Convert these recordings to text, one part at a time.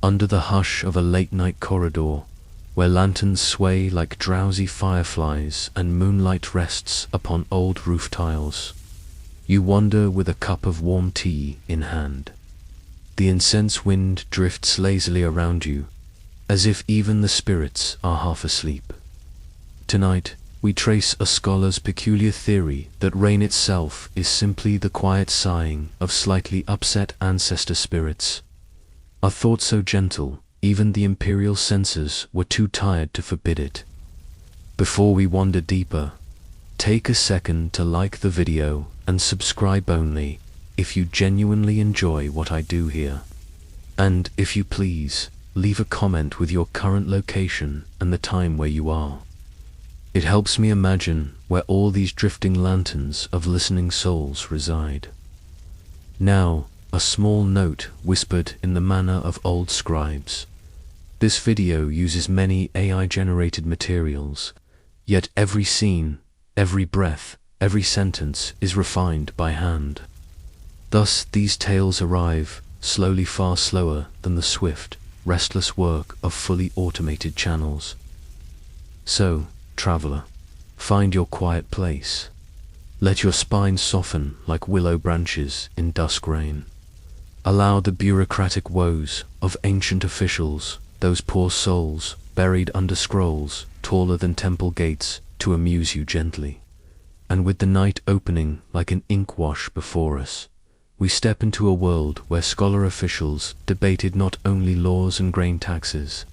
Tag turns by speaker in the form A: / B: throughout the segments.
A: under the hush of a late-night corridor, where lanterns sway like drowsy fireflies and moonlight rests upon old roof tiles. You wander with a cup of warm tea in hand. The incense wind drifts lazily around you, as if even the spirits are half asleep. Tonight, we trace a scholar's peculiar theory that rain itself is simply the quiet sighing of slightly upset ancestor spirits. A thought so gentle, even the imperial censors were too tired to forbid it. Before we wander deeper, take a second to like the video and subscribe only if you genuinely enjoy what I do here. And if you please, leave a comment with your current location and the time where you are. It helps me imagine where all these drifting lanterns of listening souls reside. Now, a small note whispered in the manner of old scribes. This video uses many AI-generated materials, yet every scene, every breath, every sentence is refined by hand. Thus these tales arrive, slowly, far slower than the swift, restless work of fully automated channels. So, traveler, find your quiet place. Let your spine soften like willow branches in dusk rain. Allow the bureaucratic woes of ancient officials, those poor souls buried under scrolls taller than temple gates, to amuse you gently. And with the night opening like an ink wash before us, we step into a world where scholar officials debated not only laws and grain taxes,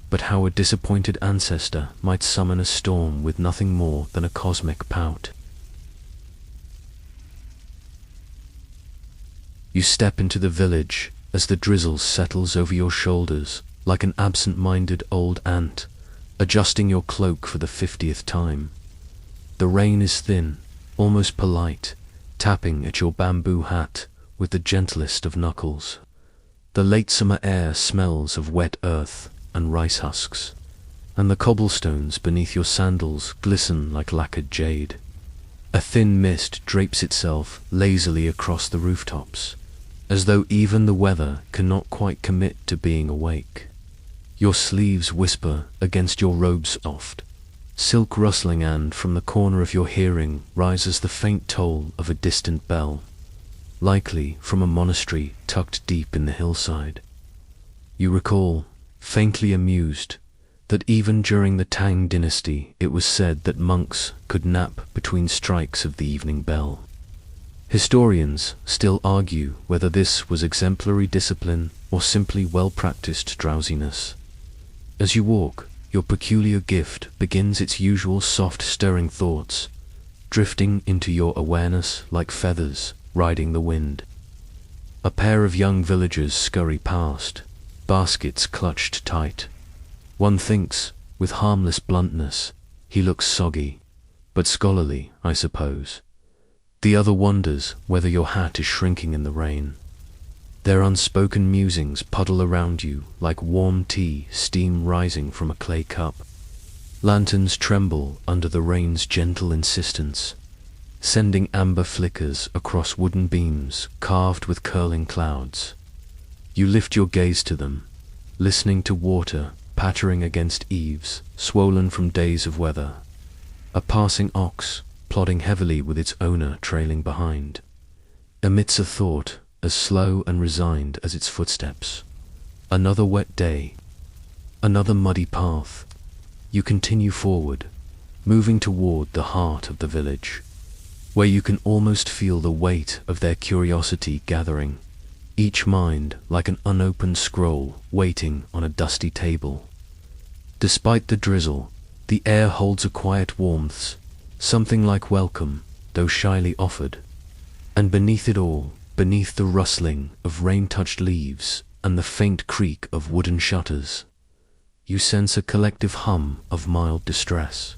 A: but how a disappointed ancestor might summon a storm with nothing more than a cosmic pout. You step into the village as the drizzle settles over your shoulders like an absent-minded old ant, adjusting your cloak for the 50th time. The rain is thin, almost polite, tapping at your bamboo hat with the gentlest of knuckles. The late summer air smells of wet earth and rice husks, and the cobblestones beneath your sandals glisten like lacquered jade. A thin mist drapes itself lazily across the rooftops, as though even the weather cannot quite commit to being awake. Your sleeves whisper against your robe's soft, silk rustling, and from the corner of your hearing rises the faint toll of a distant bell, likely from a monastery tucked deep in the hillside. You recall, faintly amused, that even during the Tang dynasty it was said that monks could nap between strikes of the evening bell. Historians still argue whether this was exemplary discipline or simply well-practiced drowsiness. As you walk, your peculiar gift begins its usual soft stirring thoughts, drifting into your awareness like feathers riding the wind. A pair of young villagers scurry past, baskets clutched tight. One thinks, with harmless bluntness, he looks soggy, but scholarly, I suppose. The other wonders whether your hat is shrinking in the rain. Their unspoken musings puddle around you like warm tea, steam rising from a clay cup. Lanterns tremble under the rain's gentle insistence, sending amber flickers across wooden beams carved with curling clouds. You lift your gaze to them, listening to water pattering against eaves swollen from days of weather. A passing ox, plodding heavily with its owner trailing behind, emits a thought as slow and resigned as its footsteps. Another wet day, another muddy path. You continue forward, moving toward the heart of the village, where you can almost feel the weight of their curiosity gathering, each mind like an unopened scroll waiting on a dusty table. Despite the drizzle, the air holds a quiet warmth, something like welcome, though shyly offered. And beneath it all, beneath the rustling of rain-touched leaves and the faint creak of wooden shutters, you sense a collective hum of mild distress.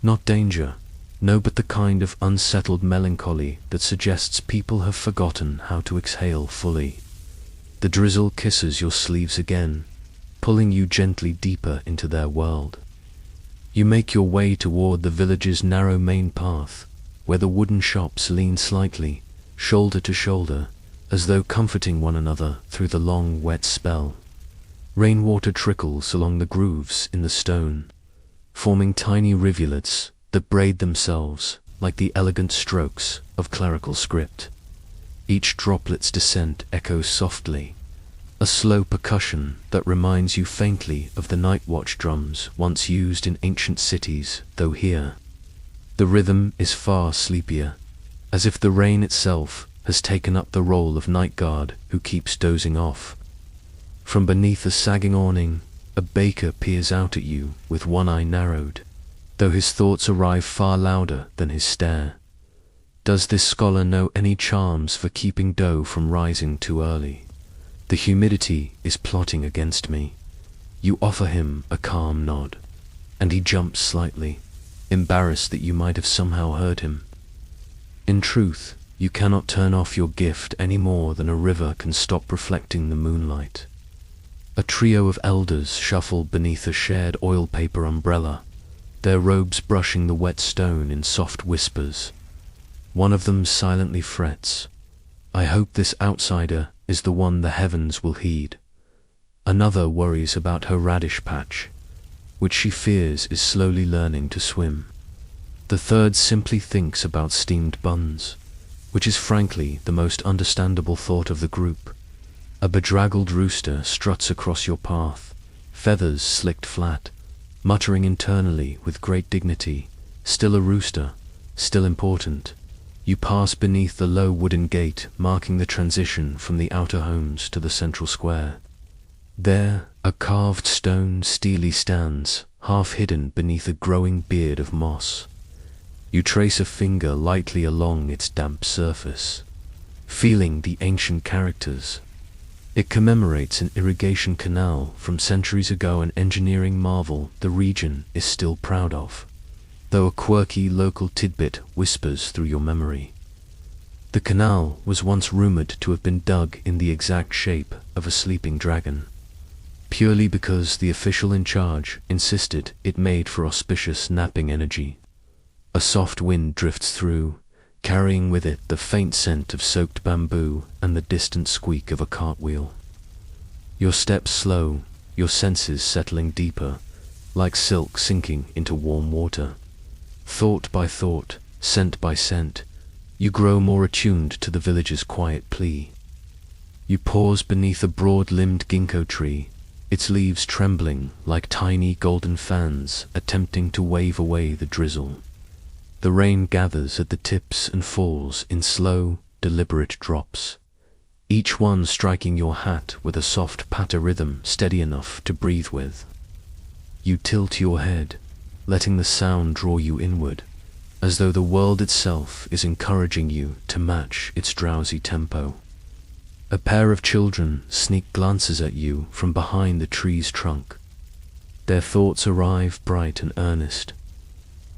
A: Not danger, no, but the kind of unsettled melancholy that suggests people have forgotten how to exhale fully. The drizzle kisses your sleeves again, pulling you gently deeper into their world. You make your way toward the village's narrow main path, where the wooden shops lean slightly, shoulder to shoulder, as though comforting one another through the long wet spell. Rainwater trickles along the grooves in the stone, forming tiny rivulets that braid themselves like the elegant strokes of clerical script. Each droplet's descent echoes softly, a slow percussion that reminds you faintly of the night watch drums once used in ancient cities, though here the rhythm is far sleepier, as if the rain itself has taken up the role of night guard who keeps dozing off. From beneath a sagging awning, a baker peers out at you with one eye narrowed, though his thoughts arrive far louder than his stare. Does this scholar know any charms for keeping dough from rising too early? The humidity is plotting against me. You offer him a calm nod, and he jumps slightly, embarrassed that you might have somehow heard him. In truth, you cannot turn off your gift any more than a river can stop reflecting the moonlight. A trio of elders shuffle beneath a shared oil paper umbrella, their robes brushing the wet stone in soft whispers. One of them silently frets, "I hope this outsider is the one the heavens will heed." Another worries about her radish patch, which she fears is slowly learning to swim. The third simply thinks about steamed buns, which is frankly the most understandable thought of the group. A bedraggled rooster struts across your path, feathers slicked flat, muttering internally with great dignity, "Still a rooster, still important." You pass beneath the low wooden gate marking the transition from the outer homes to the central square. There, a carved stone steely stands, half hidden beneath a growing beard of moss. You trace a finger lightly along its damp surface, feeling the ancient characters. It commemorates an irrigation canal from centuries ago, an engineering marvel the region is still proud of, though a quirky local tidbit whispers through your memory. The canal was once rumored to have been dug in the exact shape of a sleeping dragon, purely because the official in charge insisted it made for auspicious napping energy. A soft wind drifts through, carrying with it the faint scent of soaked bamboo and the distant squeak of a cartwheel. Your steps slow, your senses settling deeper, like silk sinking into warm water. Thought by thought, scent by scent, you grow more attuned to the village's quiet plea. You pause beneath a broad-limbed ginkgo tree, its leaves trembling like tiny golden fans attempting to wave away the drizzle. The rain gathers at the tips and falls in slow, deliberate drops, each one striking your hat with a soft patter rhythm steady enough to breathe with. You tilt your head, letting the sound draw you inward, as though the world itself is encouraging you to match its drowsy tempo. A pair of children sneak glances at you from behind the tree's trunk. Their thoughts arrive bright and earnest.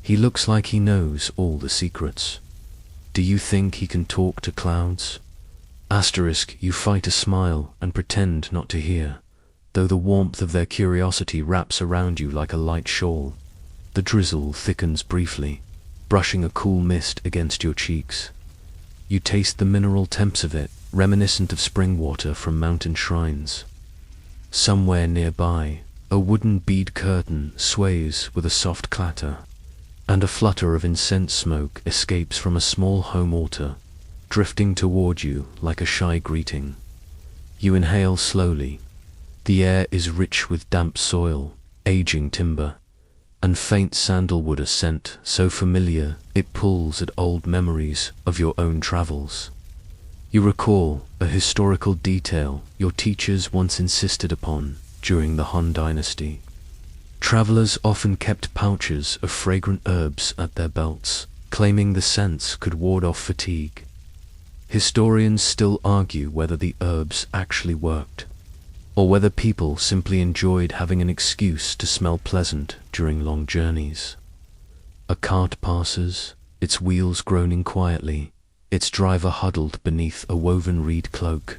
A: He looks like he knows all the secrets. Do you think he can talk to clouds? Asterisk, you fight a smile and pretend not to hear, though the warmth of their curiosity wraps around you like a light shawl. The drizzle thickens briefly, brushing a cool mist against your cheeks. You taste the mineral temps of it, reminiscent of spring water from mountain shrines. Somewhere nearby, a wooden bead curtain sways with a soft clatter, and a flutter of incense smoke escapes from a small home altar, drifting toward you like a shy greeting. You inhale slowly. The air is rich with damp soil, aging timber, and faint sandalwood, a scent so familiar it pulls at old memories of your own travels. You recall a historical detail your teachers once insisted upon during the Han Dynasty. Travelers often kept pouches of fragrant herbs at their belts, claiming the scents could ward off fatigue. Historians still argue whether the herbs actually worked, or whether people simply enjoyed having an excuse to smell pleasant during long journeys. A cart passes, its wheels groaning quietly, its driver huddled beneath a woven reed cloak.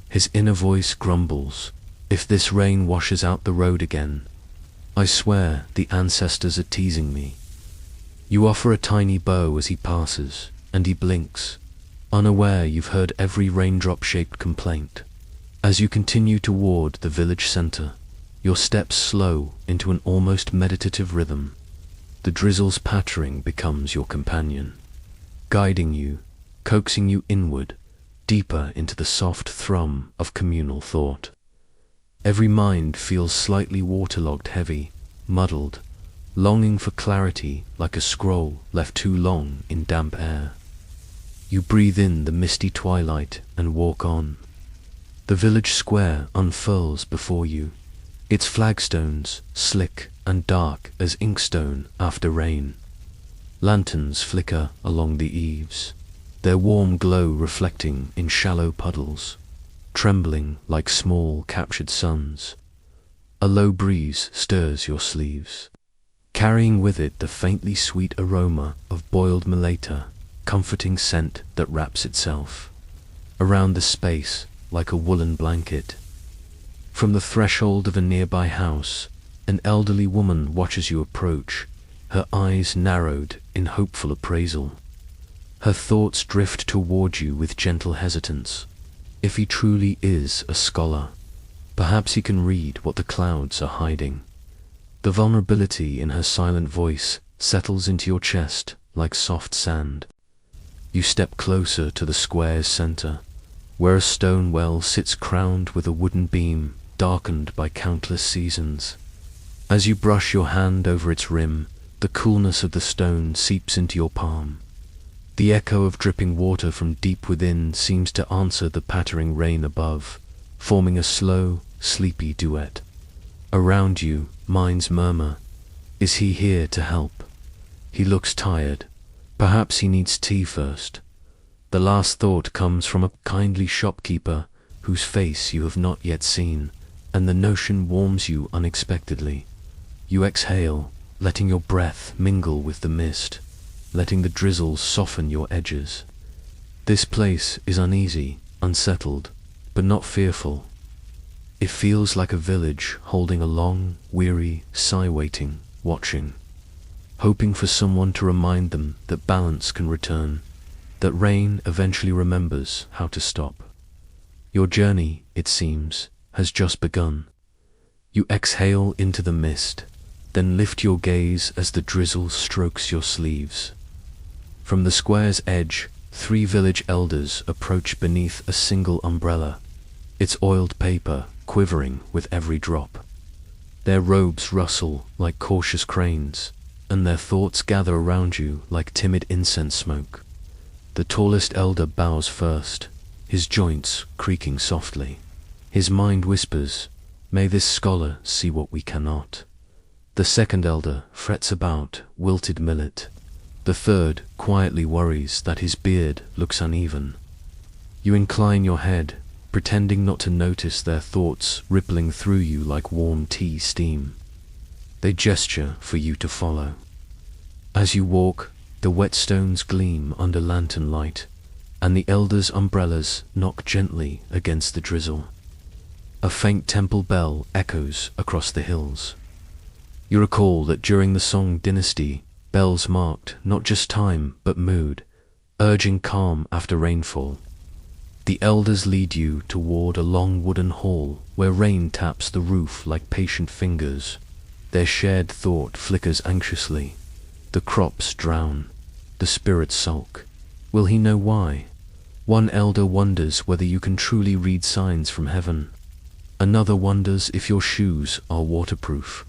A: His inner voice grumbles, "If this rain washes out the road again, I swear the ancestors are teasing me." You offer a tiny bow as he passes, and he blinks, unaware you've heard every raindrop-shaped complaint. As you continue toward the village center, Your steps slow into an almost meditative rhythm. The drizzle's pattering becomes your companion, guiding you, coaxing you inward, deeper into the soft thrum of communal thought. Every mind feels slightly waterlogged, heavy, muddled, longing for clarity like a scroll left too long in damp air. You breathe in the misty twilight and walk on. The village square unfurls before you, its flagstones slick and dark as inkstone after rain. Lanterns flicker along the eaves, their warm glow reflecting in shallow puddles, trembling like small captured suns. A low breeze stirs your sleeves, carrying with it the faintly sweet aroma of boiled meleta, comforting scent that wraps itself around the space like a woolen blanket. From the threshold of a nearby house, an elderly woman watches you approach, her eyes narrowed in hopeful appraisal. Her thoughts drift toward you with gentle hesitance. If he truly is a scholar, perhaps he can read what the clouds are hiding. The vulnerability in her silent voice settles into your chest like soft sand. You step closer to the square's center, where a stone well sits crowned with a wooden beam darkened by countless seasons. As you brush your hand over its rim, the coolness of the stone seeps into your palm. The echo of dripping water from deep within seems to answer the pattering rain above, forming a slow, sleepy duet. Around you, minds murmur, "Is he here to help? He looks tired. Perhaps he needs tea first." The last thought comes from a kindly shopkeeper whose face you have not yet seen, and the notion warms you unexpectedly. You exhale, letting your breath mingle with the mist, letting the drizzle soften your edges. This place is uneasy, unsettled, but not fearful. It feels like a village holding a long, weary sigh, waiting, watching, hoping for someone to remind them that balance can return, that rain eventually remembers how to stop. Your journey, it seems, has just begun. You exhale into the mist, then lift your gaze as the drizzle strokes your sleeves. From the square's edge, 3 village elders approach beneath a single umbrella, its oiled paper quivering with every drop. Their robes rustle like cautious cranes, and their thoughts gather around you like timid incense smoke. The tallest elder bows first, his joints creaking softly. His mind whispers, "May this scholar see what we cannot." The second elder frets about wilted millet. The third quietly worries that his beard looks uneven. You incline your head, pretending not to notice their thoughts rippling through you like warm tea steam. They gesture for you to follow. As you walk, the whetstones gleam under lantern light, and the elders' umbrellas knock gently against the drizzle. A faint temple bell echoes across the hills. You recall that during the Song dynasty, bells marked not just time but mood, urging calm after rainfall. The elders lead you toward a long wooden hall where rain taps the roof like patient fingers. Their shared thought flickers anxiously. The crops drown, the spirits sulk. Will he know why? One elder wonders whether you can truly read signs from heaven. Another wonders if your shoes are waterproof.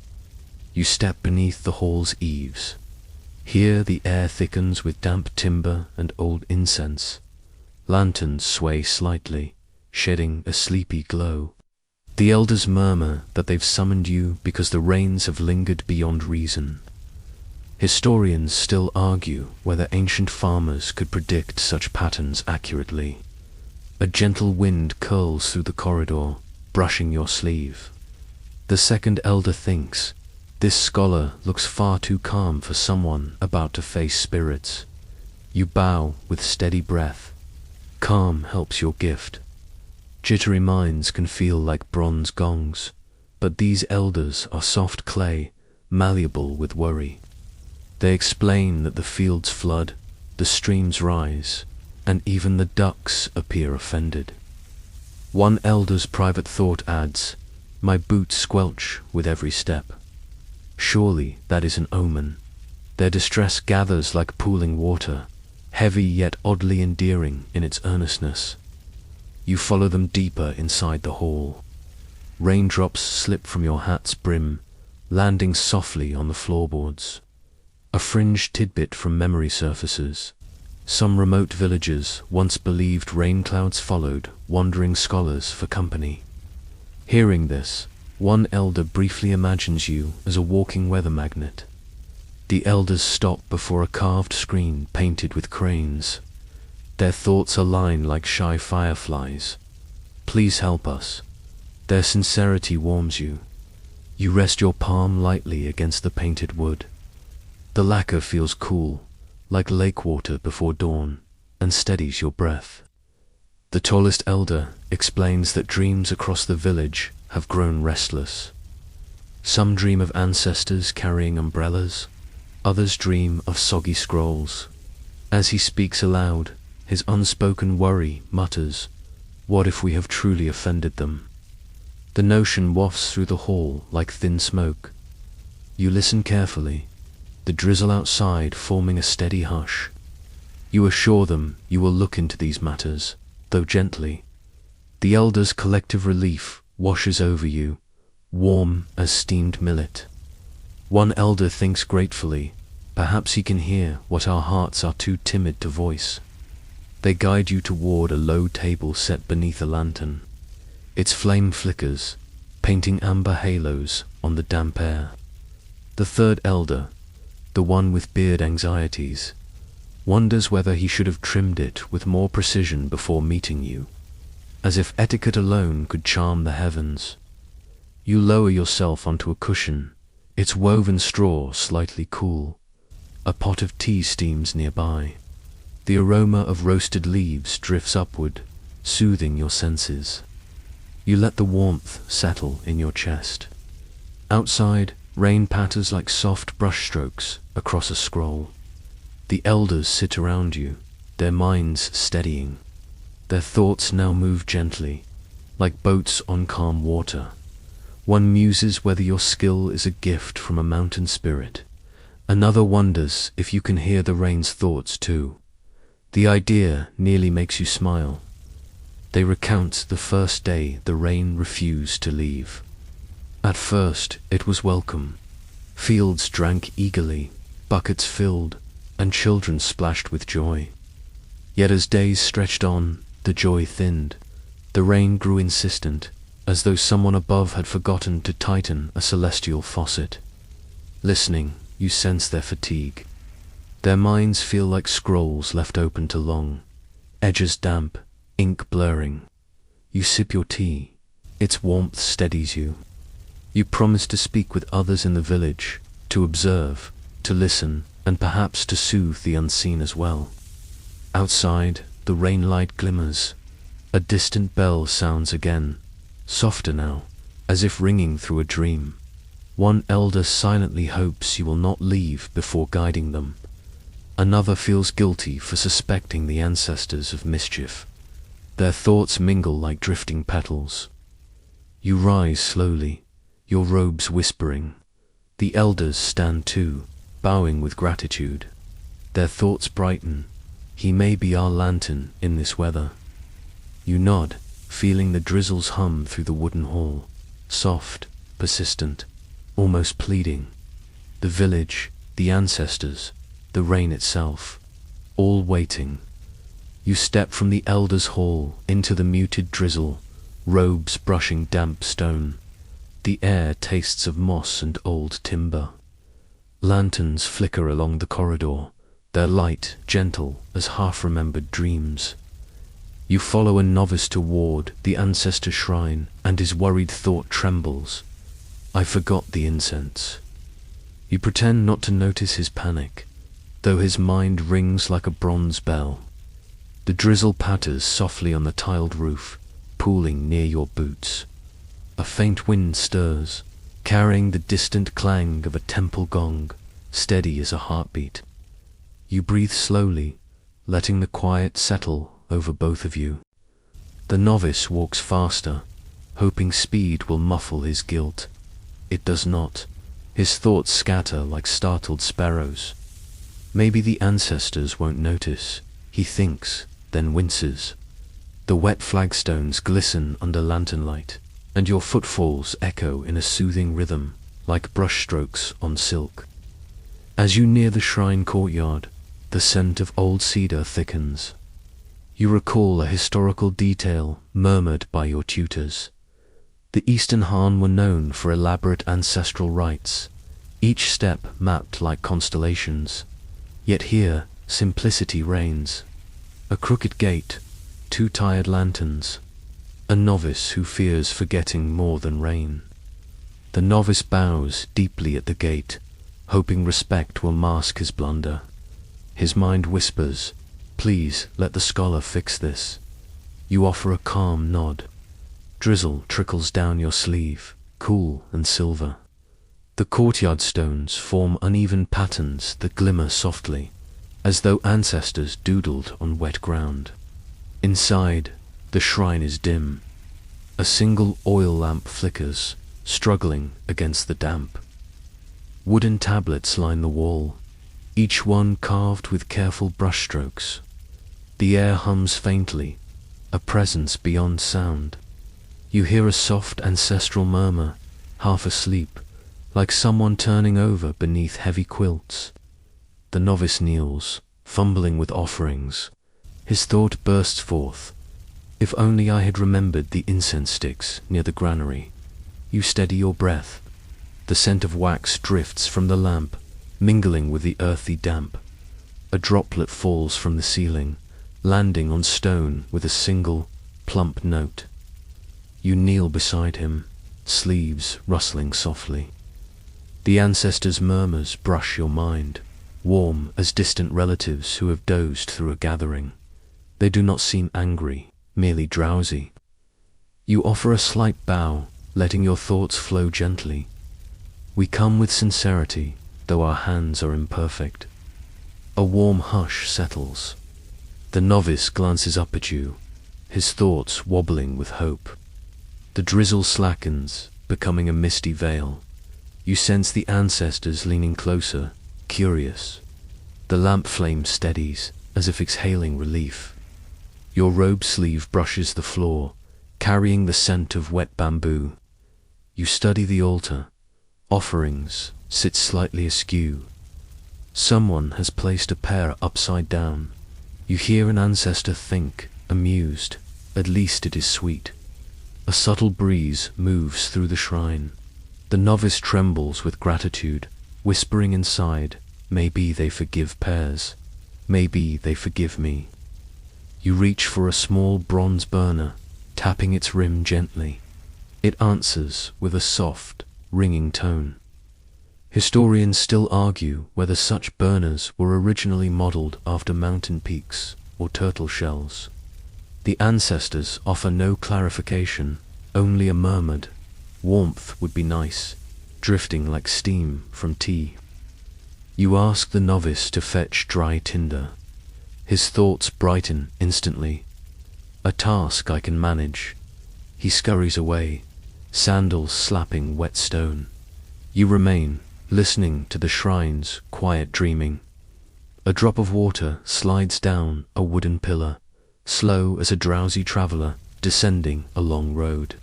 A: You step beneath the hall's eaves. Here the air thickens with damp timber and old incense. Lanterns sway slightly, shedding a sleepy glow. The elders murmur that they've summoned you because the rains have lingered beyond reason. Historians still argue whether ancient farmers could predict such patterns accurately. A gentle wind curls through the corridor, brushing your sleeve. The second elder thinks, this scholar looks far too calm for someone about to face spirits. You bow with steady breath. Calm helps your gift. Jittery minds can feel like bronze gongs, but these elders are soft clay, malleable with worry. They explain that the fields flood, the streams rise, and even the ducks appear offended. One elder's private thought adds, My boots squelch with every step. Surely that is an omen. Their distress gathers like pooling water, heavy yet oddly endearing in its earnestness. You follow them deeper inside the hall. Raindrops slip from your hat's brim, landing softly on the floorboards. A fringed tidbit from memory surfaces. Some remote villagers once believed rain clouds followed wandering scholars for company. Hearing this, one elder briefly imagines you as a walking weather magnet. The elders stop before a carved screen painted with cranes. Their thoughts align like shy fireflies. Please help us. Their sincerity warms you. You rest your palm lightly against the painted wood. The lacquer feels cool, like lake water before dawn, and steadies your breath. The tallest elder explains that dreams across the village have grown restless. Some dream of ancestors carrying umbrellas, others dream of soggy scrolls. As he speaks aloud, his unspoken worry mutters, "What if we have truly offended them?" The notion wafts through the hall like thin smoke. You listen carefully, the drizzle outside forming a steady hush. You assure them you will look into these matters, though gently. The elders' collective relief washes over you, warm as steamed millet. One elder thinks gratefully, perhaps he can hear what our hearts are too timid to voice. They guide you toward a low table set beneath a lantern. Its flame flickers, painting amber halos on the damp air. The third elder, the one with beard anxieties, wonders whether he should have trimmed it with more precision before meeting you, as if etiquette alone could charm the heavens. You lower yourself onto a cushion, its woven straw slightly cool. A pot of tea steams nearby. The aroma of roasted leaves drifts upward, soothing your senses. You let the warmth settle in your chest. Outside, rain patters like soft brushstrokes across a scroll. The elders sit around you, their minds steadying. Their thoughts now move gently, like boats on calm water. One muses whether your skill is a gift from a mountain spirit. Another wonders if you can hear the rain's thoughts too. The idea nearly makes you smile. They recount the first day the rain refused to leave. At first it was welcome. Fields drank eagerly, buckets filled, and children splashed with joy. Yet as days stretched on, the joy thinned. The rain grew insistent, as though someone above had forgotten to tighten a celestial faucet. Listening, you sense their fatigue. Their minds feel like scrolls left open too long, edges damp, ink blurring. You sip your tea. Its warmth steadies you. You promise to speak with others in the village, to observe, to listen, and perhaps to soothe the unseen as well. Outside, the rain light glimmers. A distant bell sounds again, softer now, as if ringing through a dream. One elder silently hopes you will not leave before guiding them. Another feels guilty for suspecting the ancestors of mischief. Their thoughts mingle like drifting petals. You rise slowly, your robes whispering. The elders stand too, bowing with gratitude. Their thoughts brighten. He may be our lantern in this weather. You nod, feeling the drizzles hum through the wooden hall, soft, persistent, almost pleading. The village, the ancestors, the rain itself, all waiting. You step from the elders' hall into the muted drizzle, robes brushing damp stone. The air tastes of moss and old timber. Lanterns flicker along the corridor, their light gentle as half-remembered dreams. You follow a novice toward the ancestor shrine, and his worried thought trembles. I forgot the incense. You pretend not to notice his panic, though his mind rings like a bronze bell. The drizzle patters softly on the tiled roof, pooling near your boots. A faint wind stirs, carrying the distant clang of a temple gong, steady as a heartbeat. You breathe slowly, letting the quiet settle over both of you. The novice walks faster, hoping speed will muffle his guilt. It does not. His thoughts scatter like startled sparrows. Maybe the ancestors won't notice, he thinks, then winces. The wet flagstones glisten under lantern light, and your footfalls echo in a soothing rhythm, like brushstrokes on silk. As you near the shrine courtyard, the scent of old cedar thickens. You recall a historical detail murmured by your tutors. The Eastern Han were known for elaborate ancestral rites, each step mapped like constellations. Yet here, simplicity reigns. A crooked gate, 2 tired lanterns, a novice who fears forgetting more than rain. The novice bows deeply at the gate, hoping respect will mask his blunder. His mind whispers, "Please let the scholar fix this." You offer a calm nod. Drizzle trickles down your sleeve, cool and silver. The courtyard stones form uneven patterns that glimmer softly, as though ancestors doodled on wet ground. Inside, the shrine is dim. A single oil lamp flickers, struggling against the damp. Wooden tablets line the wall, each one carved with careful brushstrokes. The air hums faintly, a presence beyond sound. You hear a soft ancestral murmur, half asleep, like someone turning over beneath heavy quilts. The novice kneels, fumbling with offerings. His thought bursts forth, "If only I had remembered the incense sticks near the granary." You steady your breath. The scent of wax drifts from the lamp, mingling with the earthy damp. A droplet falls from the ceiling, landing on stone with a single, plump note. You kneel beside him, sleeves rustling softly. The ancestors' murmurs brush your mind, warm as distant relatives who have dozed through a gathering. They do not seem angry, merely drowsy. You offer a slight bow, letting your thoughts flow gently. We come with sincerity, though our hands are imperfect. A warm hush settles. The novice glances up at you, his thoughts wobbling with hope. The drizzle slackens, becoming a misty veil. You sense the ancestors leaning closer, curious. The lamp flame steadies, as if exhaling relief. Your robe sleeve brushes the floor, carrying the scent of wet bamboo. You study the altar. Offerings sit slightly askew. Someone has placed a pear upside down. You hear an ancestor think, amused, "At least it is sweet." A subtle breeze moves through the shrine. The novice trembles with gratitude, whispering inside, "Maybe they forgive pears. Maybe they forgive me." You reach for a small bronze burner, tapping its rim gently. It answers with a soft, ringing tone. Historians still argue whether such burners were originally modeled after mountain peaks or turtle shells. The ancestors offer no clarification, only a murmured, "Warmth would be nice," drifting like steam from tea. You ask the novice to fetch dry tinder. His thoughts brighten instantly. "A task I can manage." He scurries away, sandals slapping wet stone. You remain, listening to the shrine's quiet dreaming. A drop of water slides down a wooden pillar, slow as a drowsy traveler descending a long road.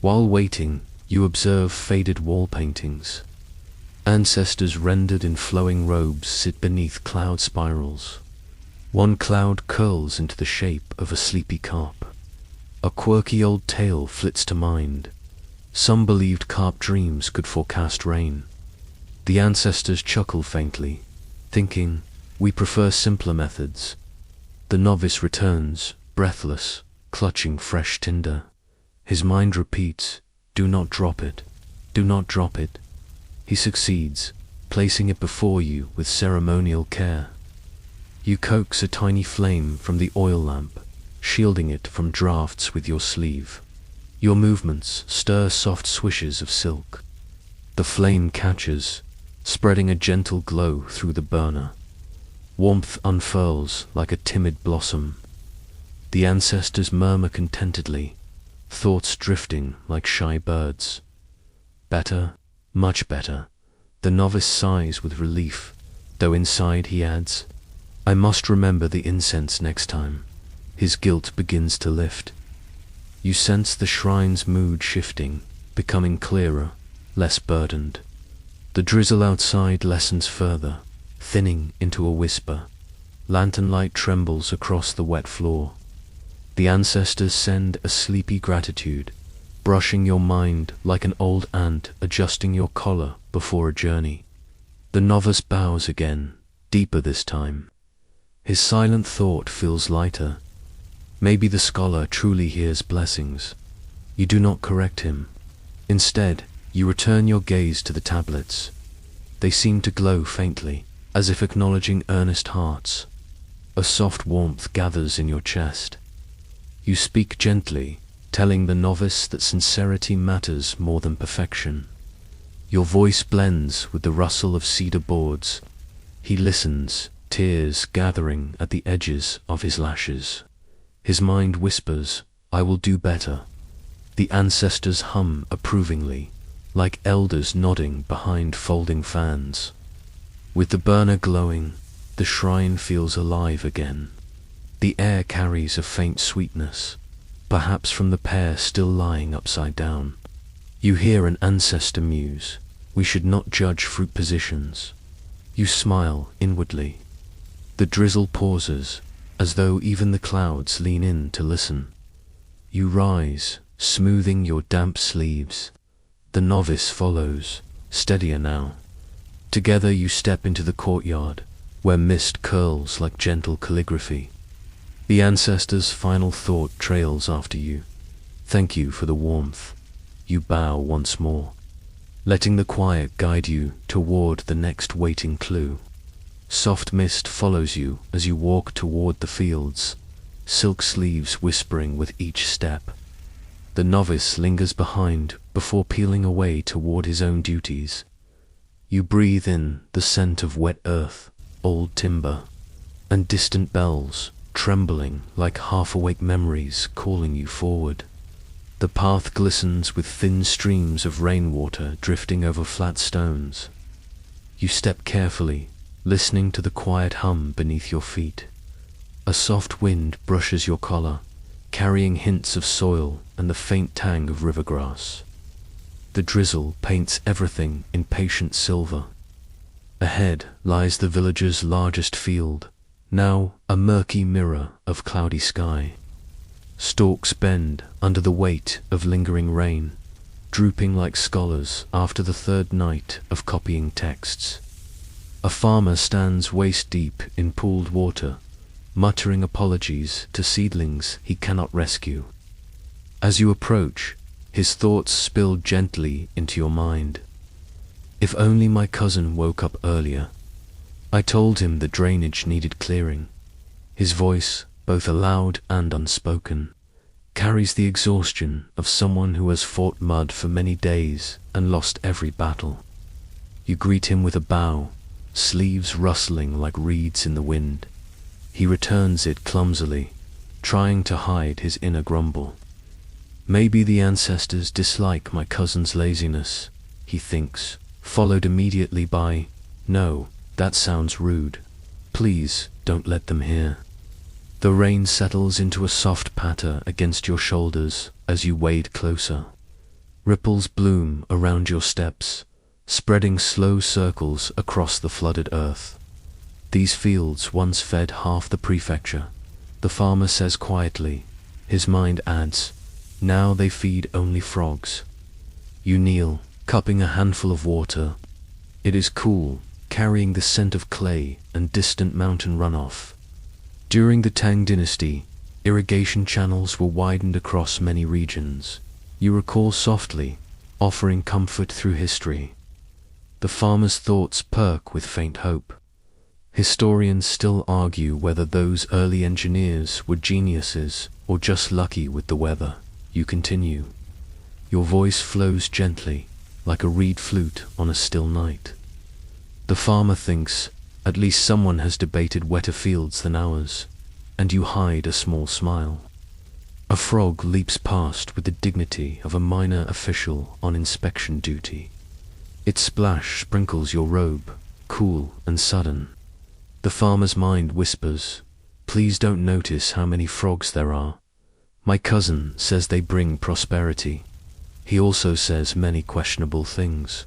A: While waiting, you observe faded wall paintings. Ancestors rendered in flowing robes sit beneath cloud spirals. One cloud curls into the shape of a sleepy carp. A quirky old tale flits to mind. Some believed carp dreams could forecast rain. The ancestors chuckle faintly, thinking, "We prefer simpler methods." The novice returns, breathless, clutching fresh tinder. His mind repeats, "Do not drop it, do not drop it." He succeeds, placing it before you with ceremonial care. You coax a tiny flame from the oil lamp, shielding it from drafts with your sleeve. Your movements stir soft swishes of silk. The flame catches, spreading a gentle glow through the burner. Warmth unfurls like a timid blossom. The ancestors murmur contentedly, thoughts drifting like shy birds. Better, much better. The novice sighs with relief, though inside he adds, I must remember the incense next time. His guilt begins to lift. You sense the shrine's mood shifting, becoming clearer, less burdened. The drizzle outside lessens further, thinning into a whisper. Lantern light trembles across the wet floor. The ancestors send a sleepy gratitude, brushing your mind like an old ant adjusting your collar before a journey. The novice bows again, deeper this time. His silent thought feels lighter. Maybe the scholar truly hears blessings. You do not correct him. Instead, you return your gaze to the tablets. They seem to glow faintly, as if acknowledging earnest hearts. A soft warmth gathers in your chest. You speak gently, telling the novice that sincerity matters more than perfection. Your voice blends with the rustle of cedar boards. He listens, tears gathering at the edges of his lashes. His mind whispers, I will do better. The ancestors hum approvingly, like elders nodding behind folding fans. With the burner glowing, the shrine feels alive again. The air carries a faint sweetness, perhaps from the pear still lying upside down. You hear an ancestor muse, we should not judge fruit positions. You smile inwardly. The drizzle pauses, as though even the clouds lean in to listen. You rise, smoothing your damp sleeves. The novice follows, steadier now. Together you step into the courtyard, where mist curls like gentle calligraphy. The ancestor's final thought trails after you. Thank you for the warmth. You bow once more, letting the quiet guide you toward the next waiting clue. Soft mist follows you as you walk toward the fields, silk sleeves whispering with each step. The novice lingers behind before peeling away toward his own duties. You breathe in the scent of wet earth, old timber, and distant bells, trembling like half-awake memories calling you forward. The path glistens with thin streams of rainwater drifting over flat stones. You step carefully, listening to the quiet hum beneath your feet. A soft wind brushes your collar, carrying hints of soil and the faint tang of river grass. The drizzle paints everything in patient silver. Ahead lies the village's largest field, now a murky mirror of cloudy sky. Stalks bend under the weight of lingering rain, drooping like scholars after the third night of copying texts. A farmer stands waist-deep in pooled water, muttering apologies to seedlings he cannot rescue. As you approach, his thoughts spill gently into your mind. If only my cousin woke up earlier. I told him the drainage needed clearing. His voice, both aloud and unspoken, carries the exhaustion of someone who has fought mud for many days and lost every battle. You greet him with a bow, sleeves rustling like reeds in the wind. He returns it clumsily, trying to hide his inner grumble. Maybe the ancestors dislike my cousin's laziness, he thinks, followed immediately by, no, that sounds rude. Please don't let them hear. The rain settles into a soft patter against your shoulders as you wade closer. Ripples bloom around your steps, spreading slow circles across the flooded earth. These fields once fed half the prefecture, the farmer says quietly. His mind adds, now they feed only frogs. You kneel, cupping a handful of water. It is cool, carrying the scent of clay and distant mountain runoff. During the Tang dynasty, irrigation channels were widened across many regions. You recall softly, offering comfort through history. The farmer's thoughts perk with faint hope. Historians still argue whether those early engineers were geniuses or just lucky with the weather. You continue. Your voice flows gently, like a reed flute on a still night. The farmer thinks, at least someone has debated wetter fields than ours, and you hide a small smile. A frog leaps past with the dignity of a minor official on inspection duty. Its splash sprinkles your robe, cool and sudden. The farmer's mind whispers, "Please don't notice how many frogs there are. My cousin says they bring prosperity. He also says many questionable things."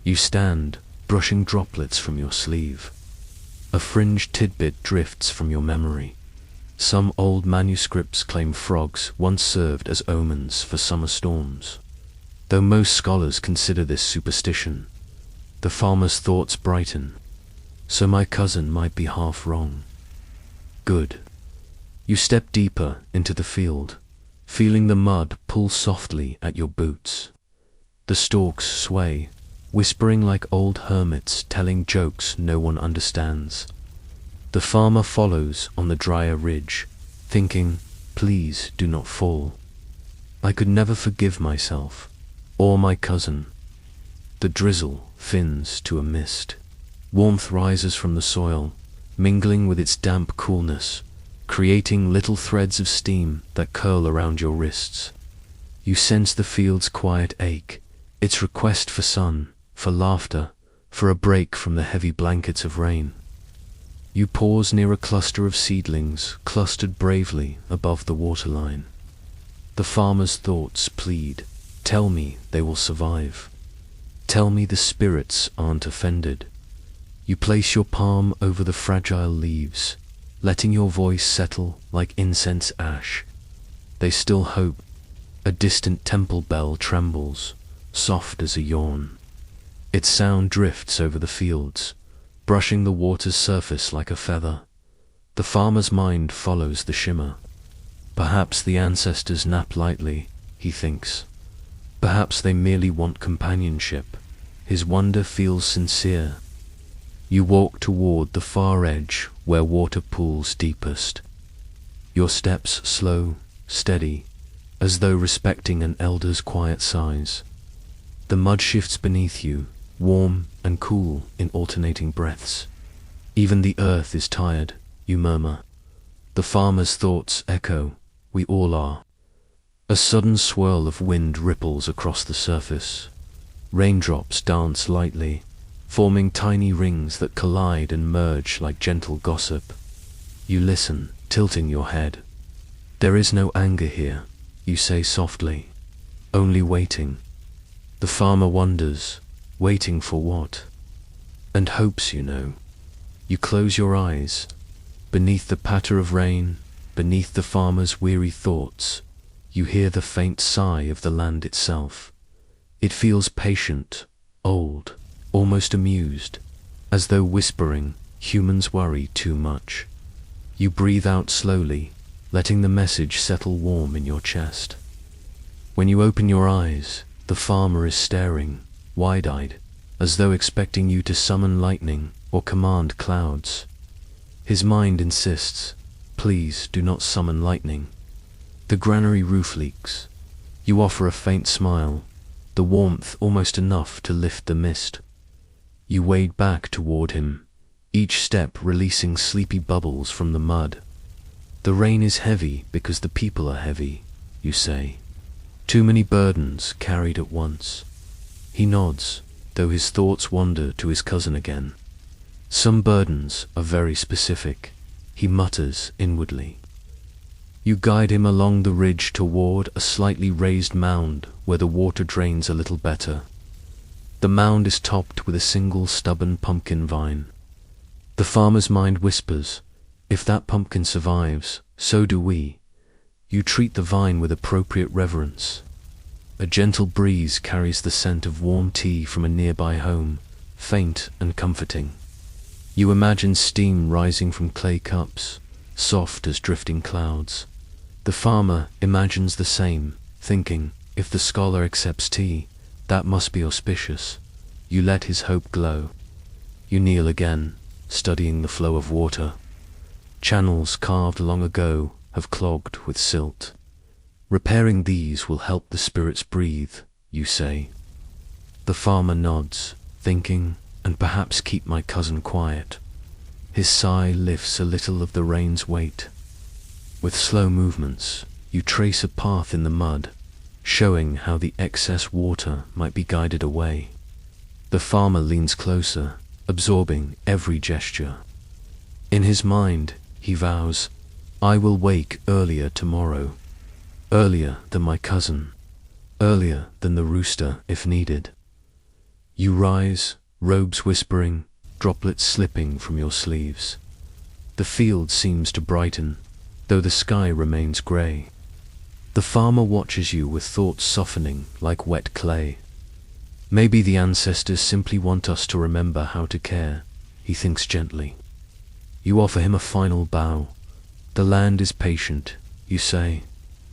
A: You stand, brushing droplets from your sleeve. A fringed tidbit drifts from your memory. Some old manuscripts claim frogs once served as omens for summer storms. Though most scholars consider this superstition, the farmer's thoughts brighten. So my cousin might be half wrong. Good. You step deeper into the field, feeling the mud pull softly at your boots. The stalks sway, whispering like old hermits telling jokes no one understands. The farmer follows on the drier ridge, thinking, "Please do not fall. I could never forgive myself, or my cousin." The drizzle thins to a mist. Warmth rises from the soil, mingling with its damp coolness, creating little threads of steam that curl around your wrists. You sense the field's quiet ache, its request for sun, for laughter, for a break from the heavy blankets of rain. You pause near a cluster of seedlings clustered bravely above the waterline. The farmer's thoughts plead, "Tell me they will survive. Tell me the spirits aren't offended." You place your palm over the fragile leaves, letting your voice settle like incense ash. They still hope. A distant temple bell trembles, soft as a yawn. Its sound drifts over the fields, brushing the water's surface like a feather. The farmer's mind follows the shimmer. Perhaps the ancestors nap lightly, he thinks. Perhaps they merely want companionship. His wonder feels sincere. You walk toward the far edge where water pools deepest. Your steps slow, steady, as though respecting an elder's quiet sighs. The mud shifts beneath you, warm and cool in alternating breaths. Even the earth is tired, you murmur. The farmer's thoughts echo, "We all are." A sudden swirl of wind ripples across the surface. Raindrops dance lightly, forming tiny rings that collide and merge like gentle gossip. You listen, tilting your head. "There is no anger here," you say softly, "only waiting." The farmer wonders, waiting for what? And hopes, you know. You close your eyes. Beneath the patter of rain, beneath the farmer's weary thoughts, you hear the faint sigh of the land itself. It feels patient, old, almost amused, as though whispering, "Humans worry too much." You breathe out slowly, letting the message settle warm in your chest. When you open your eyes, the farmer is staring, wide-eyed, as though expecting you to summon lightning or command clouds. His mind insists, "Please do not summon lightning." The granary roof leaks. You offer a faint smile, the warmth almost enough to lift the mist. You wade back toward him, each step releasing sleepy bubbles from the mud. "The rain is heavy because the people are heavy," you say. "Too many burdens carried at once." He nods, though his thoughts wander to his cousin again. "Some burdens are very specific," he mutters inwardly. You guide him along the ridge toward a slightly raised mound where the water drains a little better. The mound is topped with a single stubborn pumpkin vine. The farmer's mind whispers, "If that pumpkin survives, so do we." You treat the vine with appropriate reverence. A gentle breeze carries the scent of warm tea from a nearby home, faint and comforting. You imagine steam rising from clay cups, soft as drifting clouds. The farmer imagines the same, thinking, "If the scholar accepts tea, that must be auspicious." You let his hope glow. You kneel again, studying the flow of water. Channels carved long ago have clogged with silt. "Repairing these will help the spirits breathe," you say. The farmer nods, thinking, "And perhaps keep my cousin quiet." His sigh lifts a little of the rain's weight. With slow movements, You trace a path in the mud, showing how the excess water might be guided away. The farmer leans closer, absorbing every gesture. In his mind, he vows, "I will wake earlier tomorrow, earlier than my cousin, earlier than the rooster if needed." You rise, robes whispering, droplets slipping from your sleeves. The field seems to brighten, though the sky remains grey. The farmer watches you with thoughts softening like wet clay. Maybe the ancestors simply want us to remember how to care, he thinks gently. You offer him a final bow. The land is patient, you say.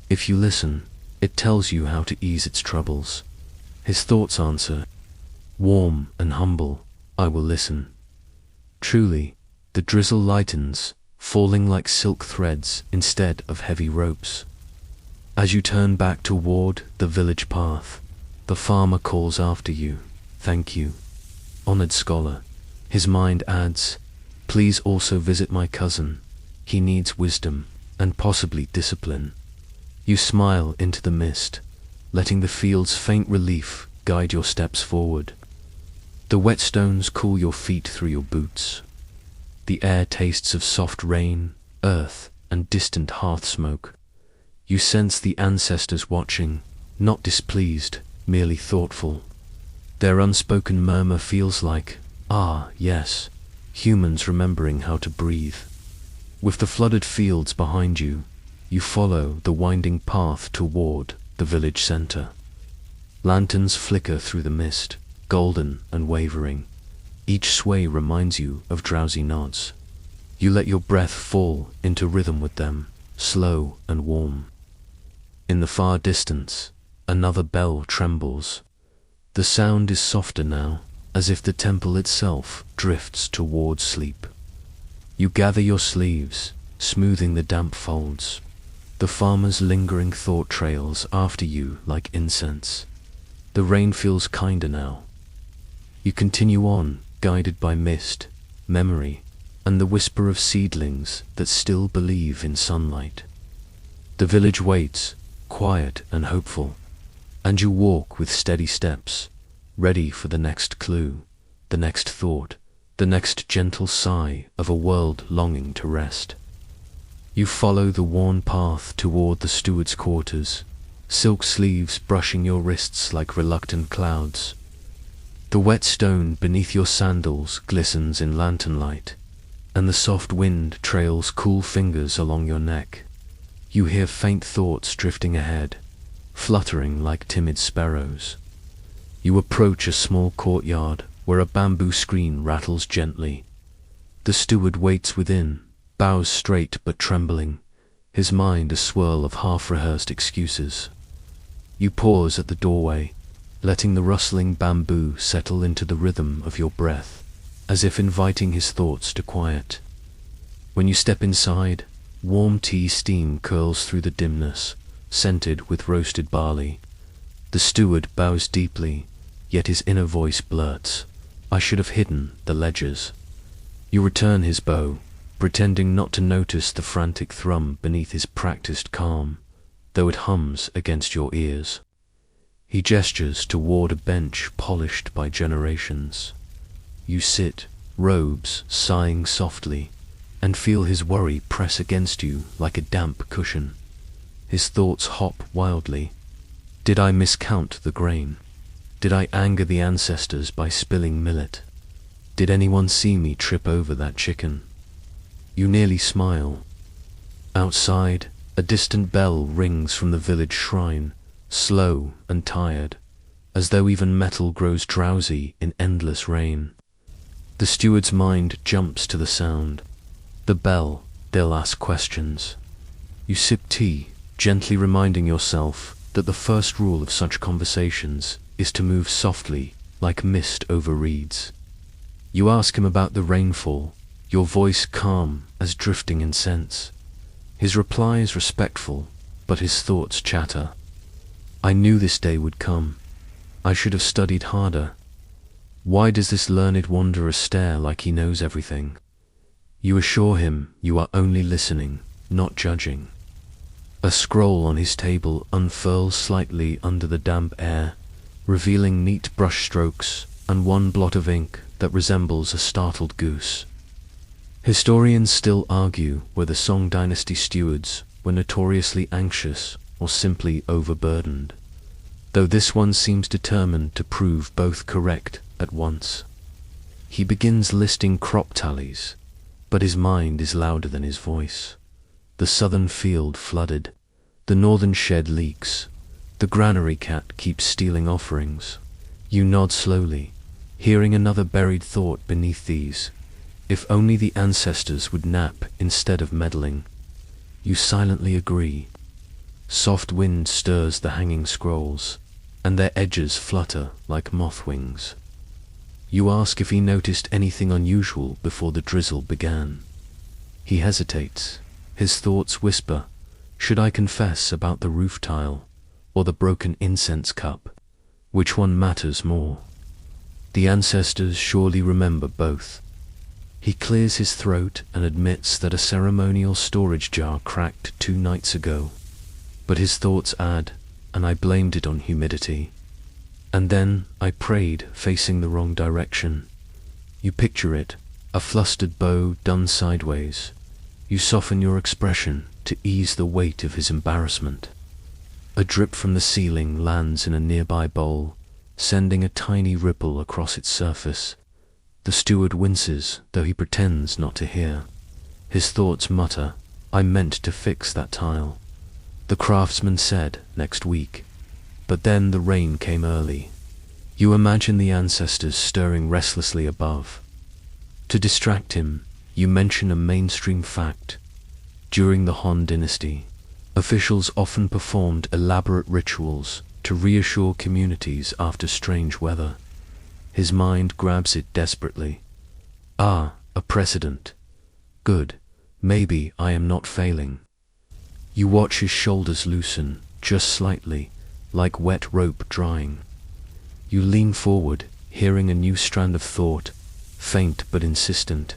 A: If you listen, it tells you how to ease its troubles. His thoughts answer, warm and humble, I will listen. Truly, the drizzle lightens, falling like silk threads instead of heavy ropes. As you turn back toward the village path, the farmer calls after you, "Thank you, honored scholar." His mind adds, "Please also visit my cousin. He needs wisdom and possibly discipline." You smile into the mist, letting the field's faint relief guide your steps forward. The wet stones cool your feet through your boots. The air tastes of soft rain, earth, and distant hearth smoke. You sense the ancestors watching, not displeased, merely thoughtful. Their unspoken murmur feels like, "Ah, yes, humans remembering how to breathe." With the flooded fields behind you, you follow the winding path toward the village center. Lanterns flicker through the mist, golden and wavering. Each sway reminds you of drowsy nods. You let your breath fall into rhythm with them, slow and warm. In the far distance, another bell trembles. The sound is softer now, as if the temple itself drifts toward sleep. You gather your sleeves, smoothing the damp folds. The farmer's lingering thought trails after you like incense. The rain feels kinder now. You continue on, guided by mist, memory, and the whisper of seedlings that still believe in sunlight. The village waits, quiet and hopeful, and you walk with steady steps, ready for the next clue, the next thought, the next gentle sigh of a world longing to rest. You follow the worn path toward the steward's quarters, silk sleeves brushing your wrists like reluctant clouds. The wet stone beneath your sandals glistens in lantern light, and the soft wind trails cool fingers along your neck. You hear faint thoughts drifting ahead, fluttering like timid sparrows. You approach a small courtyard where a bamboo screen rattles gently. The steward waits within, bows straight but trembling, his mind a swirl of half-rehearsed excuses. You pause at the doorway, letting the rustling bamboo settle into the rhythm of your breath, as if inviting his thoughts to quiet. When you step inside, warm tea steam curls through the dimness, scented with roasted barley. The steward bows deeply, yet his inner voice blurts, "I should have hidden the ledgers." You return his bow, pretending not to notice the frantic thrum beneath his practiced calm, though it hums against your ears. He gestures toward a bench polished by generations. You sit, robes sighing softly, and feel his worry press against you like a damp cushion. His thoughts hop wildly. Did I miscount the grain? Did I anger the ancestors by spilling millet? Did anyone see me trip over that chicken? You nearly smile. Outside, a distant bell rings from the village shrine, slow and tired, as though even metal grows drowsy in endless rain. The steward's mind jumps to the sound. The bell, they'll ask questions. You sip tea, gently reminding yourself that the first rule of such conversations is to move softly, like mist over reeds. You ask him about the rainfall, your voice calm as drifting incense. His reply is respectful, but his thoughts chatter. I knew this day would come. I should have studied harder. Why does this learned wanderer stare like he knows everything? You assure him you are only listening, not judging. A scroll on his table unfurls slightly under the damp air, revealing neat brush strokes and one blot of ink that resembles a startled goose. Historians still argue whether Song dynasty stewards were notoriously anxious or simply overburdened, though this one seems determined to prove both correct at once. He begins listing crop tallies, but his mind is louder than his voice. The southern field flooded, the northern shed leaks, the granary cat keeps stealing offerings. You nod slowly, hearing another buried thought beneath these. If only the ancestors would nap instead of meddling. You silently agree. Soft wind stirs the hanging scrolls, and their edges flutter like moth wings. You ask if he noticed anything unusual before the drizzle began. He hesitates. His thoughts whisper, should I confess about the roof tile or the broken incense cup? Which one matters more? The ancestors surely remember both. He clears his throat and admits that a ceremonial storage jar cracked 2 nights ago. But his thoughts add, and I blamed it on humidity. And then I prayed, facing the wrong direction. You picture it, a flustered bow done sideways. You soften your expression to ease the weight of his embarrassment. A drip from the ceiling lands in a nearby bowl, sending a tiny ripple across its surface. The steward winces, though he pretends not to hear. His thoughts mutter, I meant to fix that tile. The craftsman said, next week. But then the rain came early. You imagine the ancestors stirring restlessly above. To distract him, you mention a mainstream fact. During the Han dynasty, officials often performed elaborate rituals to reassure communities after strange weather. His mind grabs it desperately. Ah, a precedent. Good. Maybe I am not failing. You watch his shoulders loosen, just slightly, like wet rope drying. You lean forward, hearing a new strand of thought, faint but insistent.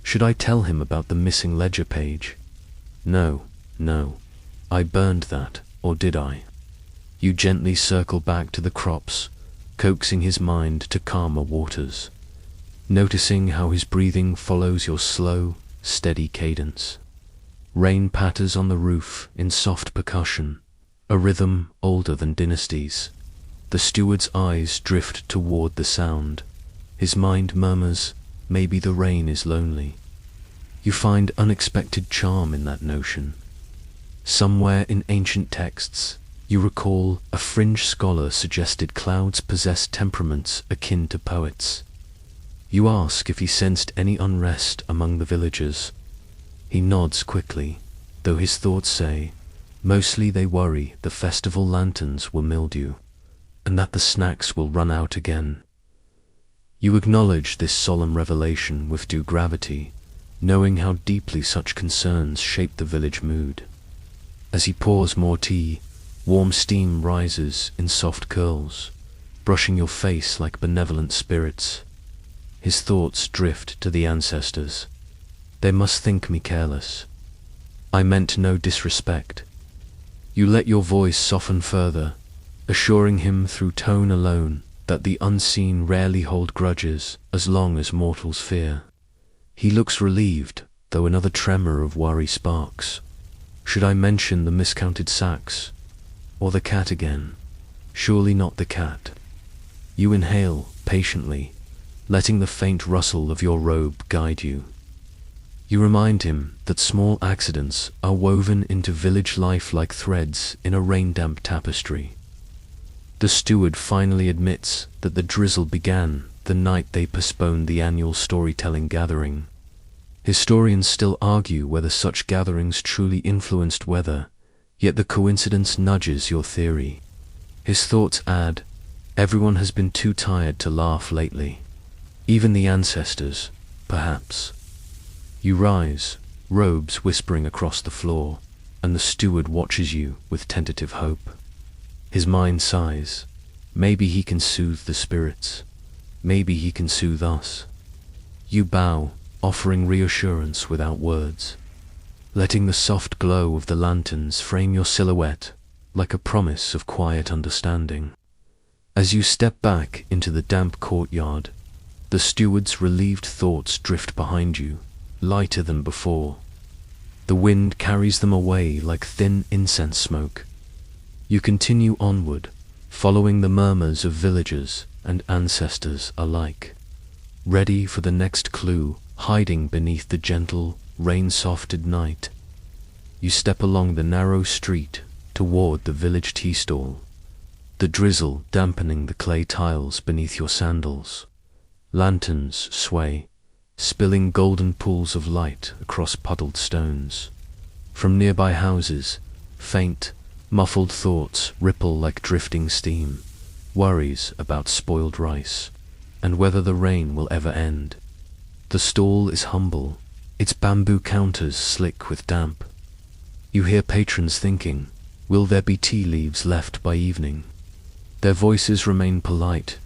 A: Should I tell him about the missing ledger page? No, no. I burned that, or did I? You gently circle back to the crops, coaxing his mind to calmer waters, noticing how his breathing follows your slow, steady cadence. Rain patters on the roof in soft percussion, a rhythm older than dynasties. The steward's eyes drift toward the sound. His mind murmurs, maybe the rain is lonely. You find unexpected charm in that notion. Somewhere in ancient texts, you recall a fringe scholar suggested clouds possess temperaments akin to poets. You ask if he sensed any unrest among the villagers. He nods quickly, though his thoughts say, mostly they worry the festival lanterns will mildew, and that the snacks will run out again. You acknowledge this solemn revelation with due gravity, knowing how deeply such concerns shape the village mood. As he pours more tea, warm steam rises in soft curls, brushing your face like benevolent spirits. His thoughts drift to the ancestors. They must think me careless. I meant no disrespect. You let your voice soften further, assuring him through tone alone that the unseen rarely hold grudges as long as mortals fear. He looks relieved, though another tremor of worry sparks. Should I mention the miscounted sacks? Or the cat again? Surely not the cat. You inhale patiently, letting the faint rustle of your robe guide you. You remind him that small accidents are woven into village life like threads in a rain-damp tapestry. The steward finally admits that the drizzle began the night they postponed the annual storytelling gathering. Historians still argue whether such gatherings truly influenced weather, yet the coincidence nudges your theory. His thoughts add, everyone has been too tired to laugh lately. Even the ancestors, perhaps. You rise, robes whispering across the floor, and the steward watches you with tentative hope. His mind sighs. Maybe he can soothe the spirits. Maybe he can soothe us. You bow, offering reassurance without words. letting the soft glow of the lanterns frame your silhouette like a promise of quiet understanding. As you step back into the damp courtyard, the steward's relieved thoughts drift behind you, lighter than before. The wind carries them away like thin incense smoke. You continue onward, following the murmurs of villagers and ancestors alike, ready for the next clue hiding beneath the gentle, rain-softened night. You step along the narrow street toward the village tea stall, the drizzle dampening the clay tiles beneath your sandals. Lanterns sway, spilling golden pools of light across puddled stones. From nearby houses, faint, muffled thoughts ripple like drifting steam, worries about spoiled rice, and whether the rain will ever end. The stall is humble, its bamboo counters slick with damp. You hear patrons thinking, will there be tea leaves left by evening? Their voices remain polite,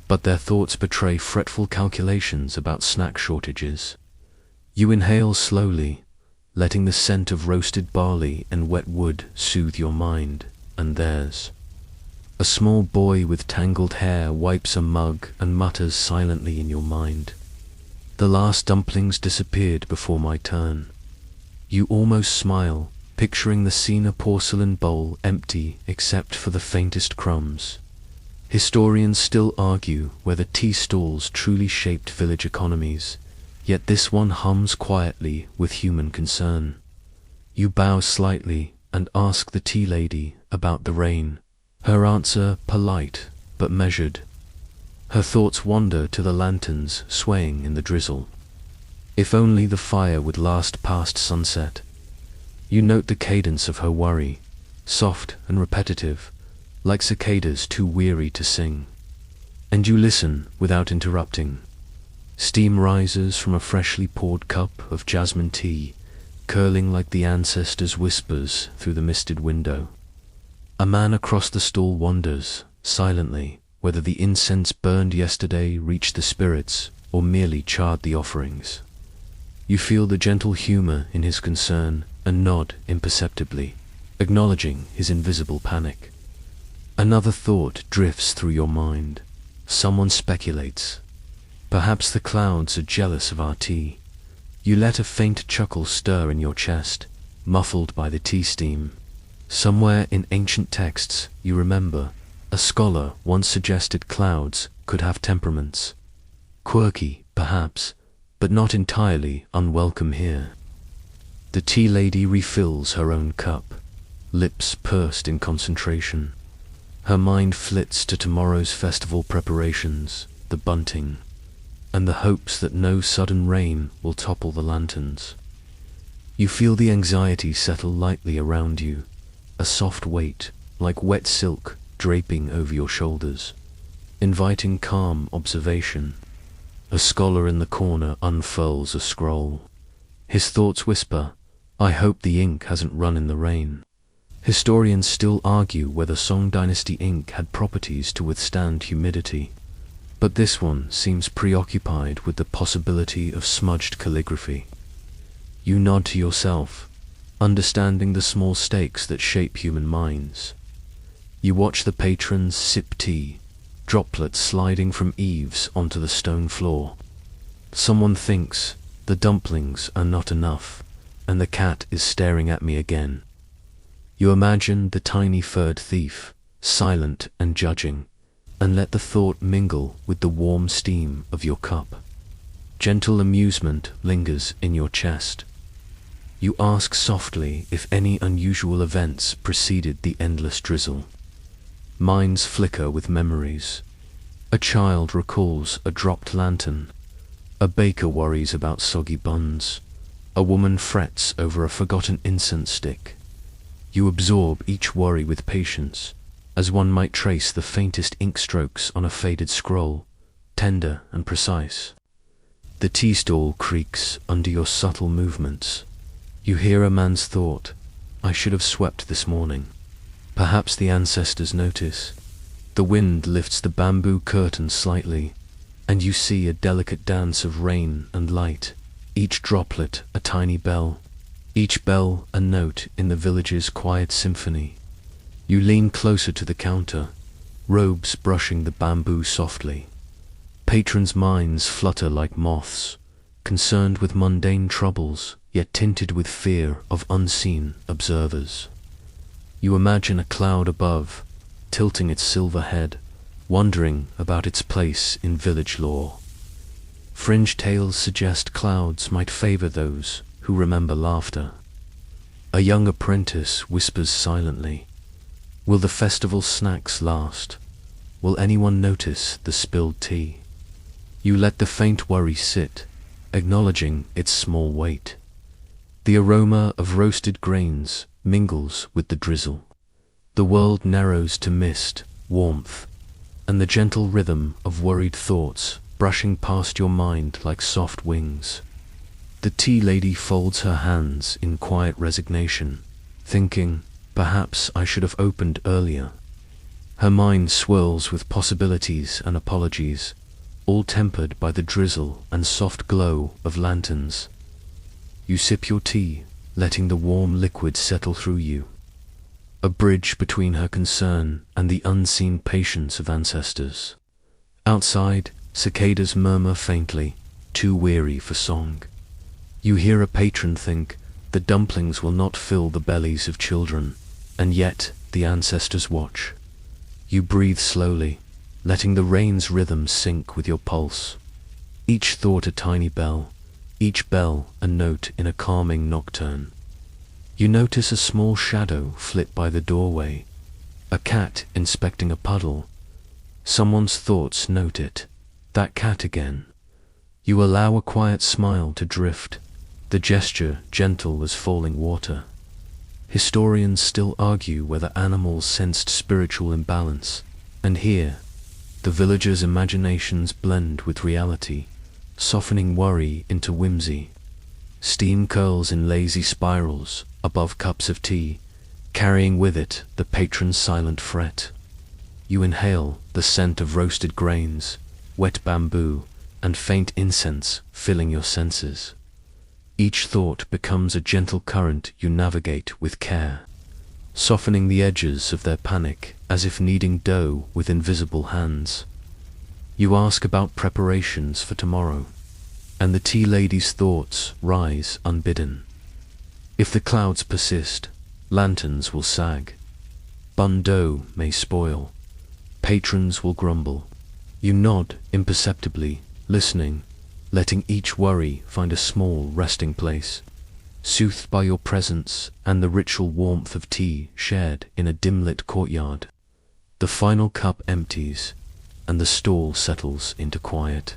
A: but their thoughts betray fretful calculations about snack shortages. You inhale slowly, letting the scent of roasted barley and wet wood soothe your mind and theirs. A small boy with tangled hair wipes a mug and mutters silently in your mind. The last dumplings disappeared before my turn. You almost smile, picturing the Sina porcelain bowl empty except for the faintest crumbs. Historians still argue whether tea stalls truly shaped village economies, yet this one hums quietly with human concern. You bow slightly and ask the tea lady about the rain, her answer polite but measured. Her thoughts wander to the lanterns swaying in the drizzle. If only the fire would last past sunset. You note the cadence of her worry, soft and repetitive, like cicadas too weary to sing. And you listen without interrupting. Steam rises from a freshly poured cup of jasmine tea, curling like the ancestors' whispers through the misted window. A man across the stall wonders, silently, whether the incense burned yesterday reached the spirits or merely charred the offerings. You feel the gentle humor in his concern and nod imperceptibly, acknowledging his invisible panic. Another thought drifts through your mind. Someone speculates. Perhaps the clouds are jealous of our tea. You let a faint chuckle stir in your chest, muffled by the tea steam. Somewhere in ancient texts, you remember, a scholar once suggested clouds could have temperaments. Quirky, perhaps, but not entirely unwelcome here. The tea lady refills her own cup, lips pursed in concentration. Her mind flits to tomorrow's festival preparations, the bunting, and the hopes that no sudden rain will topple the lanterns. You feel the anxiety settle lightly around you, a soft weight, like wet silk, draping over your shoulders, inviting calm observation. A scholar in the corner unfurls a scroll. His thoughts whisper, I hope the ink hasn't run in the rain. Historians still argue whether Song Dynasty ink had properties to withstand humidity, but this one seems preoccupied with the possibility of smudged calligraphy. You nod to yourself, understanding the small stakes that shape human minds. You watch the patrons sip tea, droplets sliding from eaves onto the stone floor. Someone thinks, the dumplings are not enough, and the cat is staring at me again. You imagine the tiny furred thief, silent and judging, and let the thought mingle with the warm steam of your cup. Gentle amusement lingers in your chest. You ask softly if any unusual events preceded the endless drizzle. Minds flicker with memories. A child recalls a dropped lantern. A baker worries about soggy buns. A woman frets over a forgotten incense stick. You absorb each worry with patience, as one might trace the faintest ink strokes on a faded scroll, tender and precise. The tea stall creaks under your subtle movements. You hear a man's thought, I should have swept this morning. Perhaps the ancestors notice. The wind lifts the bamboo curtain slightly, and you see a delicate dance of rain and light, each droplet a tiny bell. each bell a note in the village's quiet symphony. You lean closer to the counter, robes brushing the bamboo softly. Patrons' minds flutter like moths, concerned with mundane troubles, yet tinted with fear of unseen observers. You imagine a cloud above, tilting its silver head, wondering about its place in village lore. Fringe tales suggest clouds might favor those who remember laughter. A young apprentice whispers silently, "Will the festival snacks last? Will anyone notice the spilled tea?" You let the faint worry sit, acknowledging its small weight. The aroma of roasted grains mingles with the drizzle. The world narrows to mist, warmth, and the gentle rhythm of worried thoughts brushing past your mind like soft wings. The tea lady folds her hands in quiet resignation, thinking, "Perhaps I should have opened earlier." Her mind swirls with possibilities and apologies, all tempered by the drizzle and soft glow of lanterns. You sip your tea, letting the warm liquid settle through you. A bridge between her concern and the unseen patience of ancestors. Outside, cicadas murmur faintly, too weary for song. You hear a patron think, "The dumplings will not fill the bellies of children," and yet the ancestors watch. You breathe slowly, letting the rain's rhythm sync with your pulse. Each thought a tiny bell, each bell a note in a calming nocturne. You notice a small shadow flit by the doorway, a cat inspecting a puddle. Someone's thoughts note it, that cat again. You allow a quiet smile to drift, the gesture gentle as falling water. Historians still argue whether animals sensed spiritual imbalance, and here, the villagers' imaginations blend with reality, softening worry into whimsy. Steam curls in lazy spirals above cups of tea, carrying with it the patron's silent fret. You inhale the scent of roasted grains, wet bamboo, and faint incense filling your senses. Each thought becomes a gentle current you navigate with care, softening the edges of their panic as if kneading dough with invisible hands. You ask about preparations for tomorrow, and the tea lady's thoughts rise unbidden. If the clouds persist, lanterns will sag. Bun dough may spoil. Patrons will grumble. You nod imperceptibly, listening, letting each worry find a small resting place, soothed by your presence and the ritual warmth of tea shared in a dim-lit courtyard. The final cup empties, and the stall settles into quiet.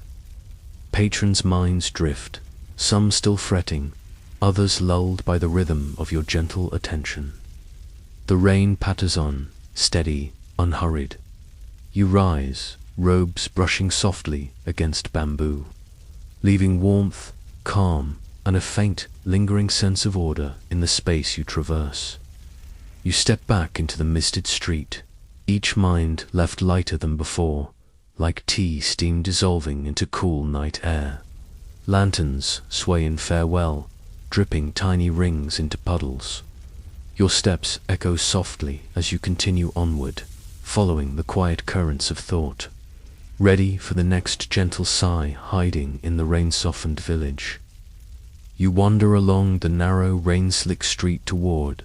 A: Patrons' minds drift, some still fretting, others lulled by the rhythm of your gentle attention. The rain patters on, steady, unhurried. You rise, robes brushing softly against bamboo, leaving warmth, calm, and a faint, lingering sense of order in the space you traverse. You step back into the misted street, each mind left lighter than before, like tea steam dissolving into cool night air. Lanterns sway in farewell, dripping tiny rings into puddles. Your steps echo softly as you continue onward, following the quiet currents of thought, ready for the next gentle sigh hiding in the rain-softened village. You wander along the narrow, rain-slick street toward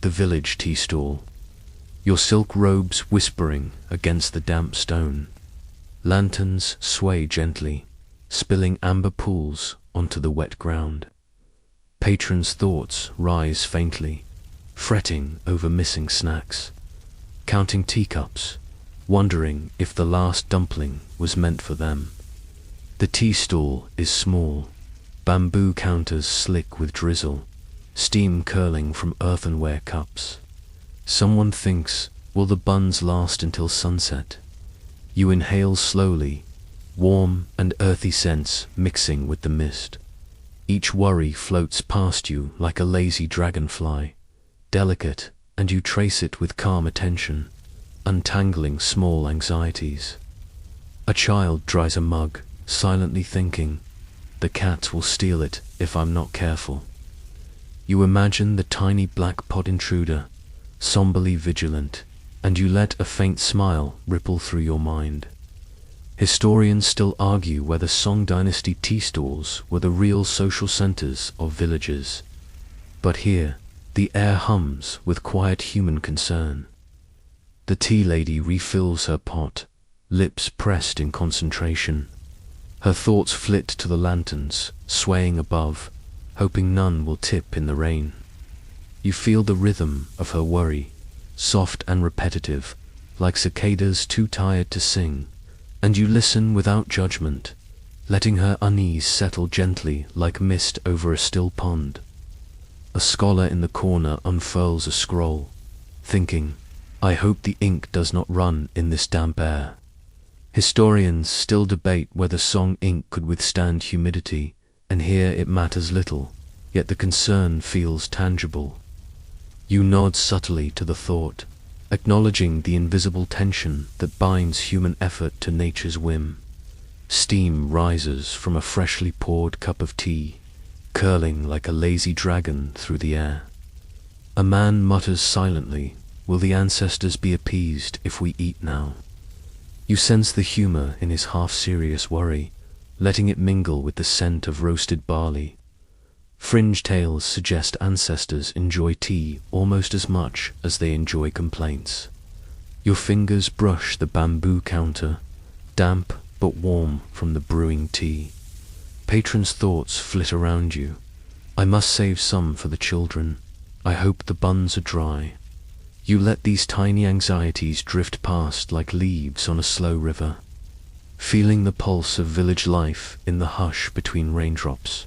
A: the village tea stall, your silk robes whispering against the damp stone. Lanterns sway gently, spilling amber pools onto the wet ground. Patrons' thoughts rise faintly, fretting over missing snacks, counting teacups, wondering if the last dumpling was meant for them. The tea stall is small, bamboo counters slick with drizzle, steam curling from earthenware cups. Someone thinks, will the buns last until sunset? You inhale slowly, warm and earthy scents mixing with the mist. Each worry floats past you like a lazy dragonfly, delicate, and you trace it with calm attention, untangling small anxieties. A child dries a mug, silently thinking, the cat will steal it if I'm not careful. You imagine the tiny black pod intruder, somberly vigilant, and you let a faint smile ripple through your mind. Historians still argue whether Song Dynasty tea stalls were the real social centers of villages. But here, the air hums with quiet human concern. The tea lady refills her pot, lips pressed in concentration. Her thoughts flit to the lanterns, swaying above, hoping none will tip in the rain. You feel the rhythm of her worry, soft and repetitive, like cicadas too tired to sing, and you listen without judgment, letting her unease settle gently like mist over a still pond. A scholar in the corner unfurls a scroll, thinking, I hope the ink does not run in this damp air. Historians still debate whether Song ink could withstand humidity, and here it matters little, yet the concern feels tangible. You nod subtly to the thought, acknowledging the invisible tension that binds human effort to nature's whim. Steam rises from a freshly poured cup of tea, curling like a lazy dragon through the air. A man mutters silently, will the ancestors be appeased if we eat now? You sense the humor in his half-serious worry, letting it mingle with the scent of roasted barley. Fringe tales suggest ancestors enjoy tea almost as much as they enjoy complaints. Your fingers brush the bamboo counter, damp but warm from the brewing tea. Patrons' thoughts flit around you. I must save some for the children. I hope the buns are dry. You let these tiny anxieties drift past like leaves on a slow river, feeling the pulse of village life in the hush between raindrops.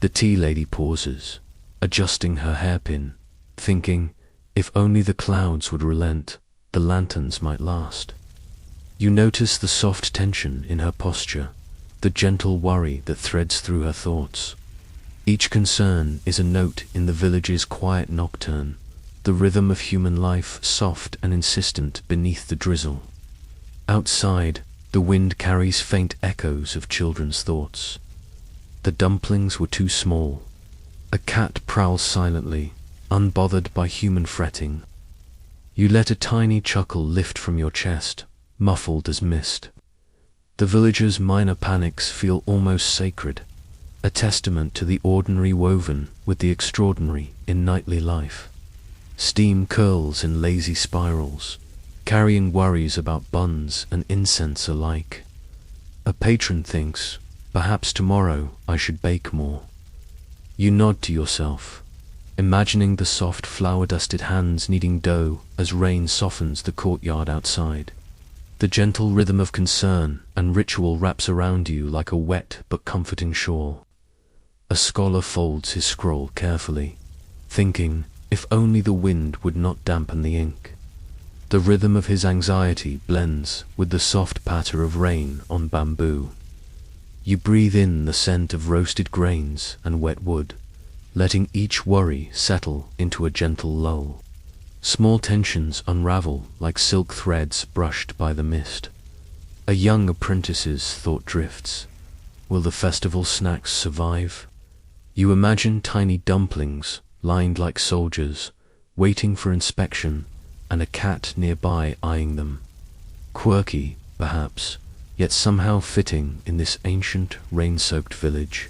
A: The tea lady pauses, adjusting her hairpin, thinking, if only the clouds would relent, the lanterns might last. You notice the soft tension in her posture, the gentle worry that threads through her thoughts. Each concern is a note in the village's quiet nocturne, the rhythm of human life soft and insistent beneath the drizzle. Outside, the wind carries faint echoes of children's thoughts. The dumplings were too small. A cat prowls silently, unbothered by human fretting. You let a tiny chuckle lift from your chest, muffled as mist. The villagers' minor panics feel almost sacred, a testament to the ordinary woven with the extraordinary in nightly life. Steam curls in lazy spirals, carrying worries about buns and incense alike. A patron thinks, perhaps tomorrow I should bake more. You nod to yourself, imagining the soft flour-dusted hands kneading dough as rain softens the courtyard outside. The gentle rhythm of concern and ritual wraps around you like a wet but comforting shawl. A scholar folds his scroll carefully, thinking, if only the wind would not dampen the ink. The rhythm of his anxiety blends with the soft patter of rain on bamboo. You breathe in the scent of roasted grains and wet wood, letting each worry settle into a gentle lull. Small tensions unravel like silk threads brushed by the mist. A young apprentice's thought drifts. Will the festival snacks survive? You imagine tiny dumplings, lined like soldiers, waiting for inspection, and a cat nearby eyeing them. Quirky, perhaps, yet somehow fitting in this ancient, rain-soaked village.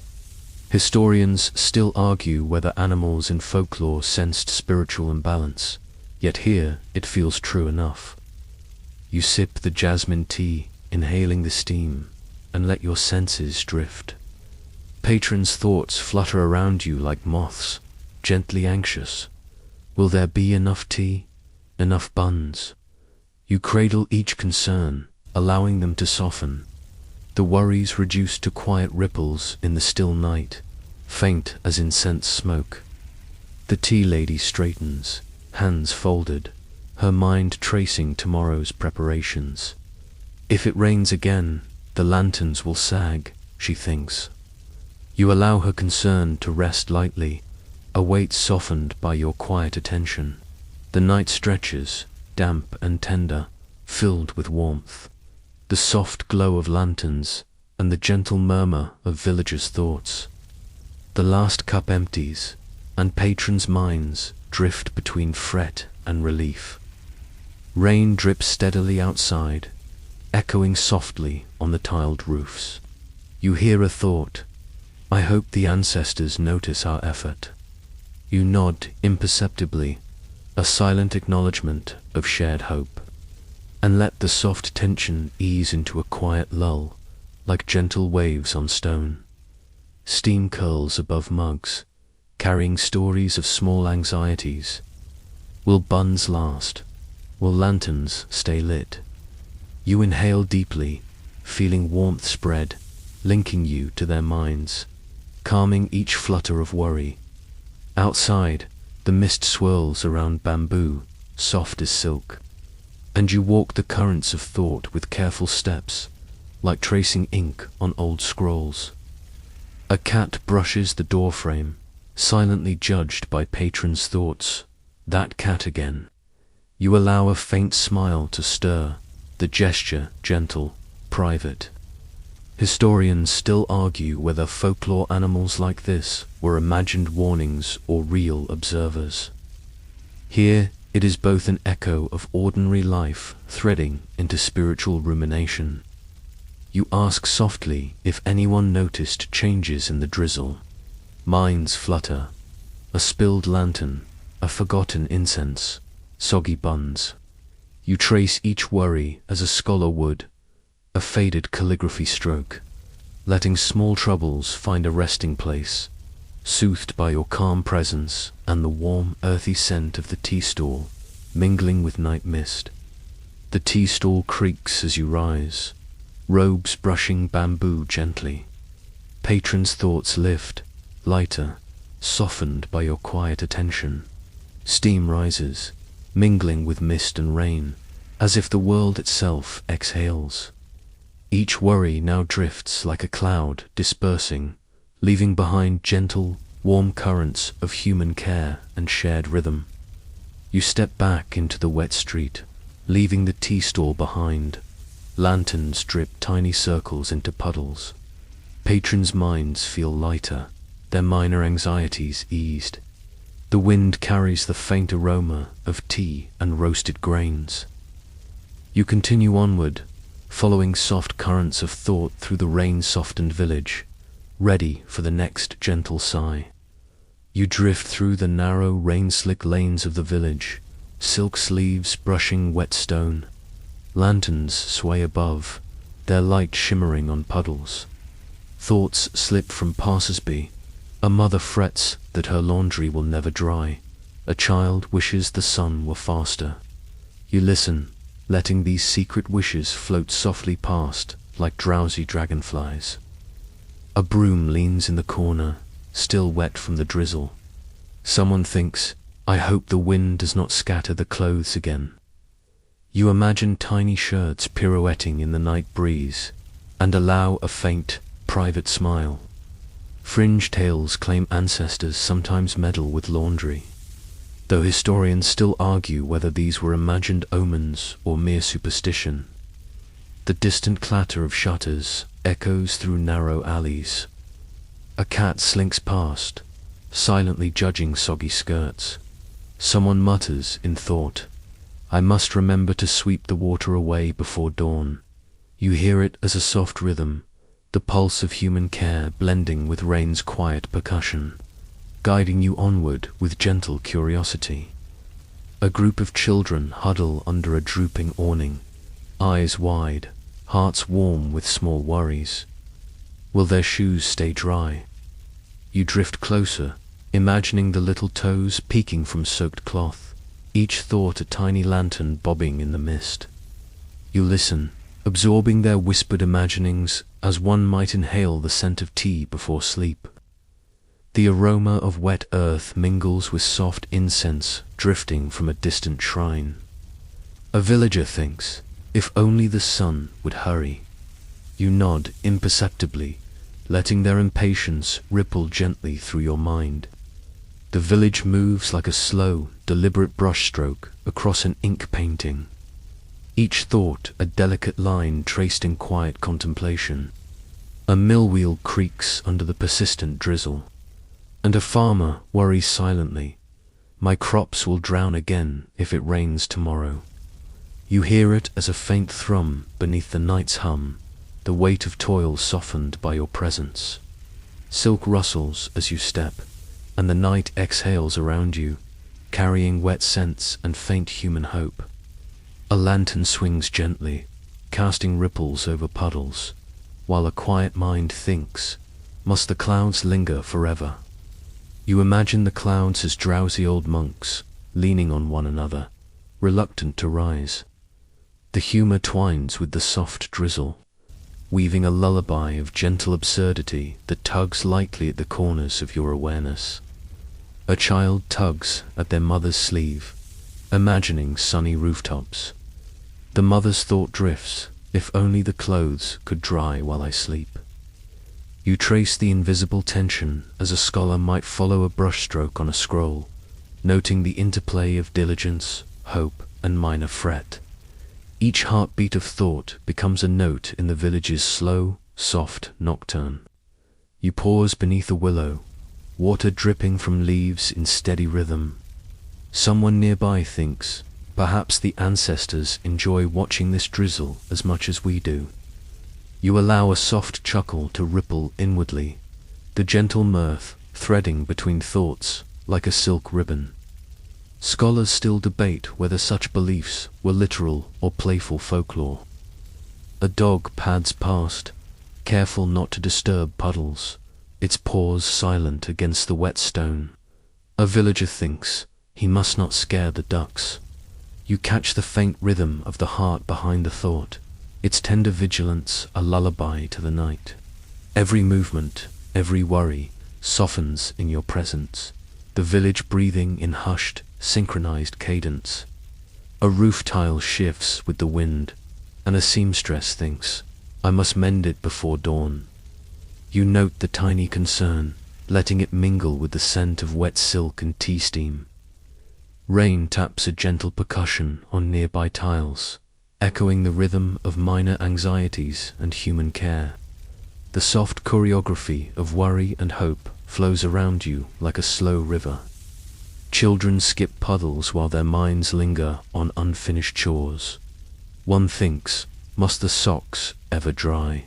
A: Historians still argue whether animals in folklore sensed spiritual imbalance, yet here it feels true enough. You sip the jasmine tea, inhaling the steam, and let your senses drift. Patrons' thoughts flutter around you like moths, gently anxious. Will there be enough tea? Enough buns? You cradle each concern, allowing them to soften. The worries reduce to quiet ripples in the still night, faint as incense smoke. The tea lady straightens, hands folded, her mind tracing tomorrow's preparations. If it rains again, the lanterns will sag, she thinks. You allow her concern to rest lightly, a weight softened by your quiet attention. The night stretches, damp and tender, filled with warmth. The soft glow of lanterns and the gentle murmur of villagers' thoughts. The last cup empties, and patrons' minds drift between fret and relief. Rain drips steadily outside, echoing softly on the tiled roofs. You hear a thought, "I hope the ancestors notice our effort." You nod imperceptibly, a silent acknowledgement of shared hope, and let the soft tension ease into a quiet lull, like gentle waves on stone. Steam curls above mugs, carrying stories of small anxieties. Will buns last? Will lanterns stay lit? You inhale deeply, feeling warmth spread, linking you to their minds, calming each flutter of worry. Outside, the mist swirls around bamboo, soft as silk, and you walk the currents of thought with careful steps, like tracing ink on old scrolls. A cat brushes the doorframe, silently judged by patrons' thoughts. That cat again. You allow a faint smile to stir, the gesture gentle, private. Historians still argue whether folklore animals like this were imagined warnings or real observers. Here, it is both an echo of ordinary life threading into spiritual rumination. You ask softly if anyone noticed changes in the drizzle. Minds flutter. A spilled lantern, a forgotten incense, soggy buns. You trace each worry as a scholar would, a faded calligraphy stroke, letting small troubles find a resting place, soothed by your calm presence and the warm, earthy scent of the tea stall, mingling with night mist. The tea stall creaks as you rise, robes brushing bamboo gently. Patrons' thoughts lift, lighter, softened by your quiet attention. Steam rises, mingling with mist and rain, as if the world itself exhales. Each worry now drifts like a cloud, dispersing, leaving behind gentle, warm currents of human care and shared rhythm. You step back into the wet street, leaving the tea stall behind. Lanterns drip tiny circles into puddles. Patrons' minds feel lighter, their minor anxieties eased. The wind carries the faint aroma of tea and roasted grains. You continue onward, following soft currents of thought through the rain-softened village, ready for the next gentle sigh. You drift through the narrow, rain-slick lanes of the village, silk sleeves brushing wet stone. Lanterns sway above, their light shimmering on puddles. Thoughts slip from passers-by. A mother frets that her laundry will never dry. A child wishes the sun were faster. You listen, letting these secret wishes float softly past like drowsy dragonflies. A broom leans in the corner, still wet from the drizzle. Someone thinks, "I hope the wind does not scatter the clothes again." You imagine tiny shirts pirouetting in the night breeze, and allow a faint, private smile. Fringe tales claim ancestors sometimes meddle with laundry, though historians still argue whether these were imagined omens or mere superstition. The distant clatter of shutters echoes through narrow alleys. A cat slinks past, silently judging soggy skirts. Someone mutters in thought, "I must remember to sweep the water away before dawn." You hear it as a soft rhythm, the pulse of human care blending with rain's quiet percussion, guiding you onward with gentle curiosity. A group of children huddle under a drooping awning, eyes wide, hearts warm with small worries. Will their shoes stay dry? You drift closer, imagining the little toes peeking from soaked cloth, each thought a tiny lantern bobbing in the mist. You listen, absorbing their whispered imaginings as one might inhale the scent of tea before sleep. The aroma of wet earth mingles with soft incense drifting from a distant shrine. A villager thinks, if only the sun would hurry. You nod imperceptibly, letting their impatience ripple gently through your mind. The village moves like a slow, deliberate brushstroke across an ink painting. Each thought a delicate line traced in quiet contemplation. A mill wheel creaks under the persistent drizzle. And a farmer worries silently, my crops will drown again if it rains tomorrow. You hear it as a faint thrum beneath the night's hum, the weight of toil softened by your presence. Silk rustles as you step, and the night exhales around you, carrying wet scents and faint human hope. A lantern swings gently, casting ripples over puddles, while a quiet mind thinks, must the clouds linger forever? You imagine the clouds as drowsy old monks, leaning on one another, reluctant to rise. The humor twines with the soft drizzle, weaving a lullaby of gentle absurdity that tugs lightly at the corners of your awareness. A child tugs at their mother's sleeve, imagining sunny rooftops. The mother's thought drifts, if only the clothes could dry while I sleep. You trace the invisible tension as a scholar might follow a brushstroke on a scroll, noting the interplay of diligence, hope, and minor fret. Each heartbeat of thought becomes a note in the village's slow, soft nocturne. You pause beneath a willow, water dripping from leaves in steady rhythm. Someone nearby thinks, perhaps the ancestors enjoy watching this drizzle as much as we do. You allow a soft chuckle to ripple inwardly, the gentle mirth threading between thoughts like a silk ribbon. Scholars still debate whether such beliefs were literal or playful folklore. A dog pads past, careful not to disturb puddles, its paws silent against the wet stone. A villager thinks he must not scare the ducks. You catch the faint rhythm of the heart behind the thought, its tender vigilance a lullaby to the night. Every movement, every worry, softens in your presence, the village breathing in hushed, synchronized cadence. A roof tile shifts with the wind, and a seamstress thinks, I must mend it before dawn. You note the tiny concern, letting it mingle with the scent of wet silk and tea steam. Rain taps a gentle percussion on nearby tiles, echoing the rhythm of minor anxieties and human care. The soft choreography of worry and hope flows around you like a slow river. Children skip puddles while their minds linger on unfinished chores. One thinks, must the socks ever dry?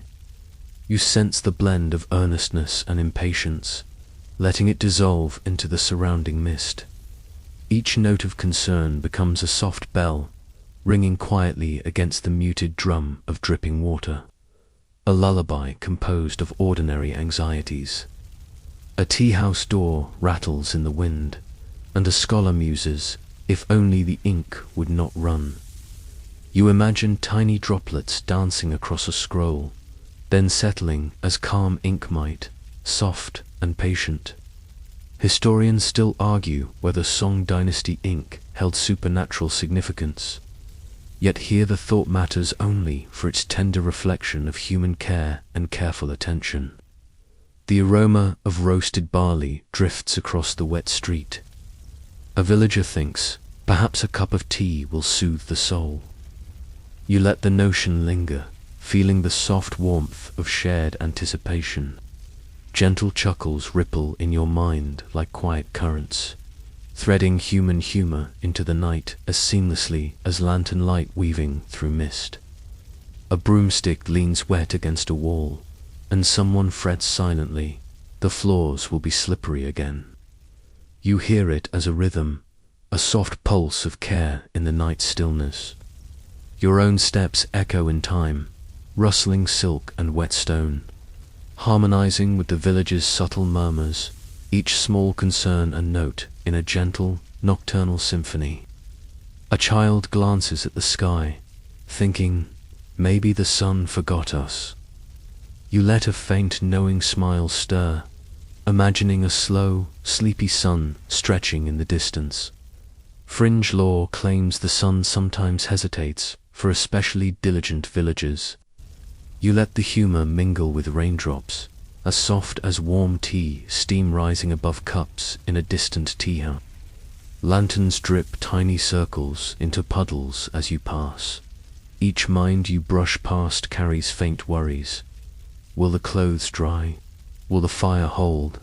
A: You sense the blend of earnestness and impatience, letting it dissolve into the surrounding mist. Each note of concern becomes a soft bell, ringing quietly against the muted drum of dripping water. A lullaby composed of ordinary anxieties. A tea-house door rattles in the wind, and a scholar muses, if only the ink would not run. You imagine tiny droplets dancing across a scroll, then settling as calm ink might, soft and patient. Historians still argue whether Song Dynasty ink held supernatural significance, yet here the thought matters only for its tender reflection of human care and careful attention. The aroma of roasted barley drifts across the wet street. A villager thinks, perhaps a cup of tea will soothe the soul. You let the notion linger, feeling the soft warmth of shared anticipation. Gentle chuckles ripple in your mind like quiet currents, threading human humor into the night as seamlessly as lantern light weaving through mist. A broomstick leans wet against a wall, and someone frets silently, the floors will be slippery again. You hear it as a rhythm, a soft pulse of care in the night stillness. Your own steps echo in time, rustling silk and wet stone, harmonizing with the village's subtle murmurs, each small concern a note in a gentle, nocturnal symphony. A child glances at the sky, thinking, maybe the sun forgot us. You let a faint knowing smile stir, imagining a slow, sleepy sun stretching in the distance. Fringe lore claims the sun sometimes hesitates for especially diligent villagers. You let the humor mingle with raindrops, as soft as warm tea steam rising above cups in a distant tea house. Lanterns drip tiny circles into puddles as you pass. Each mind you brush past carries faint worries. Will the clothes dry? Will the fire hold?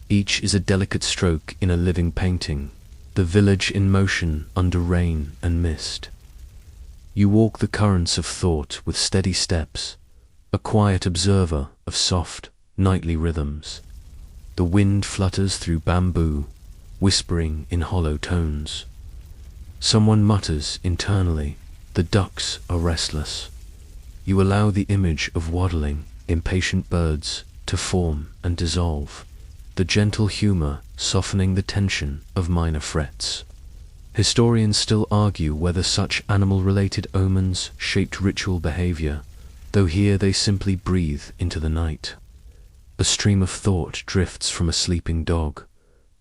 A: Each is a delicate stroke in a living painting, the village in motion under rain and mist. You walk the currents of thought with steady steps, a quiet observer of soft, nightly rhythms. The wind flutters through bamboo, whispering in hollow tones. Someone mutters internally, the ducks are restless. You allow the image of waddling, impatient birds to form and dissolve, the gentle humor softening the tension of minor frets. Historians still argue whether such animal-related omens shaped ritual behavior, though here they simply breathe into the night. A stream of thought drifts from a sleeping dog.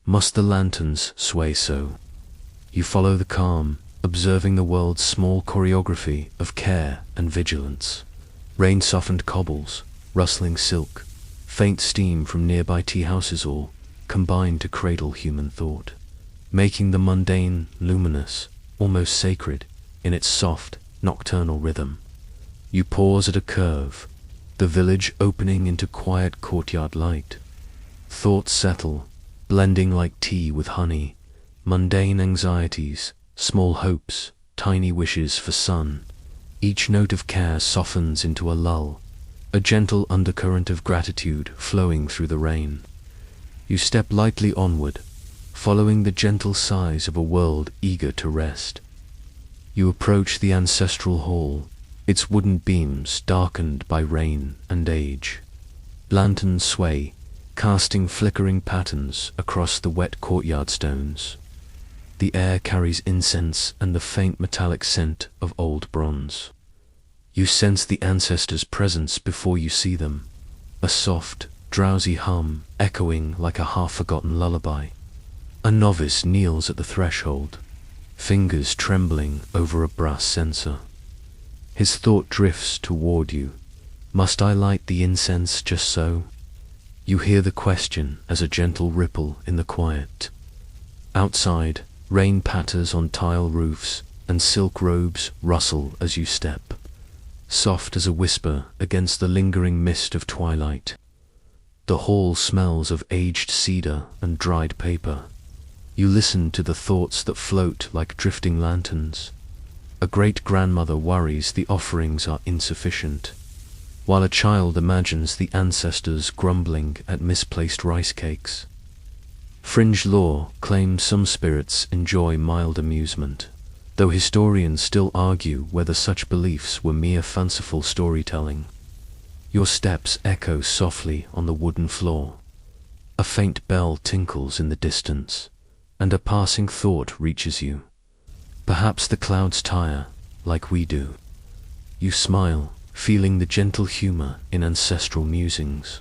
A: Must the lanterns sway so? You follow the calm, observing the world's small choreography of care and vigilance. Rain-softened cobbles, rustling silk, faint steam from nearby tea houses all combine to cradle human thought, making the mundane luminous, almost sacred, in its soft, nocturnal rhythm. You pause at a curve, the village opening into quiet courtyard light. Thoughts settle, blending like tea with honey, mundane anxieties, small hopes, tiny wishes for sun. Each note of care softens into a lull, a gentle undercurrent of gratitude flowing through the rain. You step lightly onward, following the gentle sighs of a world eager to rest. You approach the ancestral hall, its wooden beams darkened by rain and age. Lanterns sway, casting flickering patterns across the wet courtyard stones. The air carries incense and the faint metallic scent of old bronze. You sense the ancestors' presence before you see them, a soft, drowsy hum echoing like a half-forgotten lullaby. A novice kneels at the threshold, fingers trembling over a brass censer. His thought drifts toward you. Must I light the incense just so? You hear the question as a gentle ripple in the quiet. Outside, rain patters on tile roofs, and silk robes rustle as you step, soft as a whisper against the lingering mist of twilight. The hall smells of aged cedar and dried paper. You listen to the thoughts that float like drifting lanterns. A great-grandmother worries the offerings are insufficient, while a child imagines the ancestors grumbling at misplaced rice cakes. Fringe lore claims some spirits enjoy mild amusement, though historians still argue whether such beliefs were mere fanciful storytelling. Your steps echo softly on the wooden floor. A faint bell tinkles in the distance, and a passing thought reaches you. Perhaps the clouds tire, like we do. You smile, feeling the gentle humor in ancestral musings.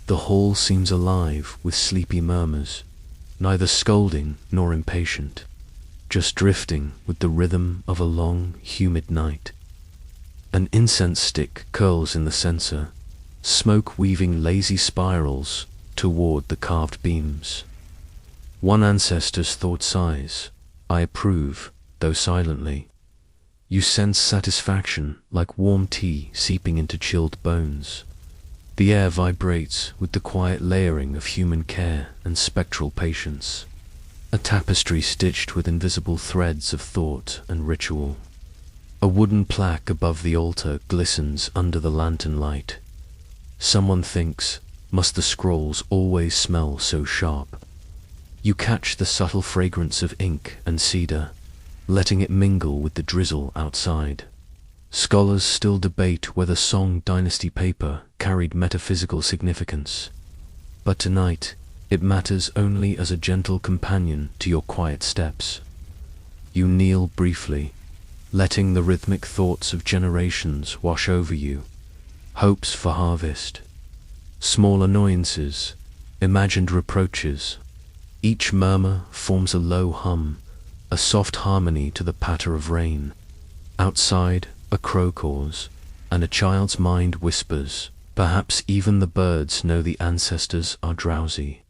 A: The hall seems alive with sleepy murmurs, neither scolding nor impatient, just drifting with the rhythm of a long, humid night. An incense stick curls in the censer, smoke weaving lazy spirals toward the carved beams. One ancestor's thought sighs, I approve, though silently. You sense satisfaction like warm tea seeping into chilled bones. The air vibrates with the quiet layering of human care and spectral patience, a tapestry stitched with invisible threads of thought and ritual. A wooden plaque above the altar glistens under the lantern light. Someone thinks, must the scrolls always smell so sharp? You catch the subtle fragrance of ink and cedar, letting it mingle with the drizzle outside. Scholars still debate whether Song dynasty paper carried metaphysical significance, but tonight it matters only as a gentle companion to your quiet steps. You kneel briefly, letting the rhythmic thoughts of generations wash over you, hopes for harvest, small annoyances, imagined reproaches. Each murmur forms a low hum, a soft harmony to the patter of rain. Outside, a crow caws, and a child's mind whispers. Perhaps even the birds know the ancestors are drowsy.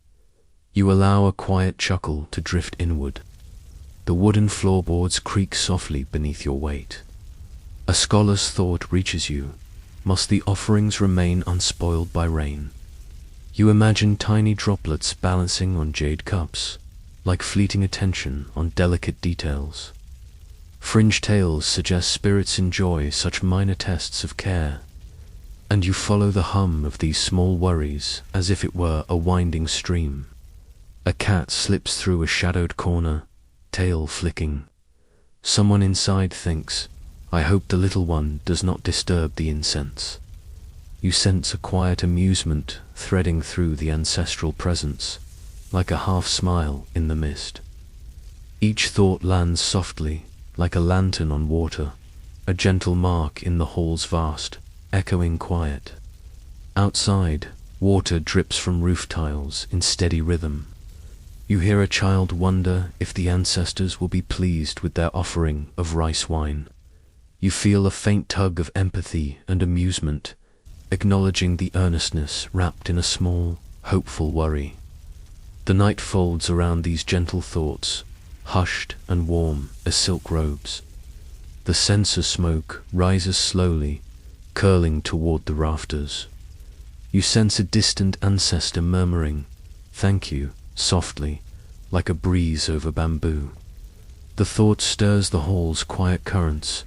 A: You allow a quiet chuckle to drift inward. The wooden floorboards creak softly beneath your weight. A scholar's thought reaches you. Must the offerings remain unspoiled by rain? You imagine tiny droplets balancing on jade cups, like fleeting attention on delicate details. Fringe tales suggest spirits enjoy such minor tests of care, and you follow the hum of these small worries as if it were a winding stream. A cat slips through a shadowed corner, tail flicking. Someone inside thinks, "I hope the little one does not disturb the incense." You sense a quiet amusement threading through the ancestral presence, like a half-smile in the mist. Each thought lands softly, like a lantern on water, a gentle mark in the hall's vast, echoing quiet. Outside, water drips from roof tiles in steady rhythm. You hear a child wonder if the ancestors will be pleased with their offering of rice wine. You feel a faint tug of empathy and amusement, acknowledging the earnestness wrapped in a small, hopeful worry. The night folds around these gentle thoughts, hushed and warm as silk robes. The censer smoke rises slowly, curling toward the rafters. You sense a distant ancestor murmuring, "Thank you," softly, like a breeze over bamboo. The thought stirs the hall's quiet currents,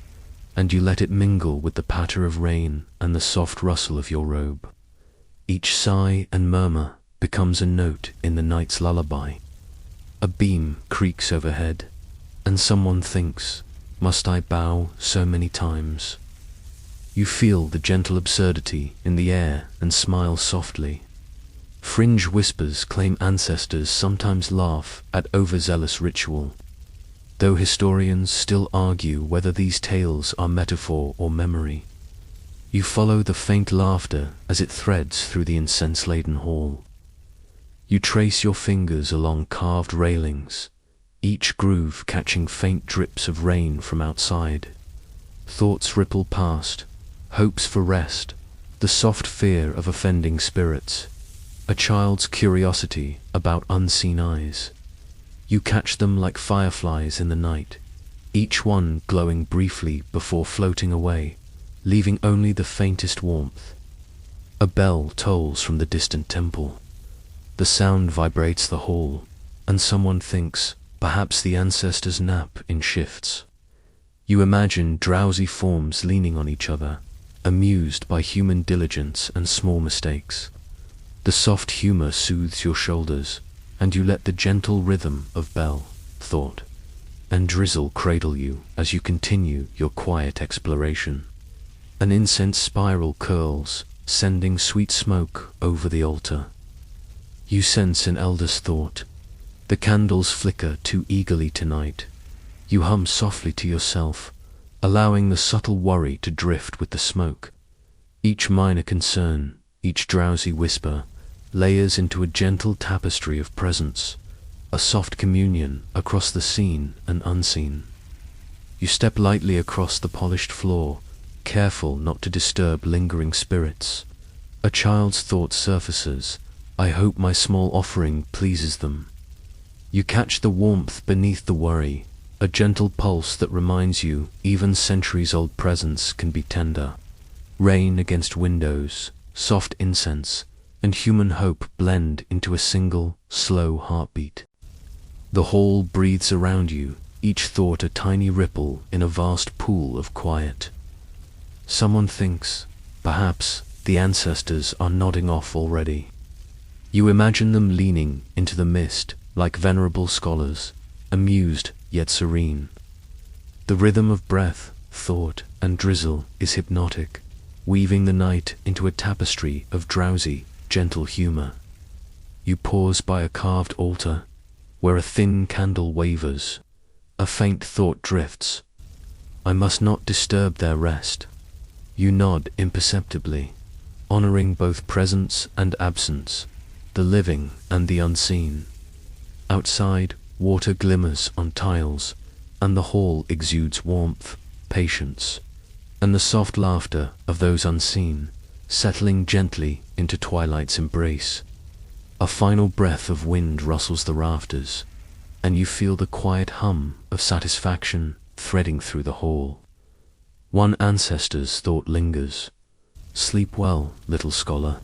A: and you let it mingle with the patter of rain and the soft rustle of your robe. Each sigh and murmur becomes a note in the night's lullaby. A beam creaks overhead, and someone thinks, "Must I bow so many times?" You feel the gentle absurdity in the air and smile softly. Fringe whispers claim ancestors sometimes laugh at overzealous ritual, though historians still argue whether these tales are metaphor or memory. You follow the faint laughter as it threads through the incense-laden hall. You trace your fingers along carved railings, each groove catching faint drips of rain from outside. Thoughts ripple past, hopes for rest, the soft fear of offending spirits, a child's curiosity about unseen eyes. You catch them like fireflies in the night, each one glowing briefly before floating away, leaving only the faintest warmth. A bell tolls from the distant temple. The sound vibrates the hall, and someone thinks, perhaps the ancestors nap in shifts. You imagine drowsy forms leaning on each other, amused by human diligence and small mistakes. The soft humor soothes your shoulders, and you let the gentle rhythm of bell, thought, and drizzle cradle you as you continue your quiet exploration. An incense spiral curls, sending sweet smoke over the altar. You sense an elder's thought. The candles flicker too eagerly tonight. You hum softly to yourself, allowing the subtle worry to drift with the smoke. Each minor concern, each drowsy whisper, layers into a gentle tapestry of presence, a soft communion across the seen and unseen. You step lightly across the polished floor, careful not to disturb lingering spirits. A child's thought surfaces, "I hope my small offering pleases them." You catch the warmth beneath the worry, a gentle pulse that reminds you even centuries-old presence can be tender. Rain against windows, soft incense, and human hope blend into a single, slow heartbeat. The hall breathes around you, each thought a tiny ripple in a vast pool of quiet. Someone thinks, perhaps the ancestors are nodding off already. You imagine them leaning into the mist like venerable scholars, amused yet serene. The rhythm of breath, thought, and drizzle is hypnotic, weaving the night into a tapestry of drowsy, gentle humor. You pause by a carved altar, where a thin candle wavers. A faint thought drifts. "I must not disturb their rest." You nod imperceptibly, honoring both presence and absence, the living and the unseen. Outside, water glimmers on tiles, and the hall exudes warmth, patience, and the soft laughter of those unseen, settling gently into twilight's embrace. A final breath of wind rustles the rafters, and you feel the quiet hum of satisfaction threading through the hall. One ancestor's thought lingers. "Sleep well, little scholar."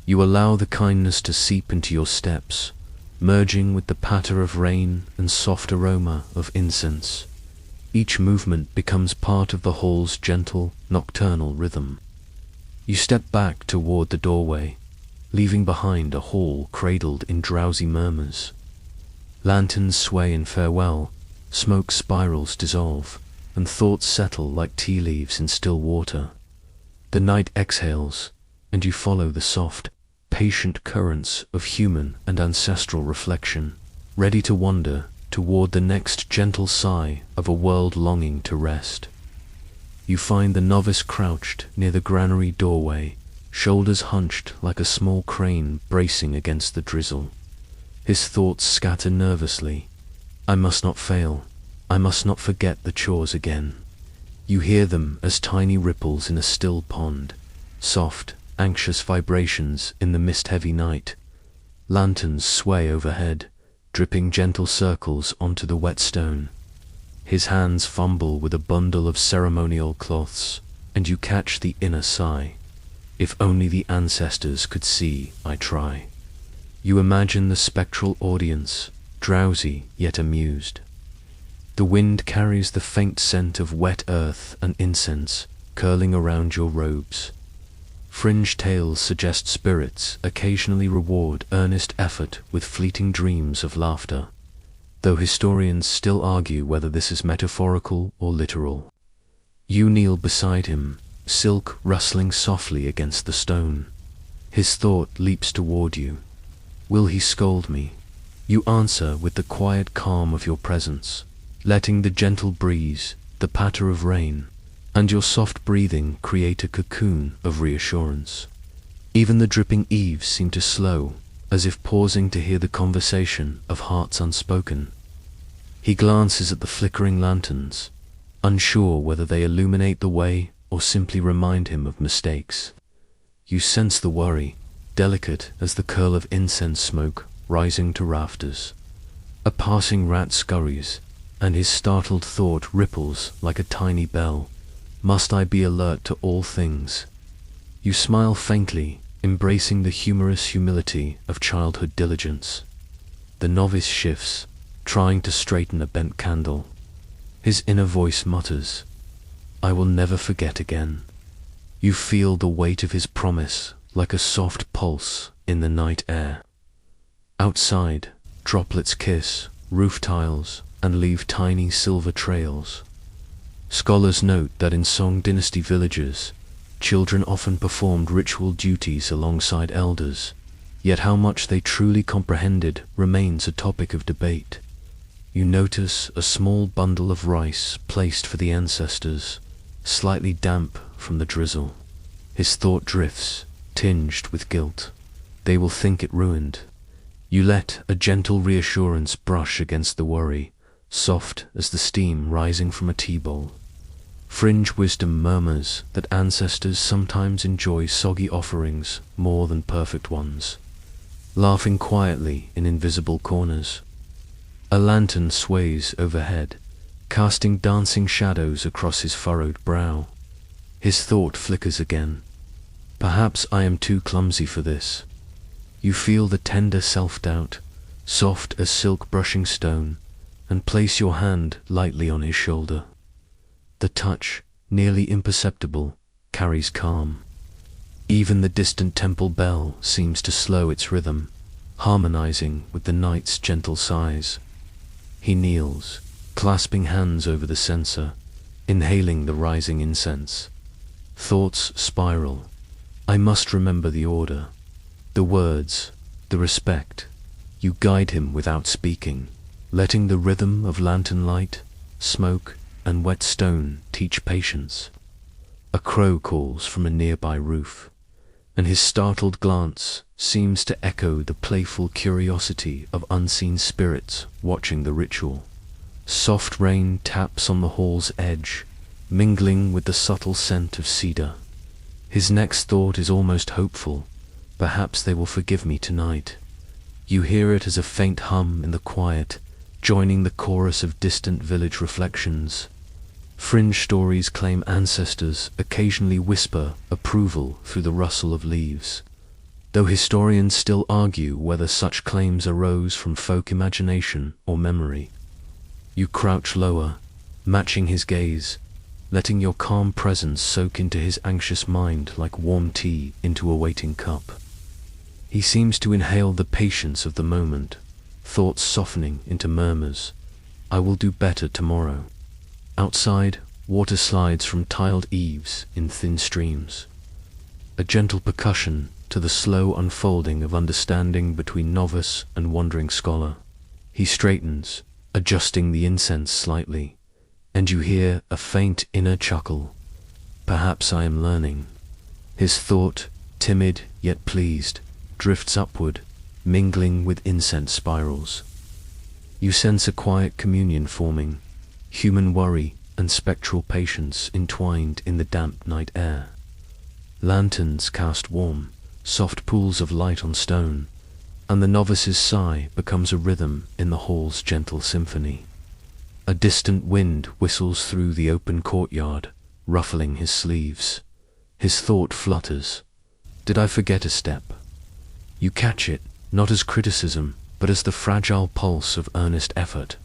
A: You allow the kindness to seep into your steps, merging with the patter of rain and soft aroma of incense. Each movement becomes part of the hall's gentle, nocturnal rhythm. You step back toward the doorway, leaving behind a hall cradled in drowsy murmurs. Lanterns sway in farewell, smoke spirals dissolve, and thoughts settle like tea leaves in still water. The night exhales, and you follow the soft, patient currents of human and ancestral reflection, ready to wander toward the next gentle sigh of a world longing to rest. You find the novice crouched near the granary doorway, shoulders hunched like a small crane bracing against the drizzle. His thoughts scatter nervously. I must not fail. I must not forget the chores again. You hear them as tiny ripples in a still pond, soft, anxious vibrations in the mist-heavy night. Lanterns sway overhead, dripping gentle circles onto the wet stone. His hands fumble with a bundle of ceremonial cloths, and you catch the inner sigh. If only the ancestors could see I try. You imagine the spectral audience, drowsy yet amused. The wind carries the faint scent of wet earth and incense curling around your robes. Fringe tales suggest spirits occasionally reward earnest effort with fleeting dreams of laughter, though historians still argue whether this is metaphorical or literal. You kneel beside him, silk rustling softly against the stone. His thought leaps toward you. Will he scold me? You answer with the quiet calm of your presence, letting the gentle breeze, the patter of rain, and your soft breathing create a cocoon of reassurance. Even the dripping eaves seem to slow, as if pausing to hear the conversation of hearts unspoken. He glances at the flickering lanterns, unsure whether they illuminate the way or simply remind him of mistakes. You sense the worry, delicate as the curl of incense smoke rising to rafters. A passing rat scurries, and his startled thought ripples like a tiny bell. Must I be alert to all things? You smile faintly, embracing the humorous humility of childhood diligence. The novice shifts, trying to straighten a bent candle. His inner voice mutters, I will never forget again. You feel the weight of his promise like a soft pulse in the night air. Outside, droplets kiss roof tiles and leave tiny silver trails. Scholars note that in Song dynasty villages, children often performed ritual duties alongside elders, yet how much they truly comprehended remains a topic of debate. You notice a small bundle of rice placed for the ancestors, slightly damp from the drizzle. His thought drifts, tinged with guilt. They will think it ruined. You let a gentle reassurance brush against the worry, soft as the steam rising from a tea bowl. Fringe wisdom murmurs that ancestors sometimes enjoy soggy offerings more than perfect ones, laughing quietly in invisible corners. A lantern sways overhead, casting dancing shadows across his furrowed brow. His thought flickers again. Perhaps I am too clumsy for this. You feel the tender self-doubt, soft as silk brushing stone, and place your hand lightly on his shoulder. The touch, nearly imperceptible, carries calm. Even the distant temple bell seems to slow its rhythm, harmonizing with the night's gentle sighs. He kneels, clasping hands over the censer, inhaling the rising incense. Thoughts spiral. I must remember the order, the words, the respect. You guide him without speaking, letting the rhythm of lantern light, smoke, and wet stone teach patience. A crow calls from a nearby roof, and his startled glance seems to echo the playful curiosity of unseen spirits watching the ritual. Soft rain taps on the hall's edge, mingling with the subtle scent of cedar. His next thought is almost hopeful. Perhaps they will forgive me tonight. You hear it as a faint hum in the quiet, joining the chorus of distant village reflections. Fringe stories claim ancestors occasionally whisper approval through the rustle of leaves. though historians still argue whether such claims arose from folk imagination or memory. You crouch lower, matching his gaze, letting your calm presence soak into his anxious mind like warm tea into a waiting cup. He seems to inhale the patience of the moment, thoughts softening into murmurs. I will do better tomorrow. Outside, water slides from tiled eaves in thin streams. A gentle percussion to the slow unfolding of understanding between novice and wandering scholar. He straightens, adjusting the incense slightly, and you hear a faint inner chuckle. Perhaps I am learning. His thought, timid yet pleased, drifts upward, mingling with incense spirals. You sense a quiet communion forming, human worry and spectral patience entwined in the damp night air. Lanterns cast warm, soft pools of light on stone, and the novice's sigh becomes a rhythm in the hall's gentle symphony. A distant wind whistles through the open courtyard, ruffling his sleeves. His thought flutters. Did I forget a step? You catch it, not as criticism, but as the fragile pulse of earnest effort.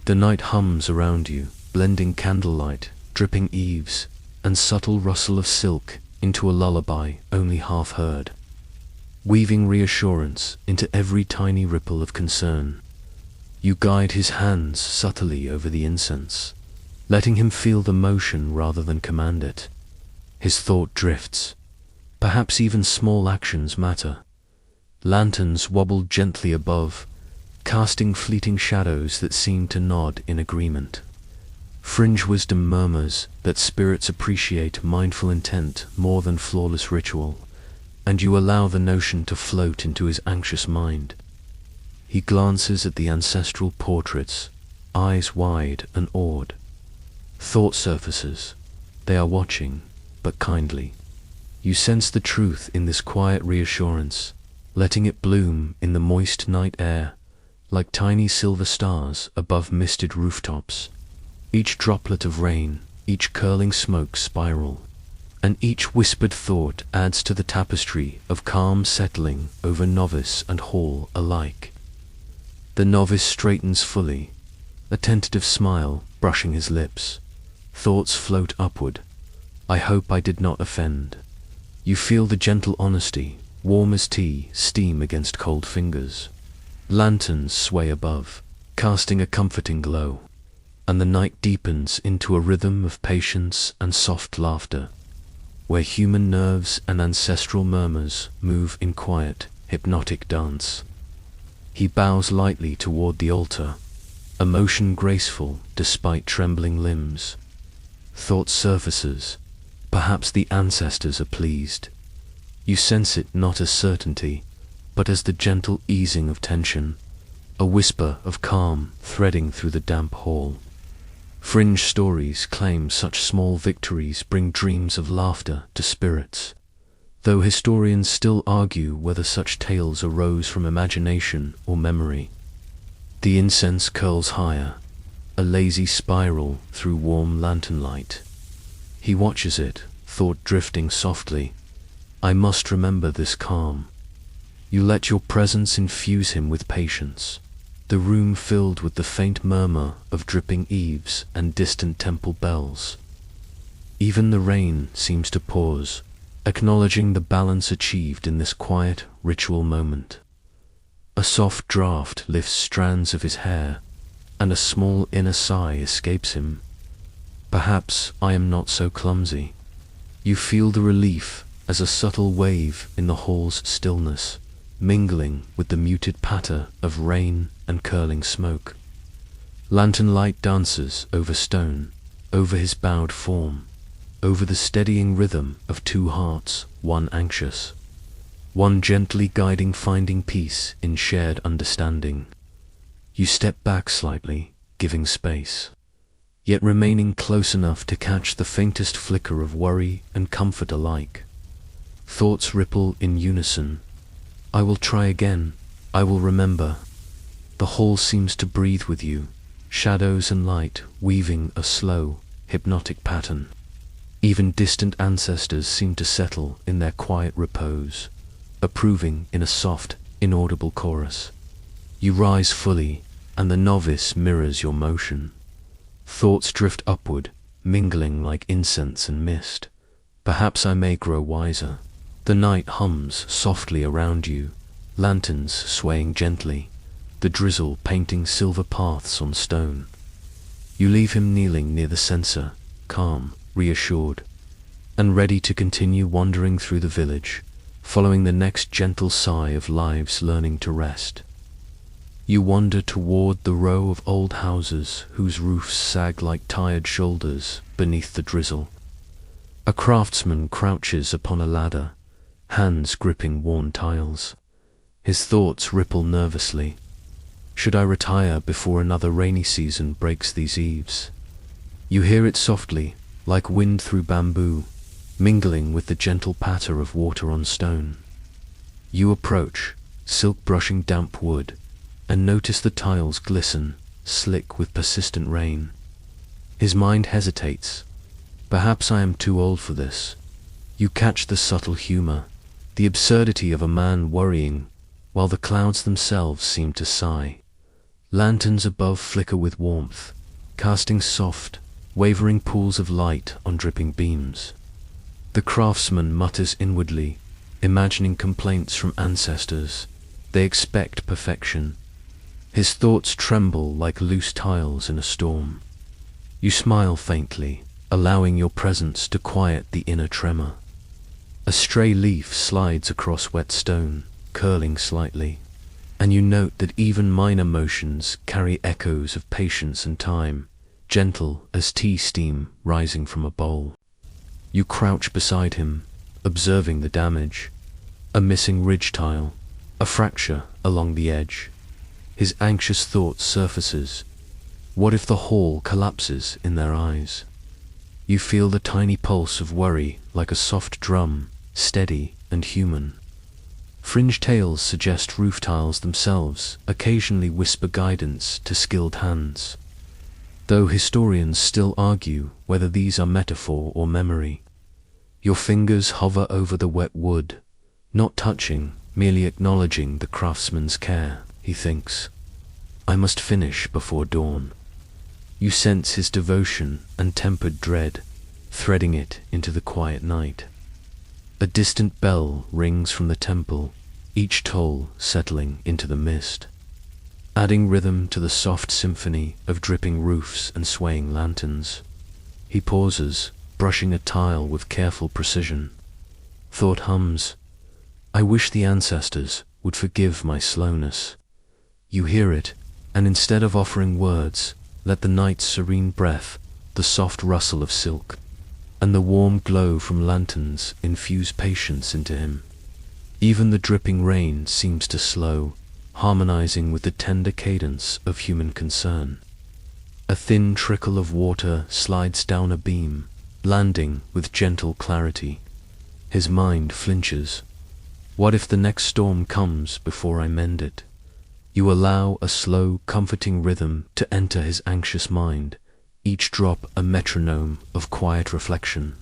A: The night hums around you, blending candlelight, dripping eaves, and subtle rustle of silk into a lullaby only half heard, weaving reassurance into every tiny ripple of concern. You guide his hands subtly over the incense, letting him feel the motion rather than command it. His thought drifts. Perhaps even small actions matter. Lanterns wobble gently above, casting fleeting shadows that seem to nod in agreement. Fringe wisdom murmurs that spirits appreciate mindful intent more than flawless ritual, and you allow the notion to float into his anxious mind. He glances at the ancestral portraits, eyes wide and awed. Thought surfaces. They are watching, but kindly. You sense the truth in this quiet reassurance, letting it bloom in the moist night air, like tiny silver stars above misted rooftops. Each droplet of rain, each curling smoke spiral, and each whispered thought adds to the tapestry of calm settling over novice and hall alike. The novice straightens fully, a tentative smile brushing his lips. Thoughts float upward. I hope I did not offend. You feel the gentle honesty, warm as tea, steam against cold fingers. Lanterns sway above, casting a comforting glow, and the night deepens into a rhythm of patience and soft laughter, where human nerves and ancestral murmurs move in quiet, hypnotic dance. He bows lightly toward the altar, a motion graceful despite trembling limbs. Thought surfaces. Perhaps the ancestors are pleased. You sense it not as certainty, but as the gentle easing of tension, a whisper of calm threading through the damp hall. Fringe stories claim such small victories bring dreams of laughter to spirits, though historians still argue whether such tales arose from imagination or memory. The incense curls higher, a lazy spiral through warm lantern light. He watches it, thought drifting softly. I must remember this calm. You let your presence infuse him with patience, the room filled with the faint murmur of dripping eaves and distant temple bells. Even the rain seems to pause, acknowledging the balance achieved in this quiet, ritual moment. A soft draught lifts strands of his hair, and a small inner sigh escapes him. Perhaps I am not so clumsy. You feel the relief as a subtle wave in the hall's stillness, mingling with the muted patter of rain and curling smoke. Lantern light dances over stone, over his bowed form, over the steadying rhythm of two hearts, one anxious, one gently guiding, finding peace in shared understanding. You step back slightly, giving space, yet remaining close enough to catch the faintest flicker of worry and comfort alike. Thoughts ripple in unison. I will try again. I will remember. The hall seems to breathe with you, shadows and light weaving a slow, hypnotic pattern. Even distant ancestors seem to settle in their quiet repose, approving in a soft, inaudible chorus. You rise fully, and the novice mirrors your motion. Thoughts drift upward, mingling like incense and mist. Perhaps I may grow wiser. The night hums softly around you, lanterns swaying gently, the drizzle painting silver paths on stone. You leave him kneeling near the censer, calm, reassured, and ready to continue wandering through the village, following the next gentle sigh of lives learning to rest. You wander toward the row of old houses whose roofs sag like tired shoulders beneath the drizzle. A craftsman crouches upon a ladder, hands gripping worn tiles. His thoughts ripple nervously. Should I retire before another rainy season breaks these eaves? You hear it softly, like wind through bamboo, mingling with the gentle patter of water on stone. You approach, silk brushing damp wood, and notice the tiles glisten, slick with persistent rain. His mind hesitates. Perhaps I am too old for this. You catch the subtle humor, the absurdity of a man worrying, while the clouds themselves seem to sigh. Lanterns above flicker with warmth, casting soft, wavering pools of light on dripping beams. The craftsman mutters inwardly, imagining complaints from ancestors. They expect perfection. His thoughts tremble like loose tiles in a storm. You smile faintly, allowing your presence to quiet the inner tremor. A stray leaf slides across wet stone, curling slightly, and you note that even minor motions carry echoes of patience and time, gentle as tea steam rising from a bowl. You crouch beside him, observing the damage. A missing ridge tile, a fracture along the edge. His anxious thought surfaces. What if the hall collapses in their eyes? You feel the tiny pulse of worry like a soft drum, steady and human. Fringe tales suggest roof tiles themselves occasionally whisper guidance to skilled hands, though historians still argue whether these are metaphor or memory. Your fingers hover over the wet wood, not touching, merely acknowledging the craftsman's care. He thinks, I must finish before dawn. You sense his devotion and tempered dread, threading it into the quiet night. A distant bell rings from the temple, each toll settling into the mist, adding rhythm to the soft symphony of dripping roofs and swaying lanterns. He pauses, brushing a tile with careful precision. Thought hums, I wish the ancestors would forgive my slowness. You hear it, and instead of offering words, let the night's serene breath, the soft rustle of silk, and the warm glow from lanterns infuse patience into him. Even the dripping rain seems to slow, harmonizing with the tender cadence of human concern. A thin trickle of water slides down a beam, landing with gentle clarity. His mind flinches. What if the next storm comes before I mend it? You allow a slow, comforting rhythm to enter his anxious mind, each drop a metronome of quiet reflection.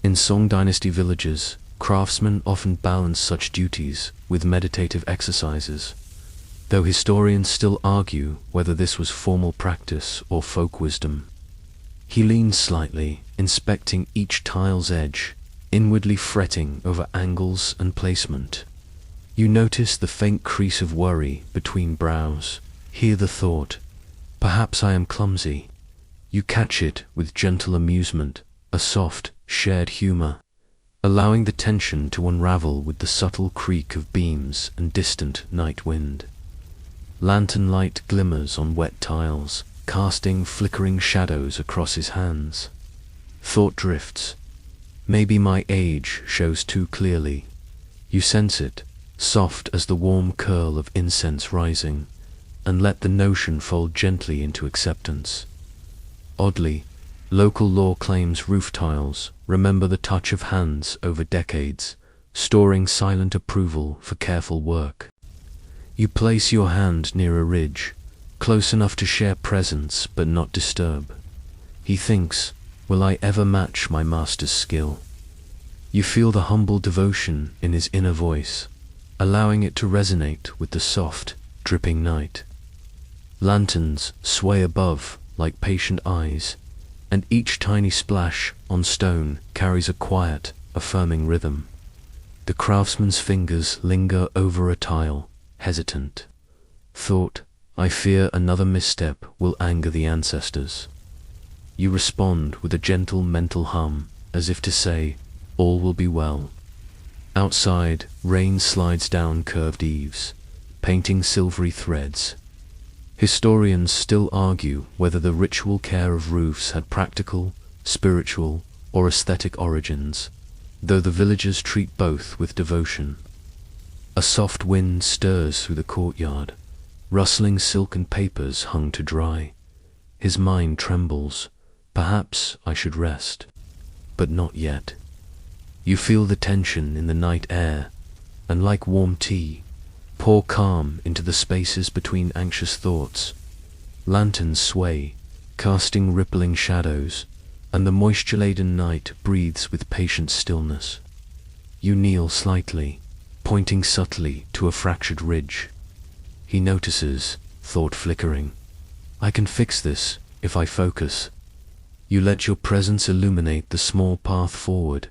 A: In Song Dynasty villages, craftsmen often balance such duties with meditative exercises, though historians still argue whether this was formal practice or folk wisdom. He leans slightly, inspecting each tile's edge, inwardly fretting over angles and placement. You notice the faint crease of worry between brows, hear the thought, perhaps I am clumsy. You catch it with gentle amusement, a soft, shared humor, allowing the tension to unravel with the subtle creak of beams and distant night wind. Lantern light glimmers on wet tiles, casting flickering shadows across his hands. Thought drifts. Maybe my age shows too clearly. You sense it, soft as the warm curl of incense rising, and let the notion fold gently into acceptance. Oddly, local law claims roof tiles remember the touch of hands over decades, storing silent approval for careful work. You place your hand near a ridge, close enough to share presence but not disturb. He thinks, will I ever match my master's skill? You feel the humble devotion in his inner voice. allowing it to resonate with the soft, dripping night. Lanterns sway above like patient eyes, and each tiny splash on stone carries a quiet, affirming rhythm. The craftsman's fingers linger over a tile, hesitant. Thought, I fear another misstep will anger the ancestors. You respond with a gentle mental hum, as if to say, all will be well. Outside, rain slides down curved eaves, painting silvery threads. Historians still argue whether the ritual care of roofs had practical, spiritual, or aesthetic origins, though the villagers treat both with devotion. A soft wind stirs through the courtyard, rustling silken papers hung to dry. His mind trembles. Perhaps I should rest, but not yet. You feel the tension in the night air, and like warm tea, pour calm into the spaces between anxious thoughts. Lanterns sway, casting rippling shadows, and the moisture-laden night breathes with patient stillness. You kneel slightly, pointing subtly to a fractured ridge. He notices, thought flickering. I can fix this if I focus. You let your presence illuminate the small path forward,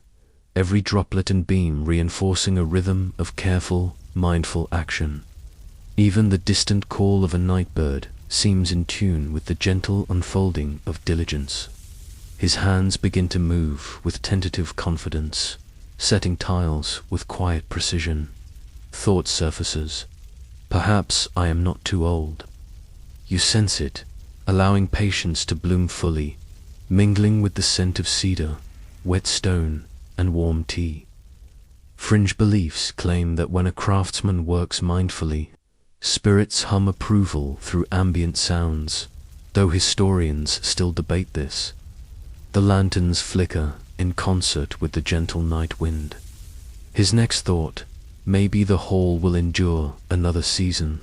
A: every droplet and beam reinforcing a rhythm of careful, mindful action. Even the distant call of a night bird seems in tune with the gentle unfolding of diligence. His hands begin to move with tentative confidence, setting tiles with quiet precision. Thought surfaces. Perhaps I am not too old. You sense it, allowing patience to bloom fully, mingling with the scent of cedar, wet stone, and warm tea. Fringe beliefs claim that when a craftsman works mindfully, spirits hum approval through ambient sounds, though historians still debate this. The lanterns flicker in concert with the gentle night wind. His next thought, maybe the hall will endure another season.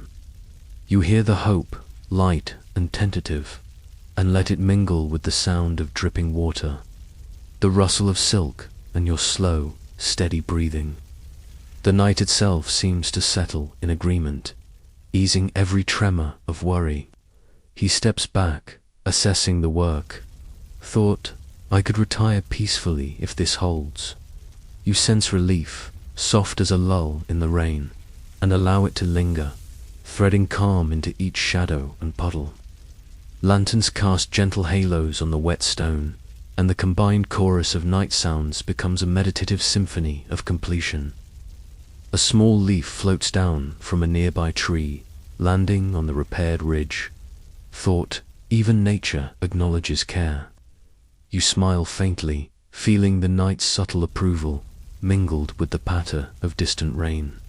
A: You hear the hope, light and tentative, and let it mingle with the sound of dripping water, the rustle of silk, and your slow, steady breathing. The night itself seems to settle in agreement, easing every tremor of worry. He steps back, assessing the work. Thought, I could retire peacefully if this holds. You sense relief, soft as a lull in the rain, and allow it to linger, threading calm into each shadow and puddle. Lanterns cast gentle halos on the wet stone, and the combined chorus of night sounds becomes a meditative symphony of completion. A small leaf floats down from a nearby tree, landing on the repaired ridge. Thought, even nature acknowledges care. You smile faintly, feeling the night's subtle approval, mingled with the patter of distant rain.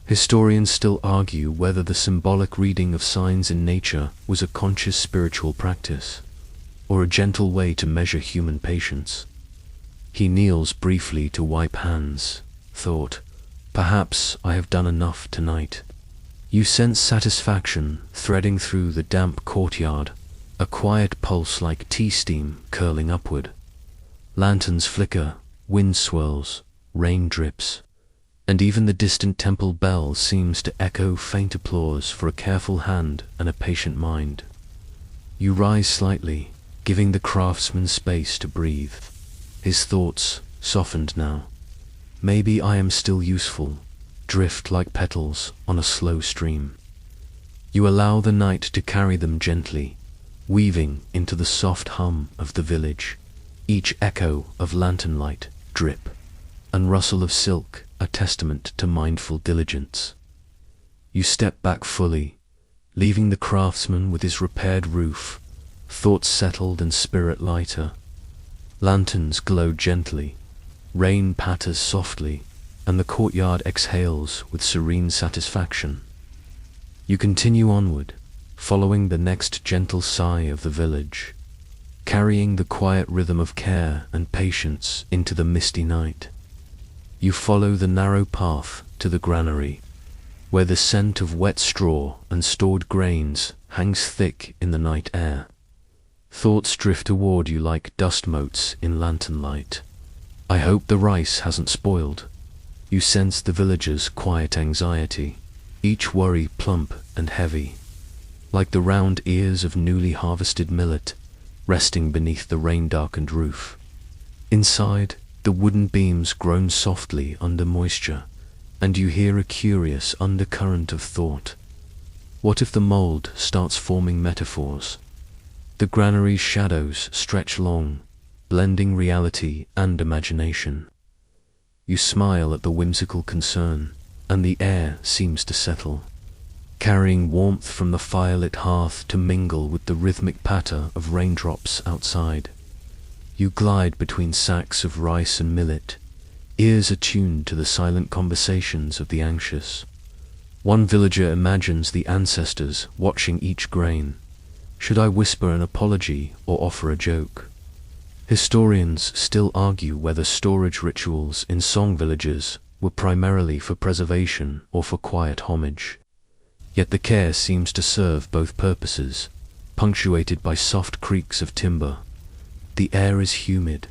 A: Historians still argue whether the symbolic reading of signs in nature was a conscious spiritual practice, or a gentle way to measure human patience. He kneels briefly to wipe hands. Thought, perhaps I have done enough tonight. You sense satisfaction threading through the damp courtyard, a quiet pulse like tea steam curling upward. Lanterns flicker, wind swirls, rain drips, and even the distant temple bell seems to echo faint applause for a careful hand and a patient mind. You rise slightly, giving the craftsman space to breathe. His thoughts softened now. Maybe I am still useful, drift like petals on a slow stream. You allow the night to carry them gently, weaving into the soft hum of the village, each echo of lantern light, drip, and rustle of silk a testament to mindful diligence. You step back fully, leaving the craftsman with his repaired roof, thoughts settled and spirit lighter. Lanterns glow gently, rain patters softly, and the courtyard exhales with serene satisfaction. You continue onward, following the next gentle sigh of the village, carrying the quiet rhythm of care and patience into the misty night. You follow the narrow path to the granary, where the scent of wet straw and stored grains hangs thick in the night air. Thoughts drift toward you like dust motes in lantern light. I hope the rice hasn't spoiled. You sense the villagers' quiet anxiety, each worry plump and heavy, like the round ears of newly harvested millet, resting beneath the rain-darkened roof. Inside, the wooden beams groan softly under moisture, and you hear a curious undercurrent of thought. What if the mold starts forming metaphors? The granary's shadows stretch long, blending reality and imagination. You smile at the whimsical concern, and the air seems to settle, carrying warmth from the firelit hearth to mingle with the rhythmic patter of raindrops outside. You glide between sacks of rice and millet, ears attuned to the silent conversations of the anxious. One villager imagines the ancestors watching each grain. Should I whisper an apology or offer a joke? Historians still argue whether storage rituals in song villages were primarily for preservation or for quiet homage. Yet the care seems to serve both purposes, punctuated by soft creaks of timber. The air is humid,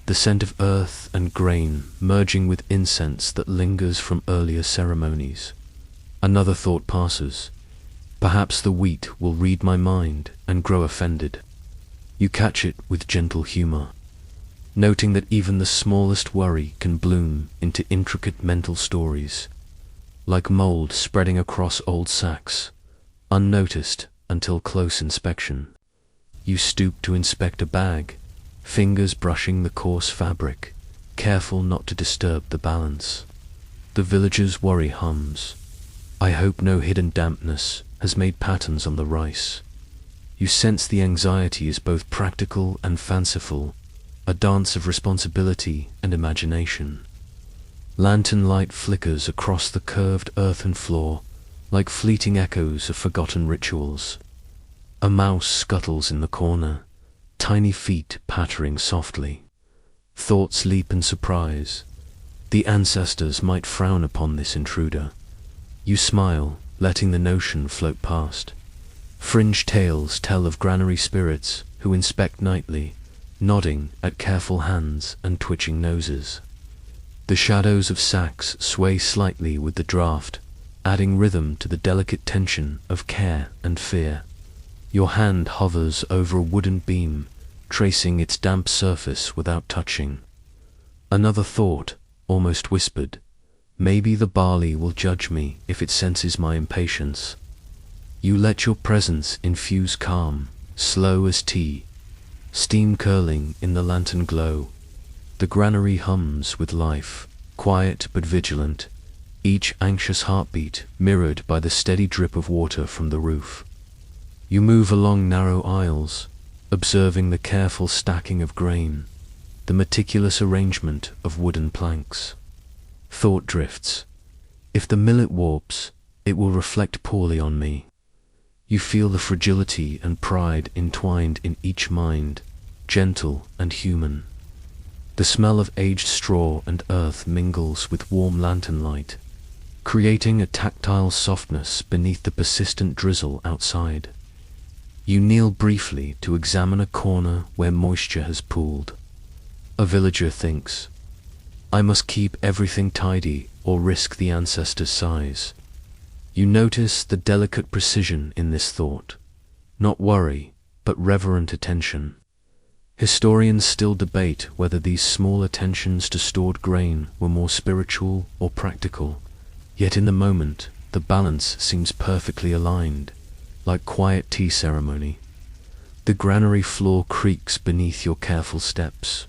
A: the scent of earth and grain merging with incense that lingers from earlier ceremonies. Another thought passes. Perhaps the wheat will read my mind and grow offended. You catch it with gentle humor, noting that even the smallest worry can bloom into intricate mental stories, like mold spreading across old sacks, unnoticed until close inspection. You stoop to inspect a bag, fingers brushing the coarse fabric, careful not to disturb the balance. The villager's worry hums. I hope no hidden dampness has made patterns on the rice. You sense the anxiety is both practical and fanciful, a dance of responsibility and imagination. Lantern light flickers across the curved earthen floor, like fleeting echoes of forgotten rituals. A mouse scuttles in the corner, tiny feet pattering softly. Thoughts leap in surprise. The ancestors might frown upon this intruder. You smile, letting the notion float past. Fringe tales tell of granary spirits who inspect nightly, nodding at careful hands and twitching noses. The shadows of sacks sway slightly with the draft, adding rhythm to the delicate tension of care and fear. Your hand hovers over a wooden beam, tracing its damp surface without touching. Another thought, almost whispered. Maybe the barley will judge me if it senses my impatience. You let your presence infuse calm, slow as tea, steam curling in the lantern glow. The granary hums with life, quiet but vigilant, each anxious heartbeat mirrored by the steady drip of water from the roof. You move along narrow aisles, observing the careful stacking of grain, the meticulous arrangement of wooden planks. Thought drifts. If the millet warps, it will reflect poorly on me. You feel the fragility and pride entwined in each mind, gentle and human. The smell of aged straw and earth mingles with warm lantern light, creating a tactile softness beneath the persistent drizzle outside. You kneel briefly to examine a corner where moisture has pooled. A villager thinks, I must keep everything tidy or risk the ancestor's sighs. You notice the delicate precision in this thought, not worry, but reverent attention. Historians still debate whether these small attentions to stored grain were more spiritual or practical, yet in the moment the balance seems perfectly aligned, like quiet tea ceremony. The granary floor creaks beneath your careful steps.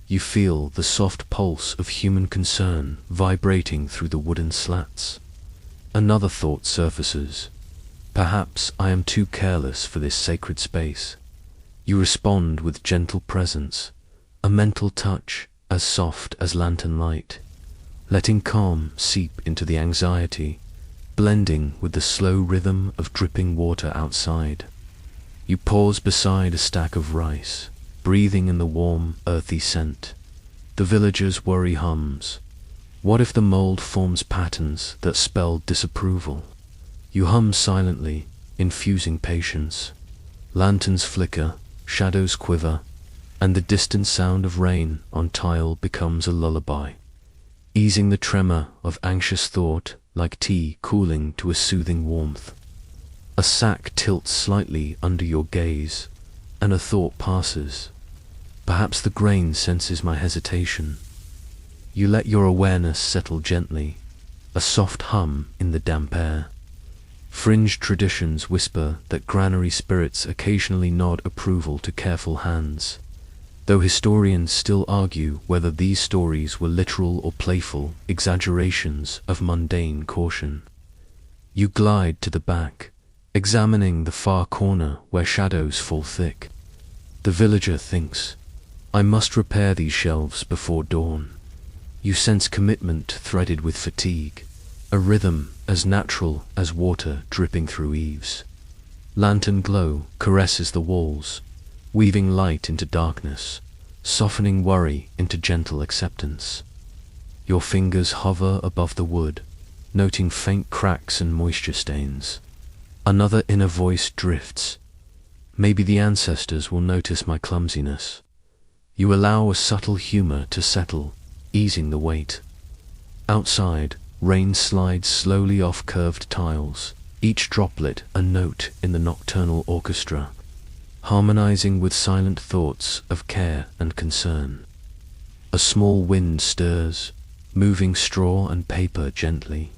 A: You feel the soft pulse of human concern vibrating through the wooden slats. Another thought surfaces. Perhaps I am too careless for this sacred space. You respond with gentle presence, a mental touch as soft as lantern light, letting calm seep into the anxiety, blending with the slow rhythm of dripping water outside. You pause beside a stack of rice, breathing in the warm, earthy scent. The villager's worry hums. What if the mold forms patterns that spell disapproval? You hum silently, infusing patience. Lanterns flicker, shadows quiver, and the distant sound of rain on tile becomes a lullaby. easing the tremor of anxious thought like tea cooling to a soothing warmth. A sack tilts slightly under your gaze, and a thought passes. Perhaps the grain senses my hesitation. You let your awareness settle gently, a soft hum in the damp air. Fringe traditions whisper that granary spirits occasionally nod approval to careful hands, though historians still argue whether these stories were literal or playful exaggerations of mundane caution. You glide to the back, examining the far corner where shadows fall thick. The villager thinks, "I must repair these shelves before dawn." You sense commitment threaded with fatigue, a rhythm as natural as water dripping through eaves. Lantern glow caresses the walls, weaving light into darkness, softening worry into gentle acceptance. Your fingers hover above the wood, noting faint cracks and moisture stains. Another inner voice drifts. Maybe the ancestors will notice my clumsiness. You allow a subtle humor to settle, easing the weight. Outside, rain slides slowly off curved tiles, each droplet a note in the nocturnal orchestra, harmonizing with silent thoughts of care and concern. A small wind stirs, moving straw and paper gently.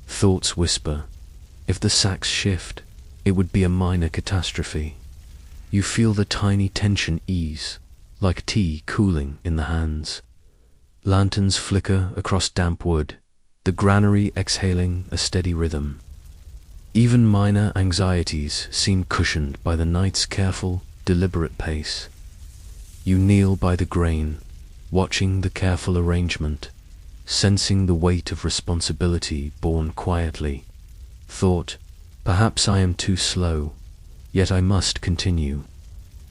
A: Thoughts whisper, if the sacks shift, it would be a minor catastrophe. You feel the tiny tension ease, like tea cooling in the hands. Lanterns flicker across damp wood, the granary exhaling a steady rhythm. Even minor anxieties seem cushioned by the night's careful, deliberate pace. You kneel by the grain, watching the careful arrangement, sensing the weight of responsibility borne quietly. Thought, perhaps I am too slow, yet I must continue.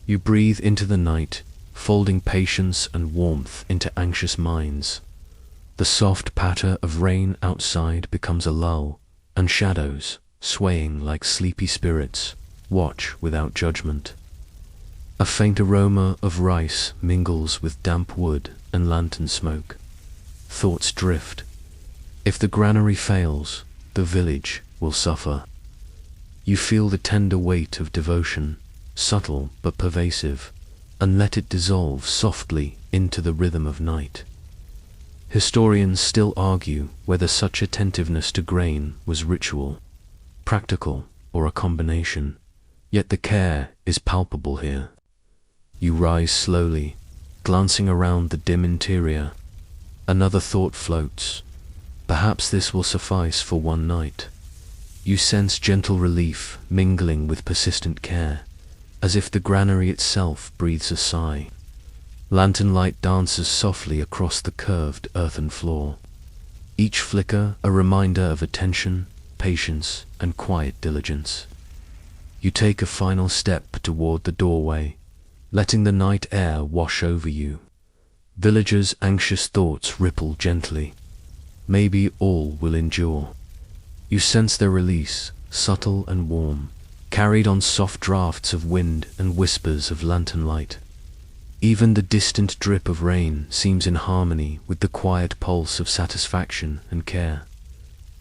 A: You breathe into the night, folding patience and warmth into anxious minds. The soft patter of rain outside becomes a lull, and shadows, swaying like sleepy spirits, watch without judgment. A faint aroma of rice mingles with damp wood and lantern smoke. Thoughts drift. If the granary fails, the village will suffer. You feel the tender weight of devotion, subtle but pervasive, and let it dissolve softly into the rhythm of night. Historians still argue whether such attentiveness to grain was ritual, practical, or a combination, yet the care is palpable here. You rise slowly, glancing around the dim interior. Another thought floats. Perhaps this will suffice for one night. You sense gentle relief mingling with persistent care, as if the granary itself breathes a sigh. Lantern light dances softly across the curved earthen floor, each flicker a reminder of attention, patience, and quiet diligence. You take a final step toward the doorway, letting the night air wash over you. Villagers' anxious thoughts ripple gently. Maybe all will endure. You sense their release, subtle and warm, carried on soft drafts of wind and whispers of lantern light. Even the distant drip of rain seems in harmony with the quiet pulse of satisfaction and care.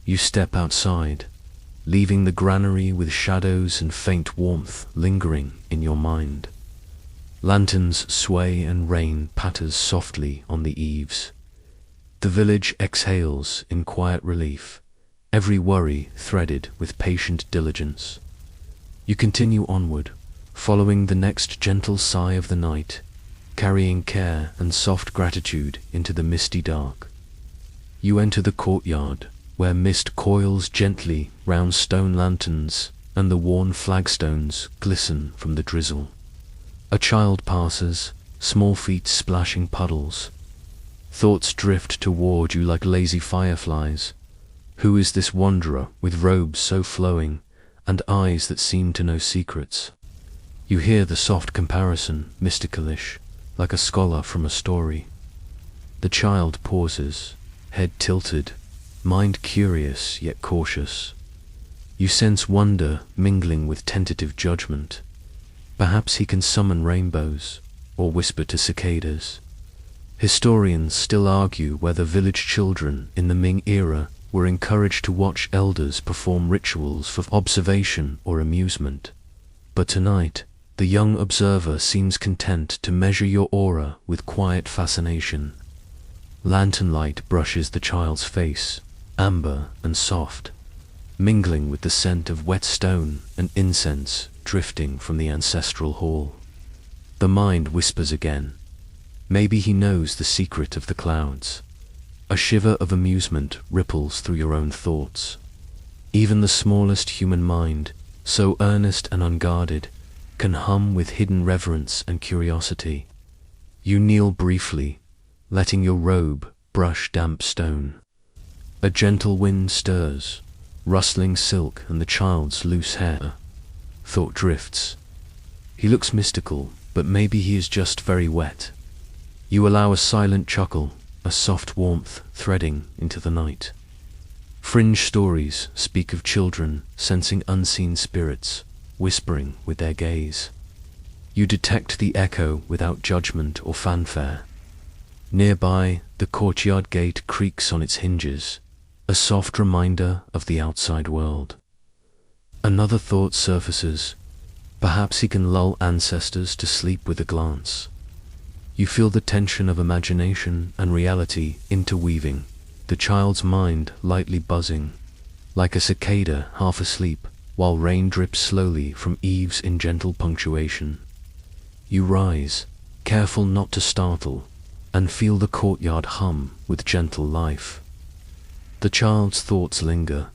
A: You step outside, leaving the granary with shadows and faint warmth lingering in your mind. Lanterns sway and rain patters softly on the eaves. The village exhales in quiet relief, every worry threaded with patient diligence. You continue onward, following the next gentle sigh of the night, carrying care and soft gratitude into the misty dark. You enter the courtyard, where mist coils gently round stone lanterns and the worn flagstones glisten from the drizzle. A child passes, small feet splashing puddles. Thoughts drift toward you like lazy fireflies. Who is this wanderer with robes so flowing and eyes that seem to know secrets? You hear the soft comparison, mysticalish, like a scholar from a story. The child pauses, head tilted, mind curious yet cautious. You sense wonder mingling with tentative judgment. Perhaps he can summon rainbows, or whisper to cicadas. Historians still argue whether village children in the Ming era were encouraged to watch elders perform rituals for observation or amusement. But tonight, the young observer seems content to measure your aura with quiet fascination. Lantern light brushes the child's face, amber and soft, mingling with the scent of wet stone and incense drifting from the ancestral hall. The mind whispers again. Maybe he knows the secret of the clouds. A shiver of amusement ripples through your own thoughts. Even the smallest human mind, so earnest and unguarded, can hum with hidden reverence and curiosity. You kneel briefly, letting your robe brush damp stone. A gentle wind stirs, rustling silk and the child's loose hair. Thought drifts. He looks mystical, but maybe he is just very wet. You allow a silent chuckle, a soft warmth threading into the night. Fringe stories speak of children sensing unseen spirits, whispering with their gaze. You detect the echo without judgment or fanfare. Nearby, the courtyard gate creaks on its hinges, a soft reminder of the outside world. Another thought surfaces. Perhaps he can lull ancestors to sleep with a glance. You feel the tension of imagination and reality interweaving, the child's mind lightly buzzing, like a cicada half asleep, while rain drips slowly from eaves in gentle punctuation. You rise, careful not to startle, and feel the courtyard hum with gentle life. The child's thoughts linger.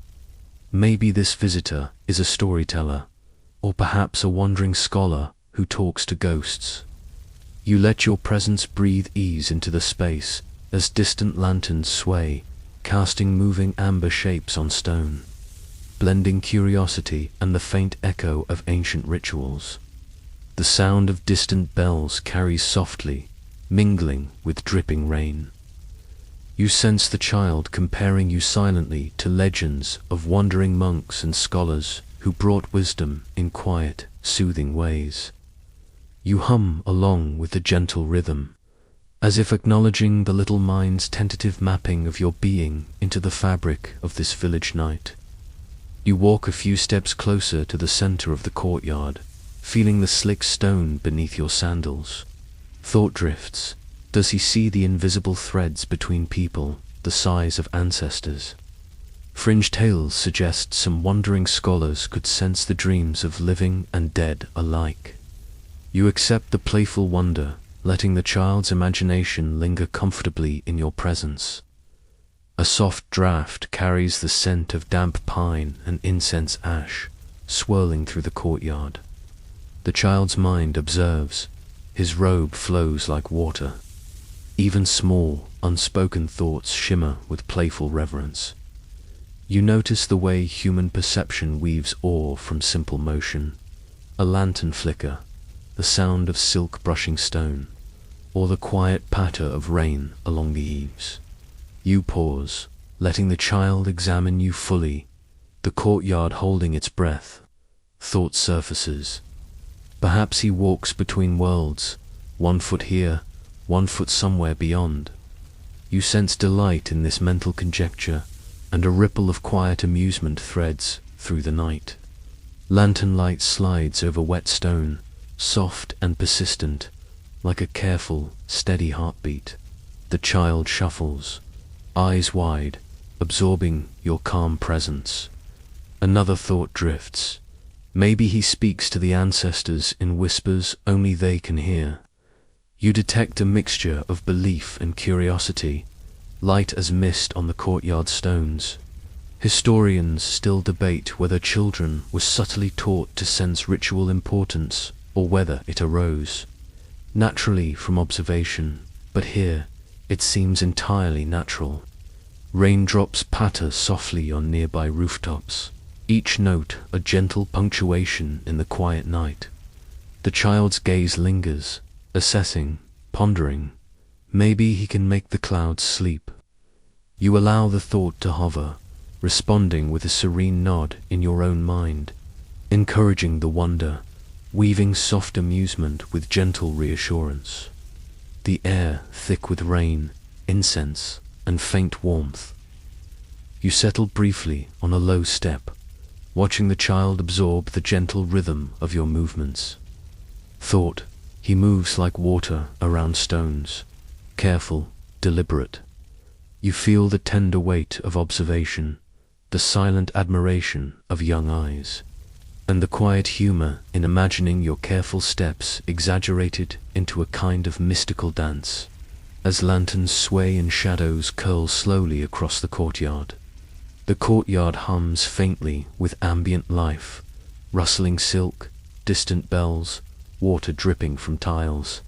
A: Maybe this visitor is a storyteller, or perhaps a wandering scholar who talks to ghosts. You let your presence breathe ease into the space as distant lanterns sway, casting moving amber shapes on stone, blending curiosity and the faint echo of ancient rituals. The sound of distant bells carries softly, mingling with dripping rain. You sense the child comparing you silently to legends of wandering monks and scholars who brought wisdom in quiet, soothing ways. You hum along with the gentle rhythm, as if acknowledging the little mind's tentative mapping of your being into the fabric of this village night. You walk a few steps closer to the center of the courtyard, feeling the slick stone beneath your sandals. Thought drifts. Does he see the invisible threads between people, the size of ancestors? Fringe tales suggest some wandering scholars could sense the dreams of living and dead alike. You accept the playful wonder, letting the child's imagination linger comfortably in your presence. A soft draft carries the scent of damp pine and incense ash, swirling through the courtyard. The child's mind observes. His robe flows like water. Even small, unspoken thoughts shimmer with playful reverence. You notice the way human perception weaves awe from simple motion. A lantern flicker, the sound of silk brushing stone, or the quiet patter of rain along the eaves. You pause, letting the child examine you fully, the courtyard holding its breath. Thought surfaces. Perhaps he walks between worlds, 1 foot here, 1 foot somewhere beyond. You sense delight in this mental conjecture, and a ripple of quiet amusement threads through the night. Lantern light slides over wet stone, soft and persistent, like a careful, steady heartbeat. The child shuffles, eyes wide, absorbing your calm presence. Another thought drifts. Maybe he speaks to the ancestors in whispers only they can hear. You detect a mixture of belief and curiosity, light as mist on the courtyard stones. Historians still debate whether children were subtly taught to sense ritual importance or whether it arose naturally from observation, but here it seems entirely natural. Raindrops patter softly on nearby rooftops, each note a gentle punctuation in the quiet night. The child's gaze lingers, assessing, pondering. Maybe he can make the clouds sleep. You allow the thought to hover, responding with a serene nod in your own mind, encouraging the wonder, weaving soft amusement with gentle reassurance. the air thick with rain, incense, and faint warmth. You settle briefly on a low step, watching the child absorb the gentle rhythm of your movements. Thought, he moves like water around stones, careful, deliberate. You feel the tender weight of observation, the silent admiration of young eyes, and the quiet humor in imagining your careful steps exaggerated into a kind of mystical dance, as lanterns sway and shadows curl slowly across the courtyard. The courtyard hums faintly with ambient life, rustling silk, distant bells, water dripping from tiles.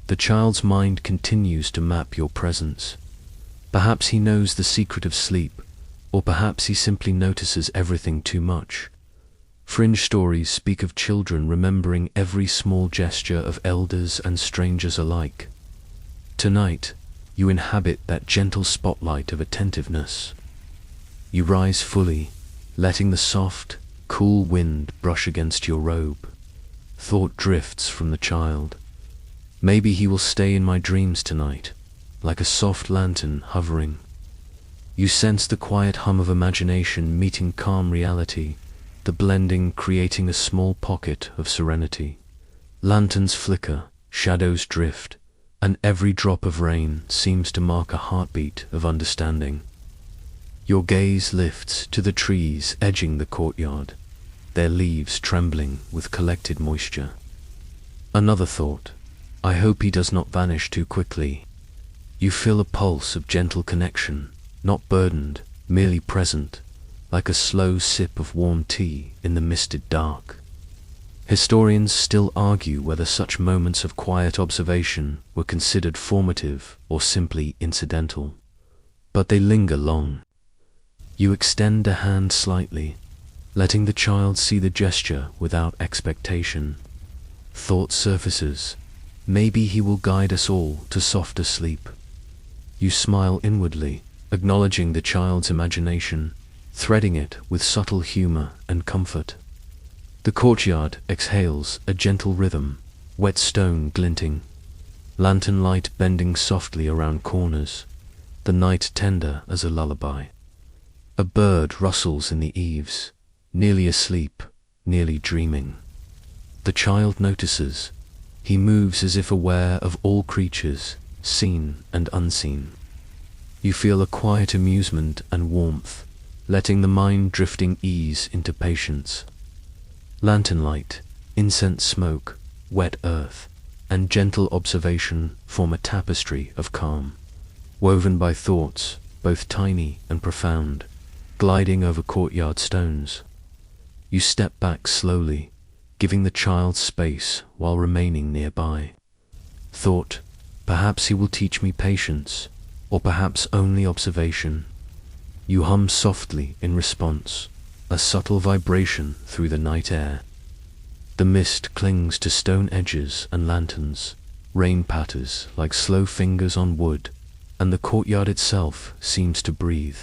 A: The child's mind continues to map your presence. Perhaps he knows the secret of sleep, or perhaps he simply notices everything too much. Fringe stories speak of children remembering every small gesture of elders and strangers alike. Tonight, you inhabit that gentle spotlight of attentiveness. You rise fully, letting the soft, cool wind brush against your robe. Thought drifts from the child. Maybe he will stay in my dreams tonight, like a soft lantern hovering. You sense the quiet hum of imagination meeting calm reality, the blending creating a small pocket of serenity. Lanterns flicker, shadows drift, and every drop of rain seems to mark a heartbeat of understanding. Your gaze lifts to the trees edging the courtyard, their leaves trembling with collected moisture. Another thought, I hope he does not vanish too quickly. You feel a pulse of gentle connection, not burdened, merely present, like a slow sip of warm tea in the misted dark. Historians still argue whether such moments of quiet observation were considered formative or simply incidental. But they linger long. You extend a hand slightly, letting the child see the gesture without expectation. Thought surfaces. Maybe he will guide us all to softer sleep. You smile inwardly, acknowledging the child's imagination, threading it with subtle humor and comfort. The courtyard exhales a gentle rhythm, wet stone glinting, lantern light bending softly around corners, the night tender as a lullaby. A bird rustles in the eaves, nearly asleep, nearly dreaming. The child notices. He moves as if aware of all creatures, seen and unseen. You feel a quiet amusement and warmth, letting the mind drifting ease into patience. Lantern light, incense smoke, wet earth, and gentle observation form a tapestry of calm, woven by thoughts, both tiny and profound, gliding over courtyard stones. You step back slowly, giving the child space while remaining nearby. Thought, perhaps he will teach me patience, or perhaps only observation. You hum softly in response, a subtle vibration through the night air. The mist clings to stone edges and lanterns, rain patters like slow fingers on wood, and the courtyard itself seems to breathe,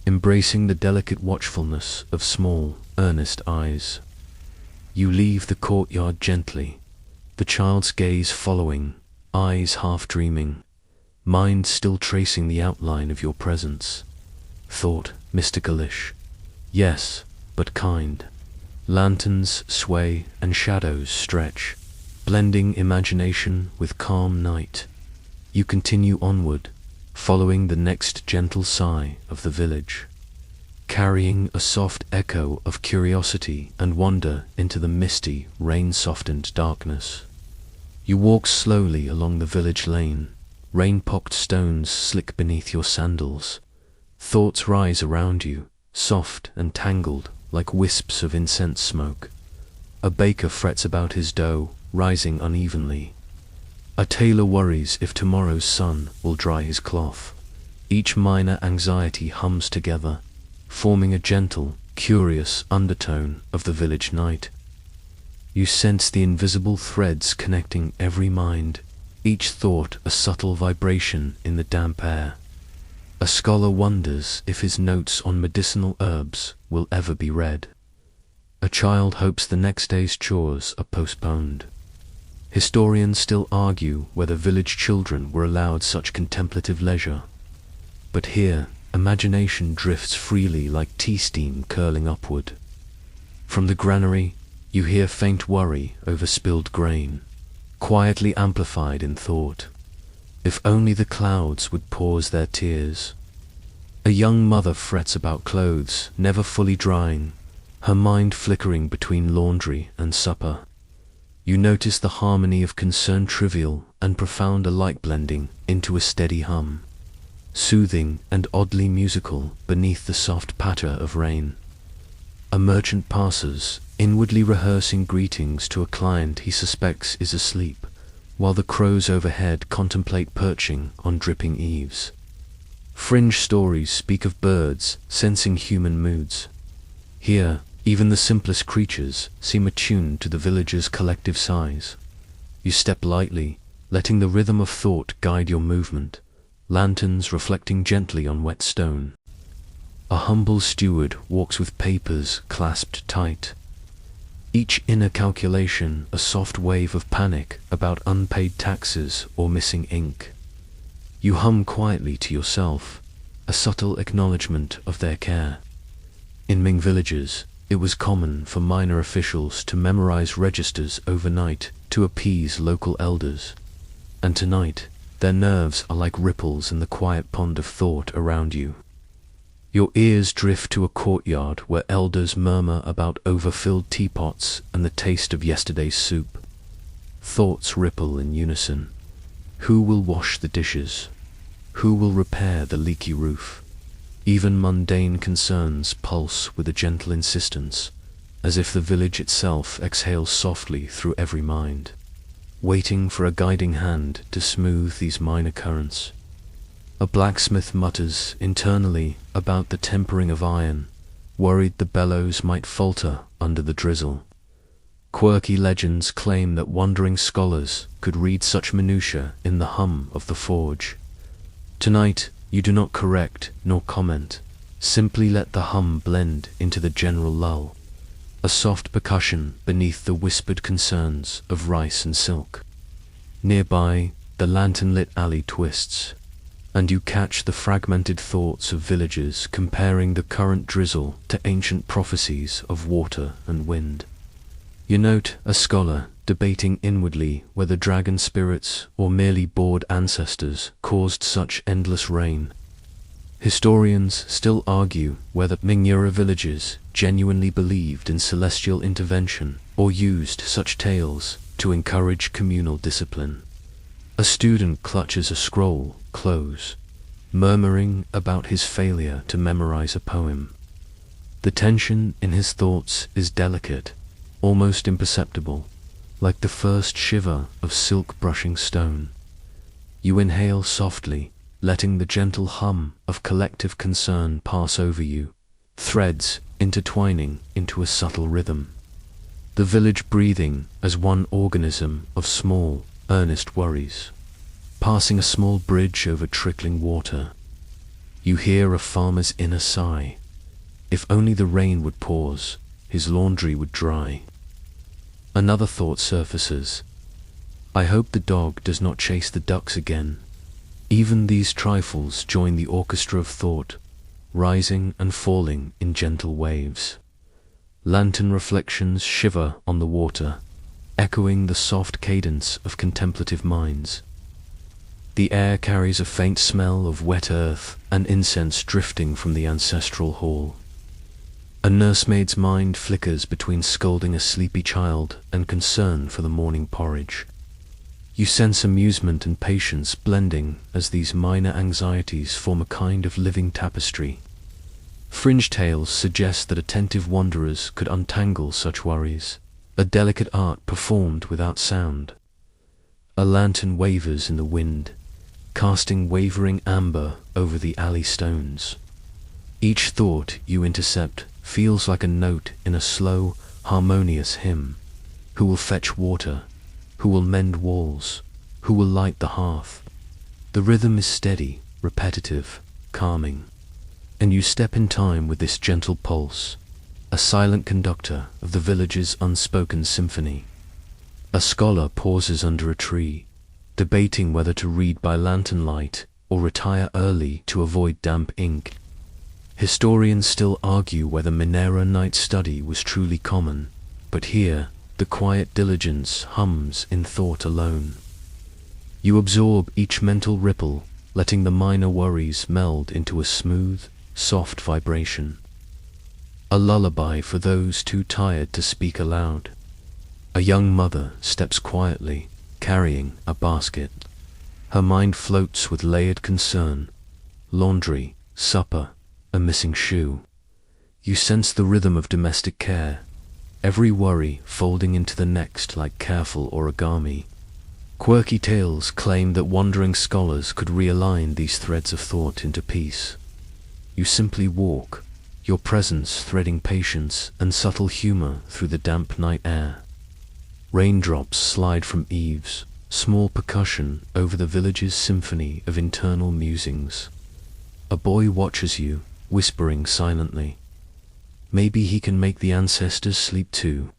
A: embracing the delicate watchfulness of small, earnest eyes. You leave the courtyard gently, the child's gaze following, eyes half dreaming, mind still tracing the outline of your presence. Thought mysticalish, yes, but kind. Lanterns sway and shadows stretch, blending imagination with calm night. You continue onward, following the next gentle sigh of the village, carrying a soft echo of curiosity and wonder into the misty, rain-softened darkness. You walk slowly along the village lane, rain-pocked stones slick beneath your sandals. Thoughts rise around you, soft and tangled like wisps of incense smoke. A baker frets about his dough, rising unevenly. A tailor worries if tomorrow's sun will dry his cloth. Each minor anxiety hums together, forming a gentle, curious undertone of the village night. You sense the invisible threads connecting every mind, each thought a subtle vibration in the damp air. A scholar wonders if his notes on medicinal herbs will ever be read. A child hopes the next day's chores are postponed. Historians still argue whether village children were allowed such contemplative leisure. But here, imagination drifts freely like tea steam curling upward. From the granary, you hear faint worry over spilled grain, quietly amplified in thought. If only the clouds would pause their tears. A young mother frets about clothes never fully drying, her mind flickering between laundry and supper. You notice the harmony of concern trivial and profound alike blending into a steady hum, soothing and oddly musical beneath the soft patter of rain. A merchant passes, inwardly rehearsing greetings to a client he suspects is asleep, while the crows overhead contemplate perching on dripping eaves. Fringe stories speak of birds sensing human moods. Here, even the simplest creatures seem attuned to the village's collective sighs. You step lightly, letting the rhythm of thought guide your movement, lanterns reflecting gently on wet stone. A humble steward walks with papers clasped tight, each inner calculation a soft wave of panic about unpaid taxes or missing ink. You hum quietly to yourself, a subtle acknowledgement of their care. In Ming villages, it was common for minor officials to memorize registers overnight to appease local elders. And tonight, their nerves are like ripples in the quiet pond of thought around you. Your ears drift to a courtyard where elders murmur about overfilled teapots and the taste of yesterday's soup. Thoughts ripple in unison. Who will wash the dishes? Who will repair the leaky roof? Even mundane concerns pulse with a gentle insistence, as if the village itself exhales softly through every mind, waiting for a guiding hand to smooth these minor currents. A blacksmith mutters internally about the tempering of iron, worried the bellows might falter under the drizzle. Quirky legends claim that wandering scholars could read such minutiae in the hum of the forge. Tonight, you do not correct nor comment, simply let the hum blend into the general lull, a soft percussion beneath the whispered concerns of rice and silk. Nearby, the lantern-lit alley twists, and you catch the fragmented thoughts of villagers comparing the current drizzle to ancient prophecies of water and wind. You note a scholar debating inwardly whether dragon spirits or merely bored ancestors caused such endless rain. Historians still argue whether Ming-era villages genuinely believed in celestial intervention or used such tales to encourage communal discipline. A student clutches a scroll close, murmuring about his failure to memorize a poem. The tension in his thoughts is delicate, almost imperceptible, like the first shiver of silk brushing stone. You inhale softly, letting the gentle hum of collective concern pass over you, threads intertwining into a subtle rhythm. The village breathing as one organism of small, earnest worries. Passing a small bridge over trickling water, you hear a farmer's inner sigh. If only the rain would pause, his laundry would dry. Another thought surfaces. I hope the dog does not chase the ducks again. Even these trifles join the orchestra of thought, rising and falling in gentle waves. Lantern reflections shiver on the water, echoing the soft cadence of contemplative minds. The air carries a faint smell of wet earth and incense drifting from the ancestral hall. A nursemaid's mind flickers between scolding a sleepy child and concern for the morning porridge. You sense amusement and patience blending as these minor anxieties form a kind of living tapestry. Fringe tales suggest that attentive wanderers could untangle such worries, a delicate art performed without sound. A lantern wavers in the wind, casting wavering amber over the alley stones. Each thought you intercept feels like a note in a slow, harmonious hymn. Who will fetch water? Who will mend walls? Who will light the hearth? The rhythm is steady, repetitive, calming, and you step in time with this gentle pulse, a silent conductor of the village's unspoken symphony. A scholar pauses under a tree, debating whether to read by lantern light or retire early to avoid damp ink. Historians still argue whether Minerva night study was truly common, but here the quiet diligence hums in thought alone. You absorb each mental ripple, letting the minor worries meld into a smooth, soft vibration. A lullaby for those too tired to speak aloud. A young mother steps quietly, carrying a basket. Her mind floats with layered concern: laundry, supper, a missing shoe. You sense the rhythm of domestic care, every worry folding into the next like careful origami. Quirky tales claim that wandering scholars could realign these threads of thought into peace. You simply walk, your presence threading patience and subtle humor through the damp night air. Raindrops slide from eaves, small percussion over the village's symphony of internal musings. A boy watches you, whispering silently. Maybe he can make the ancestors sleep too.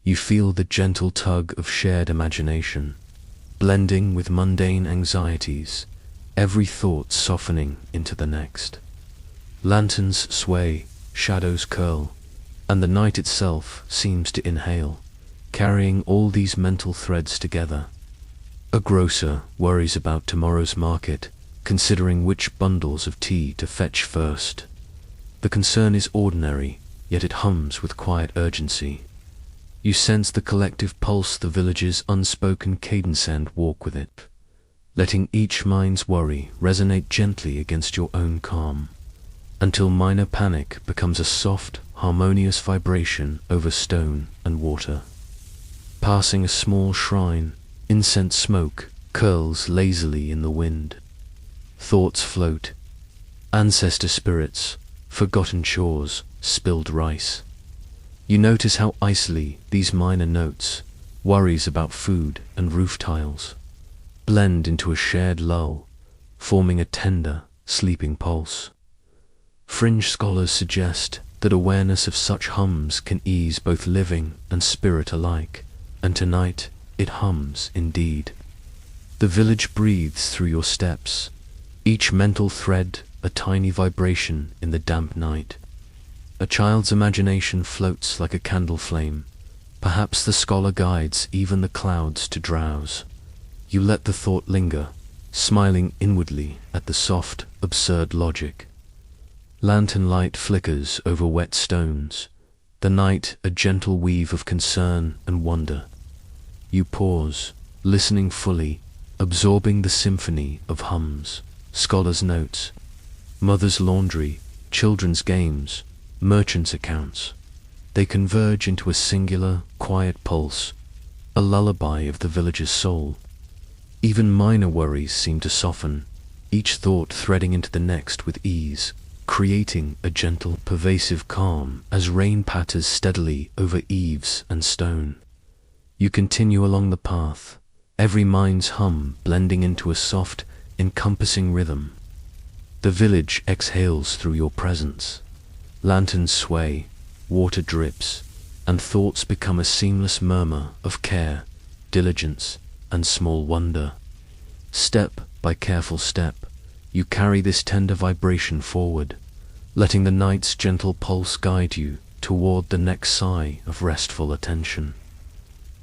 A: You feel the gentle tug of shared imagination, blending with mundane anxieties, every thought softening into the next. Lanterns sway, shadows curl, and the night itself seems to inhale, carrying all these mental threads together. A grocer worries about tomorrow's market, considering which bundles of tea to fetch first. The concern is ordinary, yet it hums with quiet urgency. You sense the collective pulse the village's unspoken cadence and walk with it, letting each mind's worry resonate gently against your own calm, until minor panic becomes a soft, harmonious vibration over stone and water. Passing a small shrine, incense smoke curls lazily in the wind. Thoughts float. Ancestor spirits, forgotten chores, spilled rice. You notice how icily these minor notes, worries about food and roof tiles, blend into a shared lull, forming a tender, sleeping pulse. Fringe scholars suggest that awareness of such hums can ease both living and spirit alike, and tonight it hums indeed. The village breathes through your steps, each mental thread a tiny vibration in the damp night. A child's imagination floats like a candle flame. Perhaps the scholar guides even the clouds to drowse. You let the thought linger, smiling inwardly at the soft, absurd logic. Lantern light flickers over wet stones, the night a gentle weave of concern and wonder. You pause, listening fully, absorbing the symphony of hums, scholars' notes, mother's laundry, children's games, merchants' accounts. They converge into a singular, quiet pulse, a lullaby of the village's soul. Even minor worries seem to soften, each thought threading into the next with ease, creating a gentle, pervasive calm as rain patters steadily over eaves and stone. You continue along the path, every mind's hum blending into a soft, encompassing rhythm. The village exhales through your presence. Lanterns sway, water drips, and thoughts become a seamless murmur of care, diligence, and small wonder. Step by careful step, you carry this tender vibration forward, letting the night's gentle pulse guide you toward the next sigh of restful attention.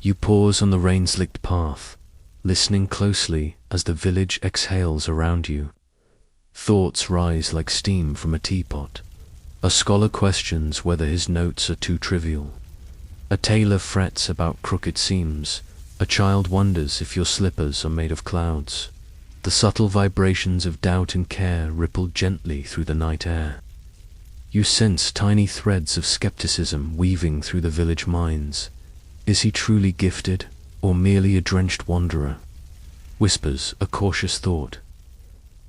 A: You pause on the rain-slicked path, listening closely as the village exhales around you. Thoughts rise like steam from a teapot. A scholar questions whether his notes are too trivial. A tailor frets about crooked seams. A child wonders if your slippers are made of clouds. The subtle vibrations of doubt and care ripple gently through the night air. You sense tiny threads of skepticism weaving through the village minds. Is he truly gifted, or merely a drenched wanderer? Whispers a cautious thought.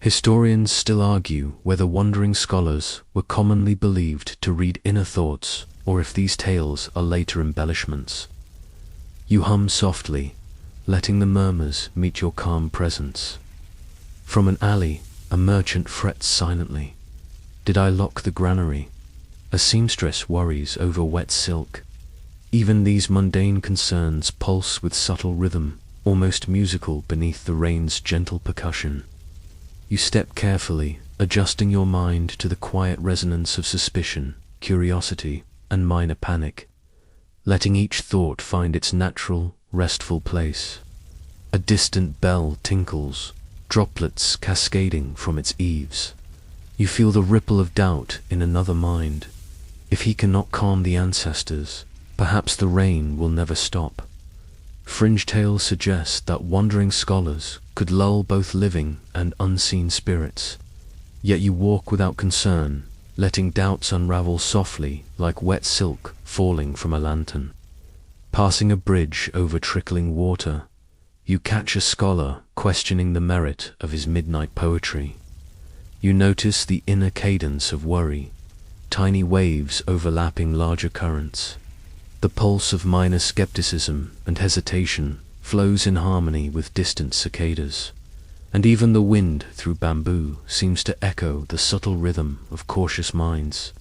A: Historians still argue whether wandering scholars were commonly believed to read inner thoughts, or if these tales are later embellishments. You hum softly, letting the murmurs meet your calm presence. From an alley, a merchant frets silently. Did I lock the granary? A seamstress worries over wet silk. Even these mundane concerns pulse with subtle rhythm, almost musical beneath the rain's gentle percussion. You step carefully, adjusting your mind to the quiet resonance of suspicion, curiosity, and minor panic, letting each thought find its natural, restful place. A distant bell tinkles, droplets cascading from its eaves. You feel the ripple of doubt in another mind. If he cannot calm the ancestors, perhaps the rain will never stop. Fringe tales suggest that wandering scholars could lull both living and unseen spirits. Yet you walk without concern, letting doubts unravel softly like wet silk falling from a lantern. Passing a bridge over trickling water, you catch a scholar questioning the merit of his midnight poetry. You notice the inner cadence of worry, tiny waves overlapping larger currents. The pulse of minor skepticism and hesitation flows in harmony with distant cicadas, and even the wind through bamboo seems to echo the subtle rhythm of cautious minds.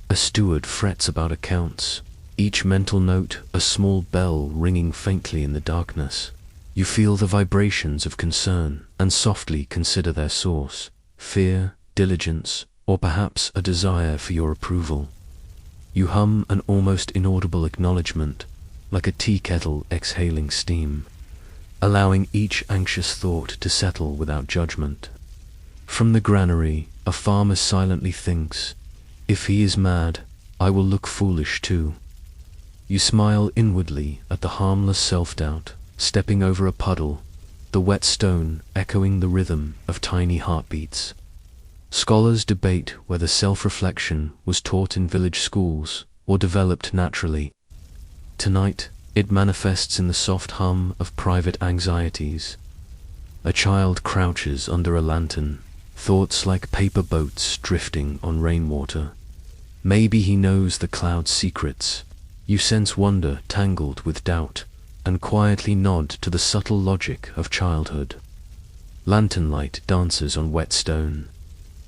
A: A steward frets about accounts, each mental note a small bell ringing faintly in the darkness. You feel the vibrations of concern and softly consider their source: fear, diligence, or perhaps a desire for your approval. You hum an almost inaudible acknowledgement, like a tea kettle exhaling steam, allowing each anxious thought to settle without judgment. From the granary, a farmer silently thinks, "If he is mad, I will look foolish too." You smile inwardly at the harmless self-doubt, stepping over a puddle, the wet stone echoing the rhythm of tiny heartbeats. Scholars debate whether self-reflection was taught in village schools or developed naturally. Tonight, it manifests in the soft hum of private anxieties. A child crouches under a lantern, thoughts like paper boats drifting on rainwater. Maybe he knows the cloud's secrets. You sense wonder tangled with doubt, and quietly nod to the subtle logic of childhood. Lantern light dances on wet stone,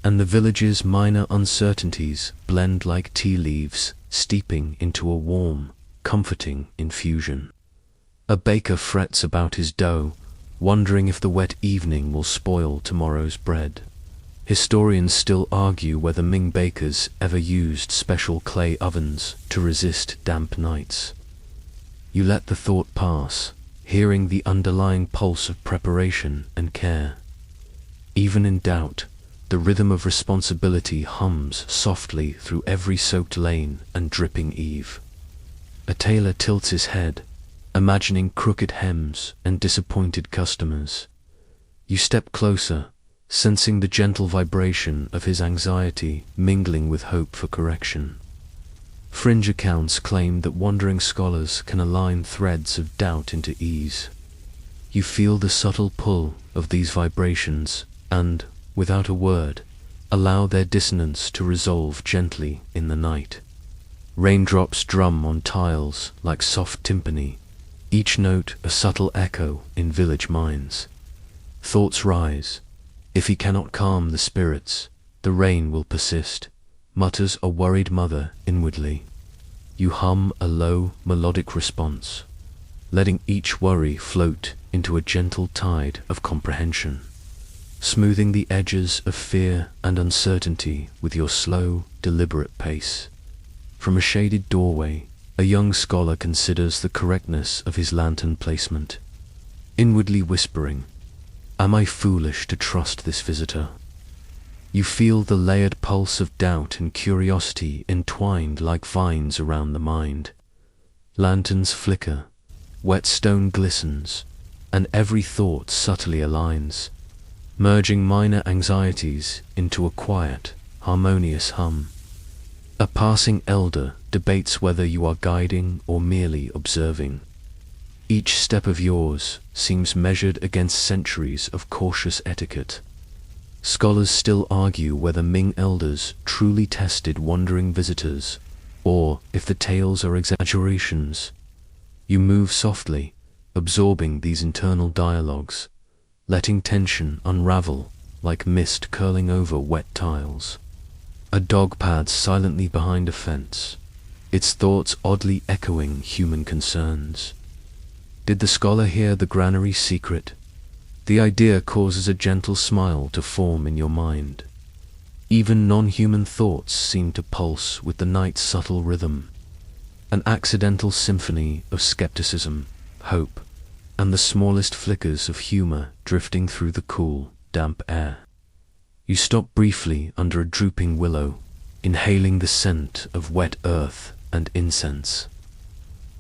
A: and the village's minor uncertainties blend like tea leaves steeping into a warm, comforting infusion. A baker frets about his dough, wondering if the wet evening will spoil tomorrow's bread. Historians still argue whether Ming bakers ever used special clay ovens to resist damp nights. You let the thought pass, hearing the underlying pulse of preparation and care. Even in doubt, the rhythm of responsibility hums softly through every soaked lane and dripping eave. A tailor tilts his head, imagining crooked hems and disappointed customers. You step closer, sensing the gentle vibration of his anxiety mingling with hope for correction. Fringe accounts claim that wandering scholars can align threads of doubt into ease. You feel the subtle pull of these vibrations and, without a word, allow their dissonance to resolve gently in the night. Raindrops drum on tiles like soft timpani, each note a subtle echo in village minds. Thoughts rise. If he cannot calm the spirits, the rain will persist, mutters a worried mother inwardly. You hum a low, melodic response, letting each worry float into a gentle tide of comprehension, smoothing the edges of fear and uncertainty with your slow, deliberate pace. From a shaded doorway, a young scholar considers the correctness of his lantern placement, inwardly whispering, "Am I foolish to trust this visitor?" You feel the layered pulse of doubt and curiosity entwined like vines around the mind. Lanterns flicker, wet stone glistens, and every thought subtly aligns, merging minor anxieties into a quiet, harmonious hum. A passing elder debates whether you are guiding or merely observing. Each step of yours seems measured against centuries of cautious etiquette. Scholars still argue whether Ming elders truly tested wandering visitors, or if the tales are exaggerations. You move softly, absorbing these internal dialogues, letting tension unravel like mist curling over wet tiles. A dog pads silently behind a fence, its thoughts oddly echoing human concerns. Did the scholar hear the granary's secret? The idea causes a gentle smile to form in your mind. Even non-human thoughts seem to pulse with the night's subtle rhythm, an accidental symphony of skepticism, hope, and the smallest flickers of humor drifting through the cool, damp air. You stop briefly under a drooping willow, inhaling the scent of wet earth and incense.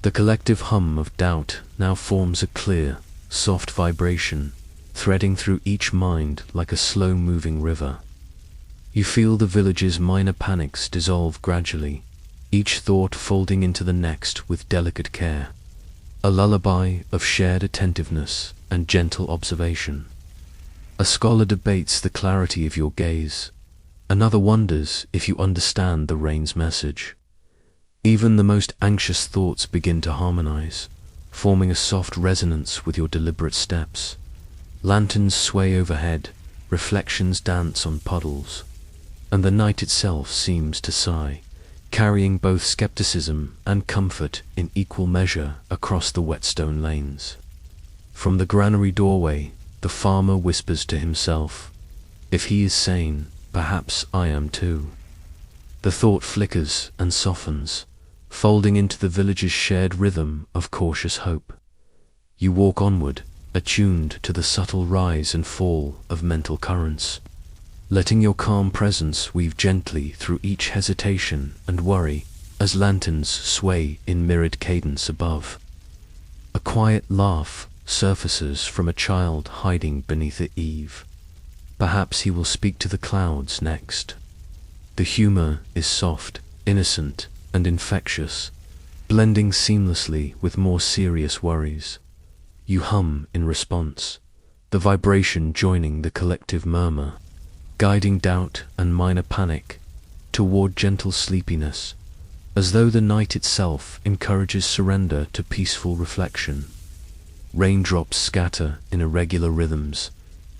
A: The collective hum of doubt now forms a clear, soft vibration, threading through each mind like a slow-moving river. You feel the village's minor panics dissolve gradually, each thought folding into the next with delicate care, a lullaby of shared attentiveness and gentle observation. A scholar debates the clarity of your gaze, another wonders if you understand the rain's message. Even the most anxious thoughts begin to harmonize, forming a soft resonance with your deliberate steps. Lanterns sway overhead, reflections dance on puddles, and the night itself seems to sigh, carrying both skepticism and comfort in equal measure across the wet stone lanes. From the granary doorway, the farmer whispers to himself, "If he is sane, perhaps I am too." The thought flickers and softens, folding into the village's shared rhythm of cautious hope. You walk onward, attuned to the subtle rise and fall of mental currents, letting your calm presence weave gently through each hesitation and worry as lanterns sway in mirrored cadence above. A quiet laugh surfaces from a child hiding beneath the eave. Perhaps he will speak to the clouds next. The humor is soft, innocent, and infectious, blending seamlessly with more serious worries. You hum in response, the vibration joining the collective murmur, guiding doubt and minor panic toward gentle sleepiness, as though the night itself encourages surrender to peaceful reflection. Raindrops scatter in irregular rhythms,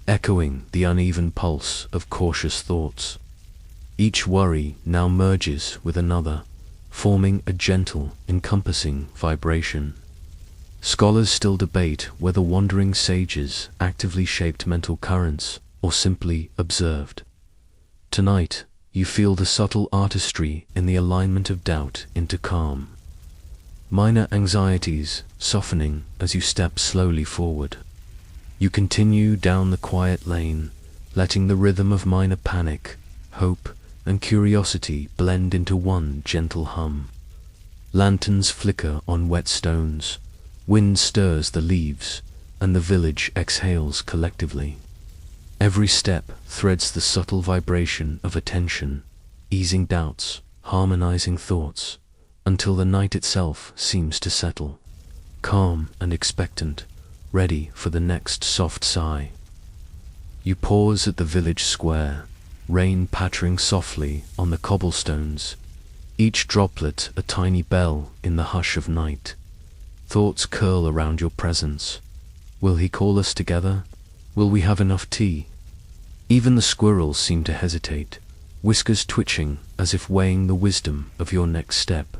A: echoing the uneven pulse of cautious thoughts. Each worry now merges with another, forming a gentle, encompassing vibration. Scholars still debate whether wandering sages actively shaped mental currents or simply observed. Tonight, you feel the subtle artistry in the alignment of doubt into calm. Minor anxieties softening as you step slowly forward. You continue down the quiet lane, letting the rhythm of minor panic, hope, and curiosity blend into one gentle hum. Lanterns flicker on wet stones, wind stirs the leaves, and the village exhales collectively. Every step threads the subtle vibration of attention, easing doubts, harmonizing thoughts, until the night itself seems to settle, calm and expectant, ready for the next soft sigh. You pause at the village square, rain pattering softly on the cobblestones, each droplet a tiny bell in the hush of night. Thoughts curl around your presence. Will he call us together? Will we have enough tea? Even the squirrels seem to hesitate, whiskers twitching as if weighing the wisdom of your next step,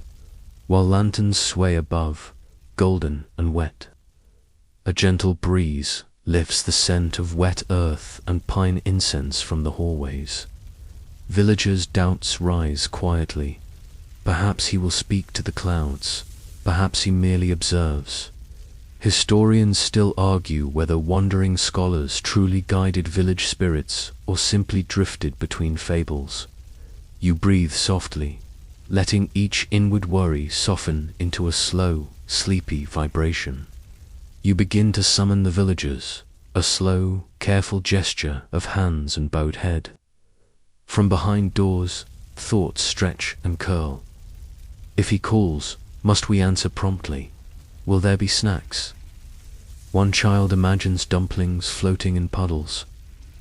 A: while lanterns sway above, golden and wet. A gentle breeze lifts the scent of wet earth and pine incense from the hallways. Villagers' doubts rise quietly. Perhaps he will speak to the clouds, perhaps he merely observes. Historians still argue whether wandering scholars truly guided village spirits or simply drifted between fables. You breathe softly, letting each inward worry soften into a slow, sleepy vibration. You begin to summon the villagers, a slow, careful gesture of hands and bowed head. From behind doors, thoughts stretch and curl. If he calls, must we answer promptly? Will there be snacks? One child imagines dumplings floating in puddles,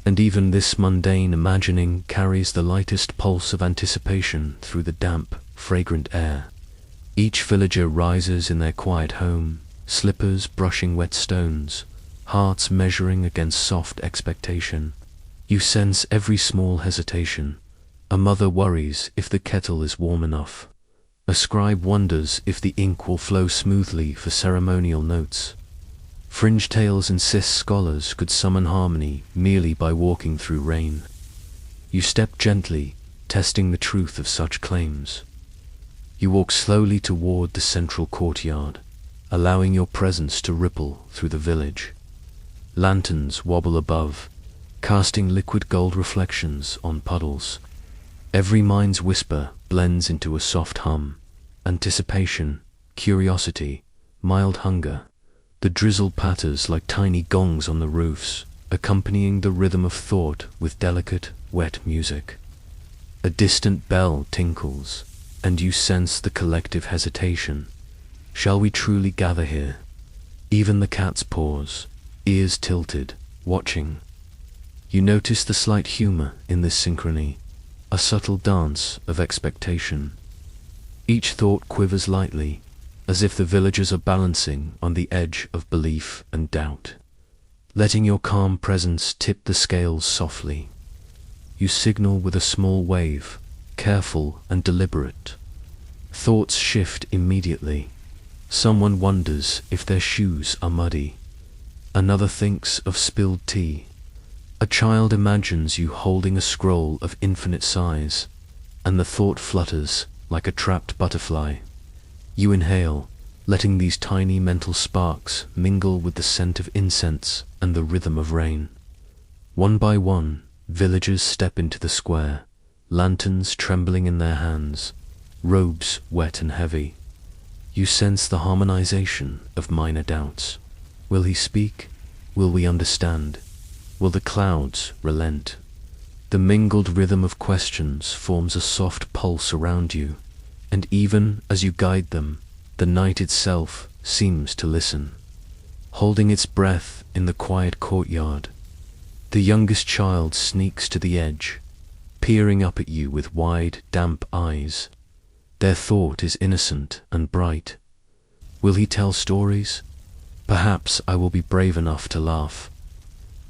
A: and even this mundane imagining carries the lightest pulse of anticipation through the damp, fragrant air. Each villager rises in their quiet home, slippers brushing wet stones, hearts measuring against soft expectation. You sense every small hesitation. A mother worries if the kettle is warm enough. A scribe wonders if the ink will flow smoothly for ceremonial notes. Fringe tales insist scholars could summon harmony merely by walking through rain. You step gently, testing the truth of such claims. You walk slowly toward the central courtyard, allowing your presence to ripple through the village. Lanterns wobble above, casting liquid gold reflections on puddles. Every mind's whisper blends into a soft hum. Anticipation, curiosity, mild hunger. The drizzle patters like tiny gongs on the roofs, accompanying the rhythm of thought with delicate, wet music. A distant bell tinkles, and you sense the collective hesitation. Shall we truly gather here? Even the cats pause, ears tilted, watching. You notice the slight humor in this synchrony, a subtle dance of expectation. Each thought quivers lightly, as if the villagers are balancing on the edge of belief and doubt. Letting your calm presence tip the scales softly. You signal with a small wave, careful and deliberate. Thoughts shift immediately. Someone wonders if their shoes are muddy. Another thinks of spilled tea. A child imagines you holding a scroll of infinite size, and the thought flutters like a trapped butterfly. You inhale, letting these tiny mental sparks mingle with the scent of incense and the rhythm of rain. One by one, villagers step into the square, lanterns trembling in their hands, robes wet and heavy. You sense the harmonization of minor doubts. Will he speak? Will we understand? Will the clouds relent? The mingled rhythm of questions forms a soft pulse around you, and even as you guide them, the night itself seems to listen, holding its breath in the quiet courtyard. The youngest child sneaks to the edge, peering up at you with wide, damp eyes. Their thought is innocent and bright. Will he tell stories? Perhaps I will be brave enough to laugh.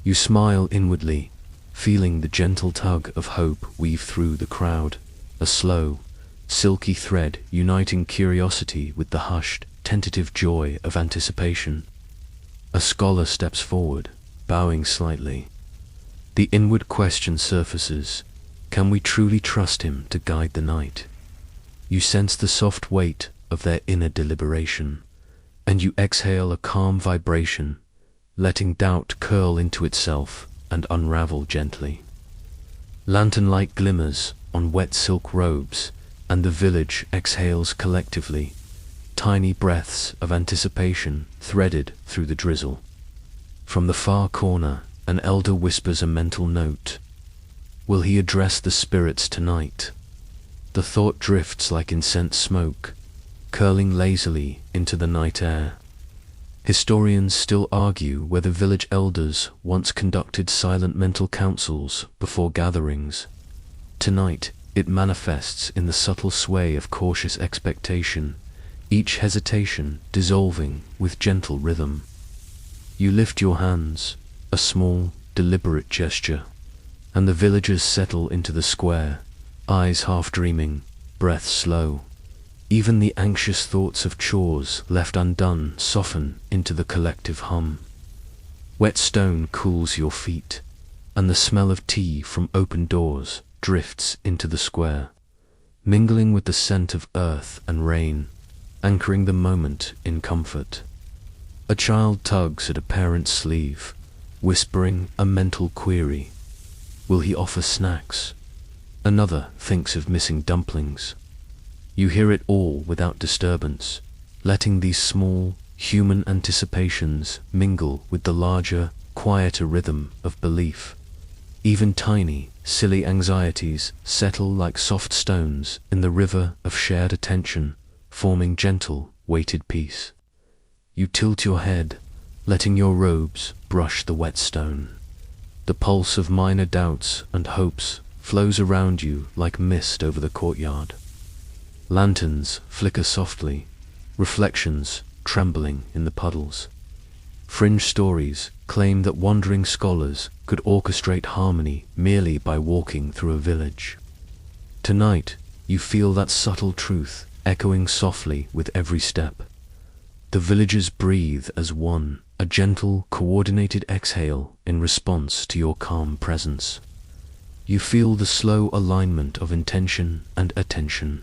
A: You smile inwardly, feeling the gentle tug of hope weave through the crowd, a slow, silky thread uniting curiosity with the hushed, tentative joy of anticipation. A scholar steps forward, bowing slightly. The inward question surfaces. Can we truly trust him to guide the night? You sense the soft weight of their inner deliberation, and you exhale a calm vibration, letting doubt curl into itself and unravel gently. Lantern-like glimmers on wet silk robes, and the village exhales collectively, tiny breaths of anticipation threaded through the drizzle. From the far corner, an elder whispers a mental note. Will he address the spirits tonight? The thought drifts like incense smoke, curling lazily into the night air. Historians still argue whether village elders once conducted silent mental councils before gatherings. Tonight, it manifests in the subtle sway of cautious expectation, each hesitation dissolving with gentle rhythm. You lift your hands, a small, deliberate gesture, and the villagers settle into the square, eyes half dreaming, breath slow. Even the anxious thoughts of chores left undone soften into the collective hum. Wet stone cools your feet, and the smell of tea from open doors drifts into the square, mingling with the scent of earth and rain, anchoring the moment in comfort. A child tugs at a parent's sleeve, whispering a mental query. Will he offer snacks? Another thinks of missing dumplings. You hear it all without disturbance, letting these small, human anticipations mingle with the larger, quieter rhythm of belief. Even tiny, silly anxieties settle like soft stones in the river of shared attention, forming gentle, weighted peace. You tilt your head, letting your robes brush the wet stone. The pulse of minor doubts and hopes flows around you like mist over the courtyard. Lanterns flicker softly, reflections trembling in the puddles. Fringe stories claim that wandering scholars could orchestrate harmony merely by walking through a village. Tonight, you feel that subtle truth echoing softly with every step. The villagers breathe as one, a gentle, coordinated exhale in response to your calm presence. You feel the slow alignment of intention and attention,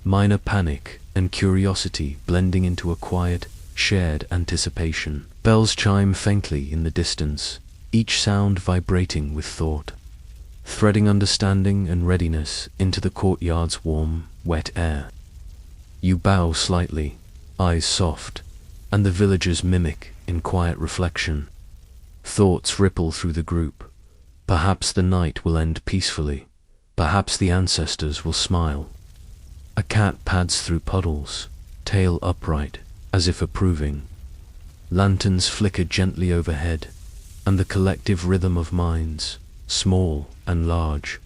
A: minor panic and curiosity blending into a quiet, shared anticipation. Bells chime faintly in the distance, each sound vibrating with thought, threading understanding and readiness into the courtyard's warm, wet air. You bow slightly, eyes soft, and the villagers mimic in quiet reflection. Thoughts ripple through the group. Perhaps the night will end peacefully. Perhaps the ancestors will smile. A cat pads through puddles, tail upright, as if approving. Lanterns flicker gently overhead, and the collective rhythm of minds, small and large,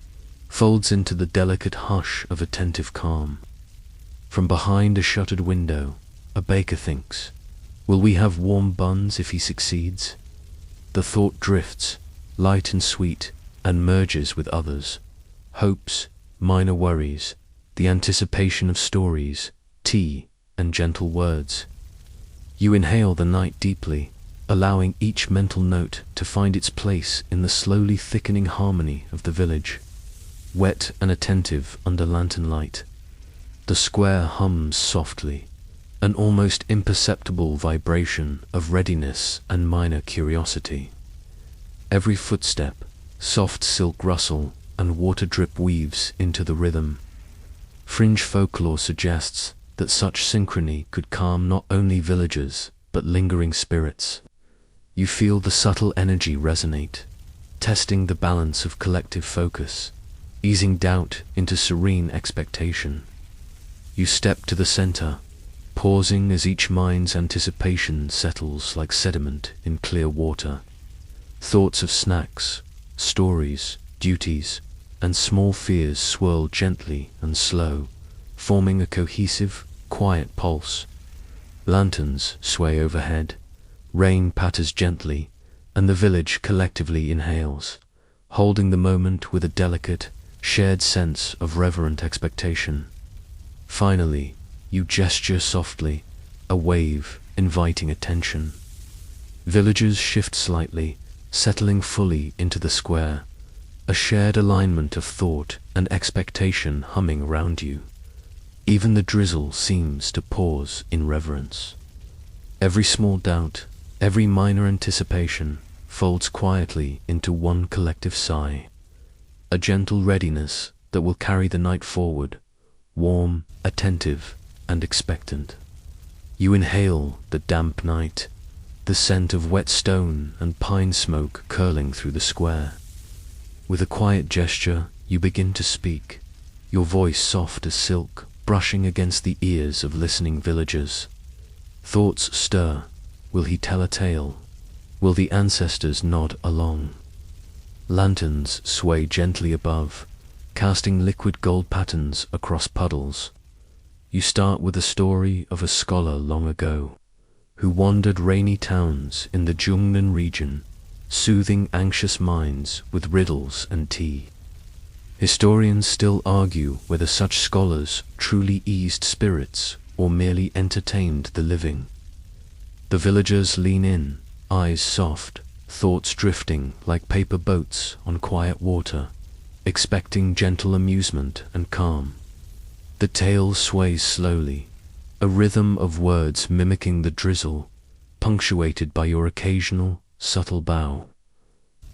A: folds into the delicate hush of attentive calm. From behind a shuttered window, a baker thinks, will we have warm buns if he succeeds? The thought drifts, light and sweet, and merges with others. Hopes, minor worries, the anticipation of stories, tea, and gentle words. You inhale the night deeply, allowing each mental note to find its place in the slowly thickening harmony of the village. Wet and attentive under lantern light, the square hums softly, an almost imperceptible vibration of readiness and minor curiosity. Every footstep, soft silk rustle, and water drip weaves into the rhythm. Fringe folklore suggests that such synchrony could calm not only villagers, but lingering spirits. You feel the subtle energy resonate, testing the balance of collective focus, easing doubt into serene expectation. You step to the center, pausing as each mind's anticipation settles like sediment in clear water. Thoughts of snacks, stories, duties, and small fears swirl gently and slow, forming a cohesive, quiet pulse. Lanterns sway overhead, rain patters gently, and the village collectively inhales, holding the moment with a delicate, shared sense of reverent expectation. Finally, you gesture softly, a wave inviting attention. Villagers shift slightly, settling fully into the square, a shared alignment of thought and expectation humming around you. Even the drizzle seems to pause in reverence. Every small doubt, every minor anticipation folds quietly into one collective sigh, a gentle readiness that will carry the night forward, warm, attentive, and expectant. You inhale the damp night, the scent of wet stone and pine smoke curling through the square. With a quiet gesture, you begin to speak, your voice soft as silk, brushing against the ears of listening villagers. Thoughts stir. Will he tell a tale? Will the ancestors nod along? Lanterns sway gently above, casting liquid gold patterns across puddles. You start with a story of a scholar long ago, who wandered rainy towns in the Zhongnan region, soothing anxious minds with riddles and tea. Historians still argue whether such scholars truly eased spirits or merely entertained the living. The villagers lean in, eyes soft, thoughts drifting like paper boats on quiet water, expecting gentle amusement and calm. The tale sways slowly, a rhythm of words mimicking the drizzle, punctuated by your occasional, subtle bow.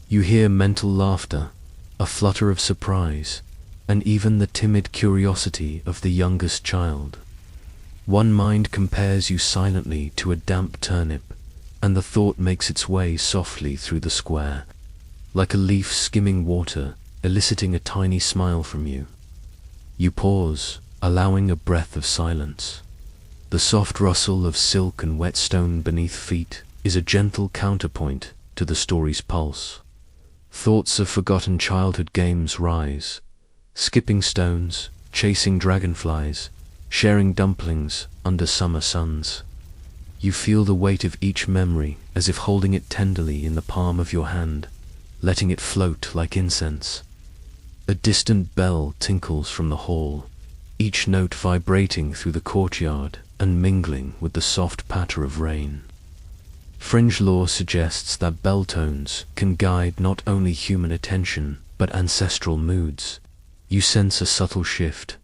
A: You hear mental laughter, a flutter of surprise, and even the timid curiosity of the youngest child. One mind compares you silently to a damp turnip, and the thought makes its way softly through the square, like a leaf skimming water, eliciting a tiny smile from you. You pause, allowing a breath of silence. The soft rustle of silk and wet stone beneath feet is a gentle counterpoint to the story's pulse. Thoughts of forgotten childhood games rise, skipping stones, chasing dragonflies, sharing dumplings under summer suns. You feel the weight of each memory as if holding it tenderly in the palm of your hand, letting it float like incense. A distant bell tinkles from the hall, each note vibrating through the courtyard and mingling with the soft patter of rain. Fringe lore suggests that bell tones can guide not only human attention but ancestral moods. You sense a subtle shift.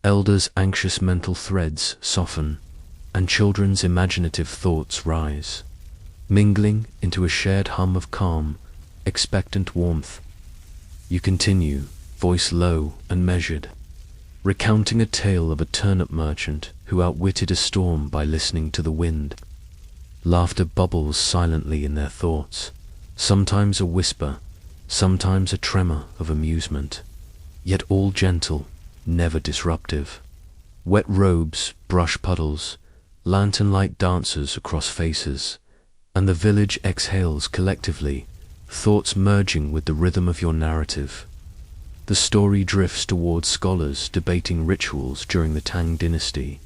A: Elders' anxious mental threads soften, and children's imaginative thoughts rise, mingling into a shared hum of calm, expectant warmth. You continue, voice low and measured, recounting a tale of a turnip merchant who outwitted a storm by listening to the wind. Laughter bubbles silently in their thoughts, sometimes a whisper, sometimes a tremor of amusement, yet all gentle, never disruptive. Wet robes brush puddles, lantern light dances across faces, and the village exhales collectively, thoughts merging with the rhythm of your narrative. The story drifts towards scholars debating rituals during the Tang dynasty,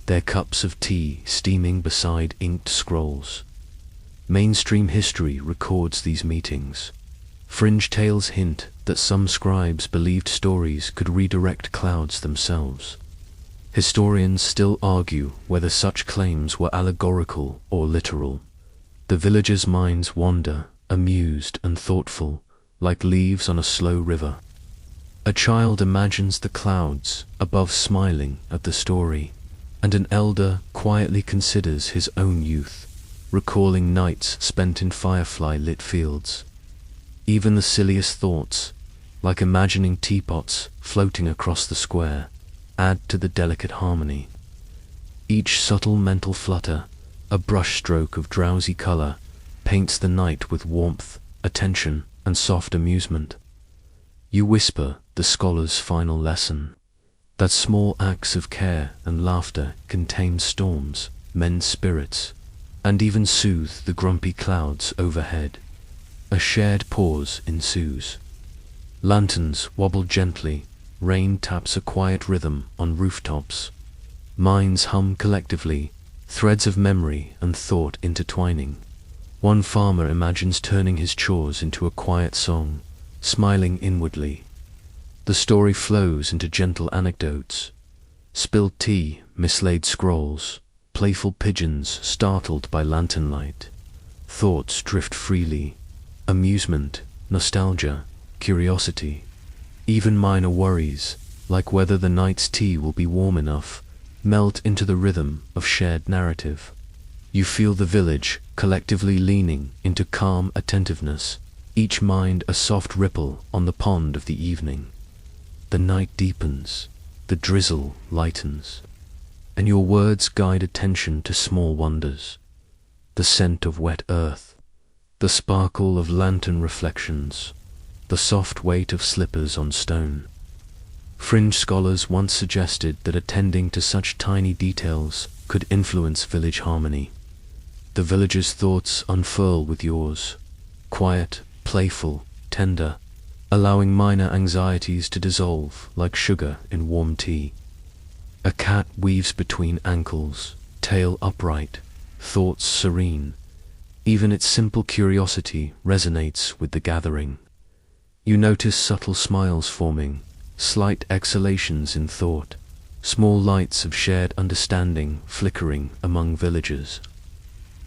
A: their cups of tea steaming beside inked scrolls. Mainstream history records these meetings. Fringe tales hint that some scribes believed stories could redirect clouds themselves. Historians still argue whether such claims were allegorical or literal. The villagers' minds wander, amused and thoughtful, like leaves on a slow river. A child imagines the clouds above smiling at the story, and an elder quietly considers his own youth, recalling nights spent in firefly-lit fields. Even the silliest thoughts, like imagining teapots floating across the square, add to the delicate harmony. Each subtle mental flutter, a brushstroke of drowsy color, paints the night with warmth, attention, and soft amusement. You whisper the scholar's final lesson, that small acts of care and laughter contain storms, mend spirits, and even soothe the grumpy clouds overhead. A shared pause ensues. Lanterns wobble gently, rain taps a quiet rhythm on rooftops. Minds hum collectively, threads of memory and thought intertwining. One farmer imagines turning his chores into a quiet song, smiling inwardly. The story flows into gentle anecdotes. Spilled tea, mislaid scrolls, playful pigeons startled by lantern light. Thoughts drift freely. Amusement, nostalgia, curiosity. Even minor worries, like whether the night's tea will be warm enough, melt into the rhythm of shared narrative. You feel the village collectively leaning into calm attentiveness, each mind a soft ripple on the pond of the evening. The night deepens, the drizzle lightens, and your words guide attention to small wonders. The scent of wet earth, the sparkle of lantern reflections, the soft weight of slippers on stone. Fringe scholars once suggested that attending to such tiny details could influence village harmony. The villagers' thoughts unfurl with yours, quiet, playful, tender, allowing minor anxieties to dissolve like sugar in warm tea. A cat weaves between ankles, tail upright, thoughts serene. Even its simple curiosity resonates with the gathering. You notice subtle smiles forming, slight exhalations in thought, small lights of shared understanding flickering among villagers.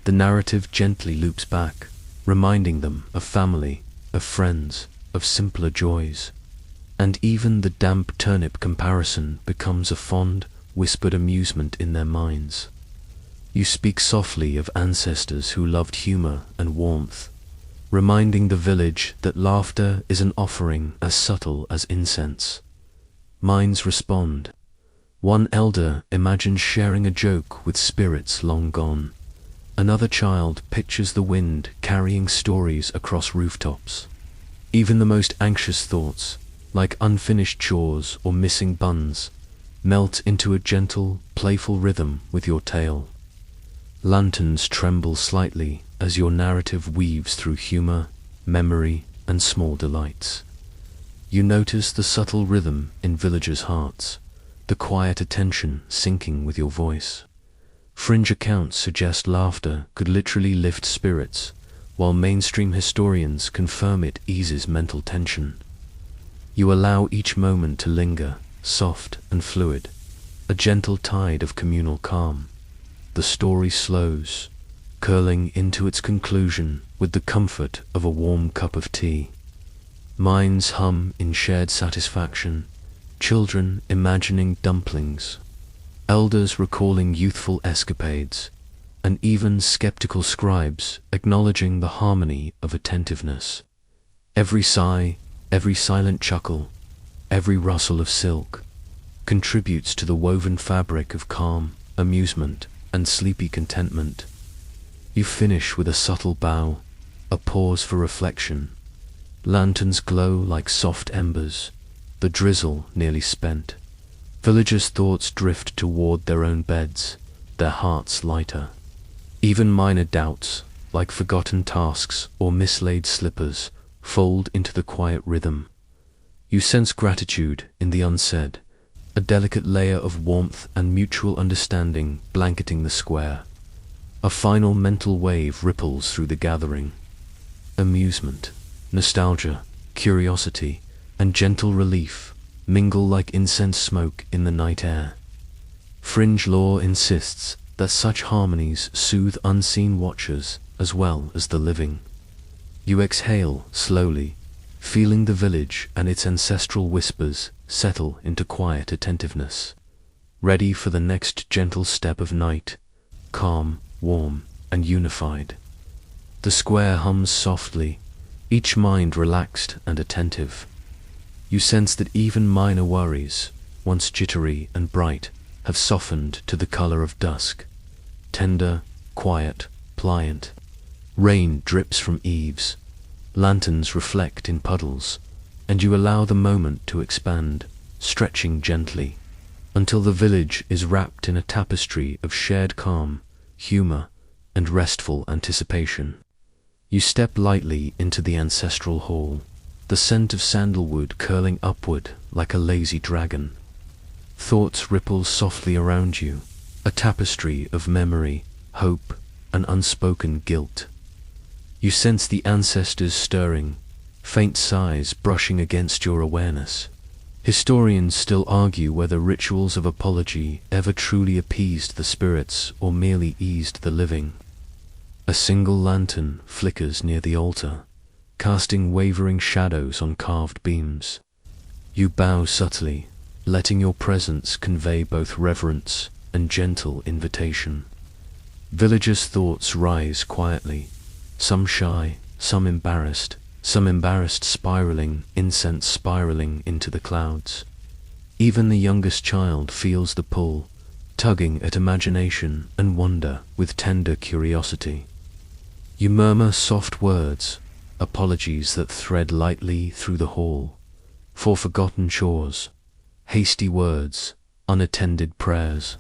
A: The narrative gently loops back, reminding them of family, of friends, of simpler joys. And even the damp turnip comparison becomes a fond, whispered amusement in their minds. You speak softly of ancestors who loved humor and warmth, reminding the village that laughter is an offering as subtle as incense. Minds respond. One elder imagines sharing a joke with spirits long gone. Another child pictures the wind carrying stories across rooftops. Even the most anxious thoughts, like unfinished chores or missing buns, melt into a gentle, playful rhythm with your tale. Lanterns tremble slightly as your narrative weaves through humor, memory, and small delights. You notice the subtle rhythm in villagers' hearts, the quiet attention syncing with your voice. Fringe accounts suggest laughter could literally lift spirits, while mainstream historians confirm it eases mental tension. You allow each moment to linger, soft and fluid, a gentle tide of communal calm. The story slows, curling into its conclusion with the comfort of a warm cup of tea. Minds hum in shared satisfaction, children imagining dumplings, elders recalling youthful escapades, and even skeptical scribes acknowledging the harmony of attentiveness. Every sigh, every silent chuckle, every rustle of silk contributes to the woven fabric of calm, amusement, and sleepy contentment. You finish with a subtle bow, a pause for reflection. Lanterns glow like soft embers, the drizzle nearly spent. Villagers' thoughts drift toward their own beds, their hearts lighter. Even minor doubts, like forgotten tasks or mislaid slippers, fold into the quiet rhythm. You sense gratitude in the unsaid, a delicate layer of warmth and mutual understanding blanketing the square. A final mental wave ripples through the gathering. Amusement, nostalgia, curiosity, and gentle relief mingle like incense smoke in the night air. Fringe lore insists that such harmonies soothe unseen watchers as well as the living. You exhale slowly, feeling the village and its ancestral whispers settle into quiet attentiveness, ready for the next gentle step of night, calm, warm, and unified. The square hums softly, each mind relaxed and attentive. You sense that even minor worries, once jittery and bright, have softened to the color of dusk. Tender, quiet, pliant. Rain drips from eaves, lanterns reflect in puddles, and you allow the moment to expand, stretching gently, until the village is wrapped in a tapestry of shared calm, humor, and restful anticipation. You step lightly into the ancestral hall, the scent of sandalwood curling upward like a lazy dragon. Thoughts ripple softly around you, a tapestry of memory, hope, and unspoken guilt. You sense the ancestors stirring, faint sighs brushing against your awareness. Historians still argue whether rituals of apology ever truly appeased the spirits or merely eased the living. A single lantern flickers near the altar, casting wavering shadows on carved beams. You bow subtly, letting your presence convey both reverence and gentle invitation. Villagers' thoughts rise quietly, some shy, some embarrassed spiraling, incense spiraling into the clouds. Even the youngest child feels the pull, tugging at imagination and wonder with tender curiosity. You murmur soft words, apologies that thread lightly through the hall, for forgotten chores, hasty words, unattended prayers.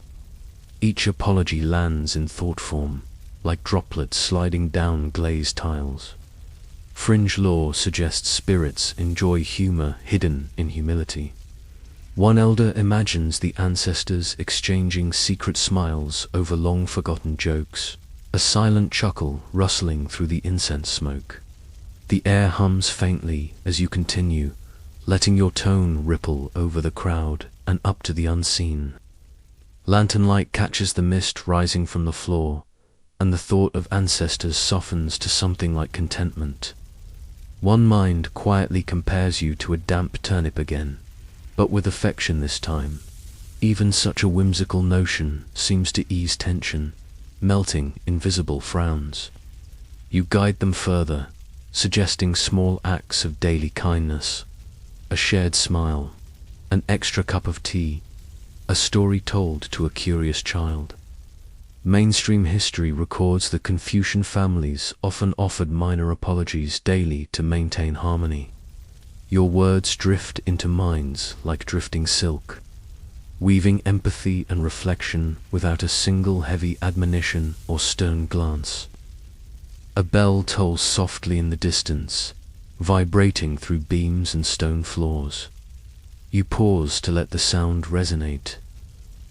A: Each apology lands in thought form, like droplets sliding down glazed tiles. Fringe lore suggests spirits enjoy humor hidden in humility. One elder imagines the ancestors exchanging secret smiles over long-forgotten jokes, a silent chuckle rustling through the incense smoke. The air hums faintly as you continue, letting your tone ripple over the crowd and up to the unseen. Lantern light catches the mist rising from the floor, and the thought of ancestors softens to something like contentment. One mind quietly compares you to a damp turnip again, but with affection this time. Even such a whimsical notion seems to ease tension, melting invisible frowns. You guide them further, suggesting small acts of daily kindness, a shared smile, an extra cup of tea, a story told to a curious child. Mainstream history records that Confucian families often offered minor apologies daily to maintain harmony. Your words drift into minds like drifting silk, weaving empathy and reflection without a single heavy admonition or stern glance. A bell tolls softly in the distance, vibrating through beams and stone floors. You pause to let the sound resonate.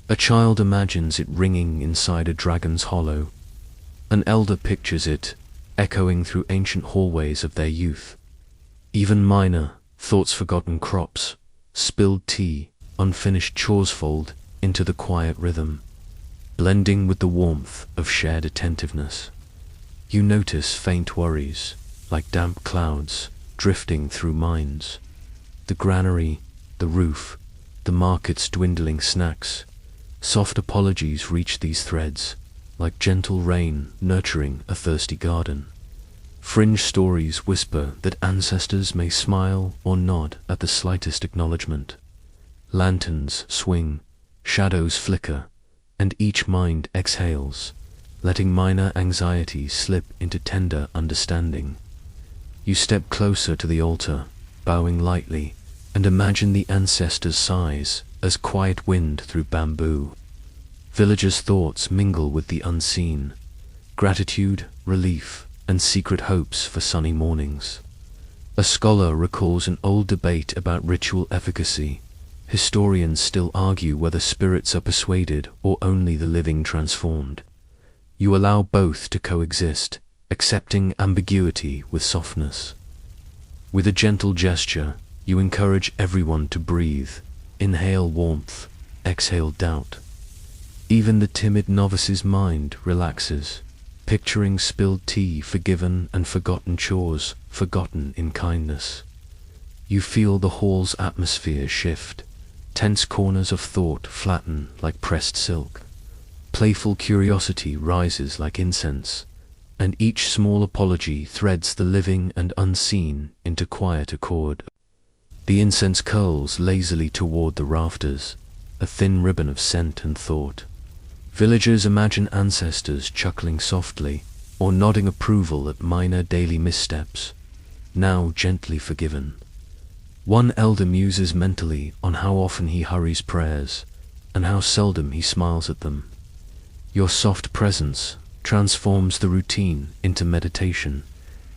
A: A child imagines it ringing inside a dragon's hollow. An elder pictures it, echoing through ancient hallways of their youth. Even minor, thoughts forgotten crops, spilled tea, unfinished chores fold into the quiet rhythm, blending with the warmth of shared attentiveness. You notice faint worries, like damp clouds, drifting through minds. The granary, the roof, the market's dwindling snacks. Soft apologies reach these threads, like gentle rain nurturing a thirsty garden. Fringe stories whisper that ancestors may smile or nod at the slightest acknowledgement. Lanterns swing, shadows flicker, and each mind exhales, letting minor anxieties slip into tender understanding. You step closer to the altar, bowing lightly, and imagine the ancestors' sighs as quiet wind through bamboo. Villagers' thoughts mingle with the unseen, gratitude, relief, and secret hopes for sunny mornings. A scholar recalls an old debate about ritual efficacy. Historians still argue whether spirits are persuaded or only the living transformed. You allow both to coexist, accepting ambiguity with softness. With a gentle gesture, you encourage everyone to breathe, inhale warmth, exhale doubt. Even the timid novice's mind relaxes, picturing spilled tea forgiven and forgotten chores forgotten in kindness. You feel the hall's atmosphere shift, tense corners of thought flatten like pressed silk. Playful curiosity rises like incense, and each small apology threads the living and unseen into quiet accord. The incense curls lazily toward the rafters, a thin ribbon of scent and thought. Villagers imagine ancestors chuckling softly or nodding approval at minor daily missteps, now gently forgiven. One elder muses mentally on how often he hurries prayers and how seldom he smiles at them. Your soft presence transforms the routine into meditation,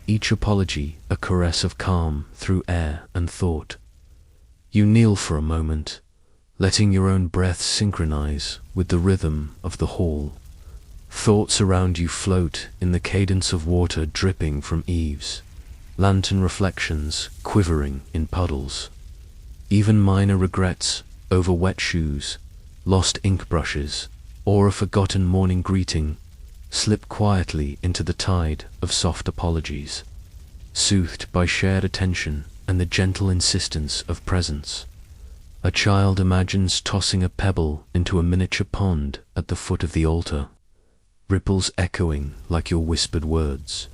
A: each apology a caress of calm through air and thought. You kneel for a moment, letting your own breath synchronize with the rhythm of the hall. Thoughts around you float in the cadence of water dripping from eaves, lantern reflections quivering in puddles. Even minor regrets over wet shoes, lost ink brushes, or a forgotten morning greeting slip quietly into the tide of soft apologies, soothed by shared attention and the gentle insistence of presence. A child imagines tossing a pebble into a miniature pond at the foot of the altar, ripples echoing like your whispered words.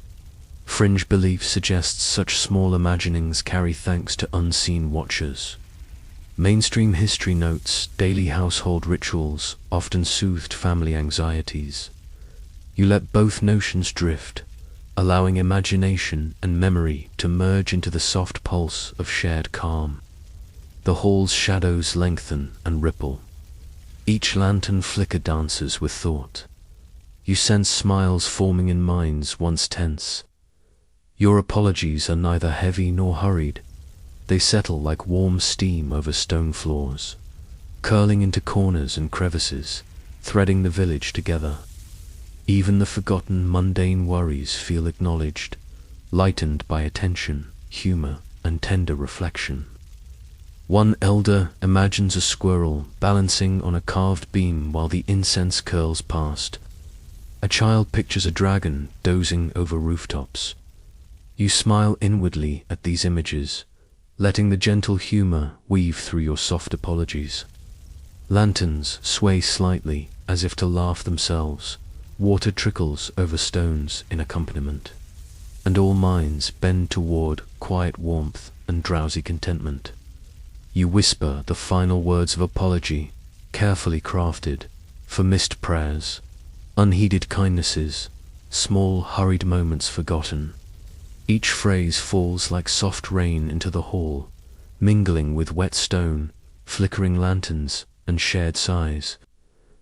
A: Fringe belief suggests such small imaginings carry thanks to unseen watchers. Mainstream history notes daily household rituals often soothed family anxieties. You let both notions drift, allowing imagination and memory to merge into the soft pulse of shared calm. The hall's shadows lengthen and ripple. Each lantern flicker dances with thought. You sense smiles forming in minds once tense. Your apologies are neither heavy nor hurried. They settle like warm steam over stone floors, curling into corners and crevices, threading the village together. Even the forgotten mundane worries feel acknowledged, lightened by attention, humor, and tender reflection. One elder imagines a squirrel balancing on a carved beam while the incense curls past. A child pictures a dragon dozing over rooftops. You smile inwardly at these images, letting the gentle humor weave through your soft apologies. Lanterns sway slightly as if to laugh themselves. Water trickles over stones in accompaniment, and all minds bend toward quiet warmth and drowsy contentment. You whisper the final words of apology, carefully crafted, for missed prayers, unheeded kindnesses, small hurried moments forgotten. Each phrase falls like soft rain into the hall, mingling with wet stone, flickering lanterns, and shared sighs.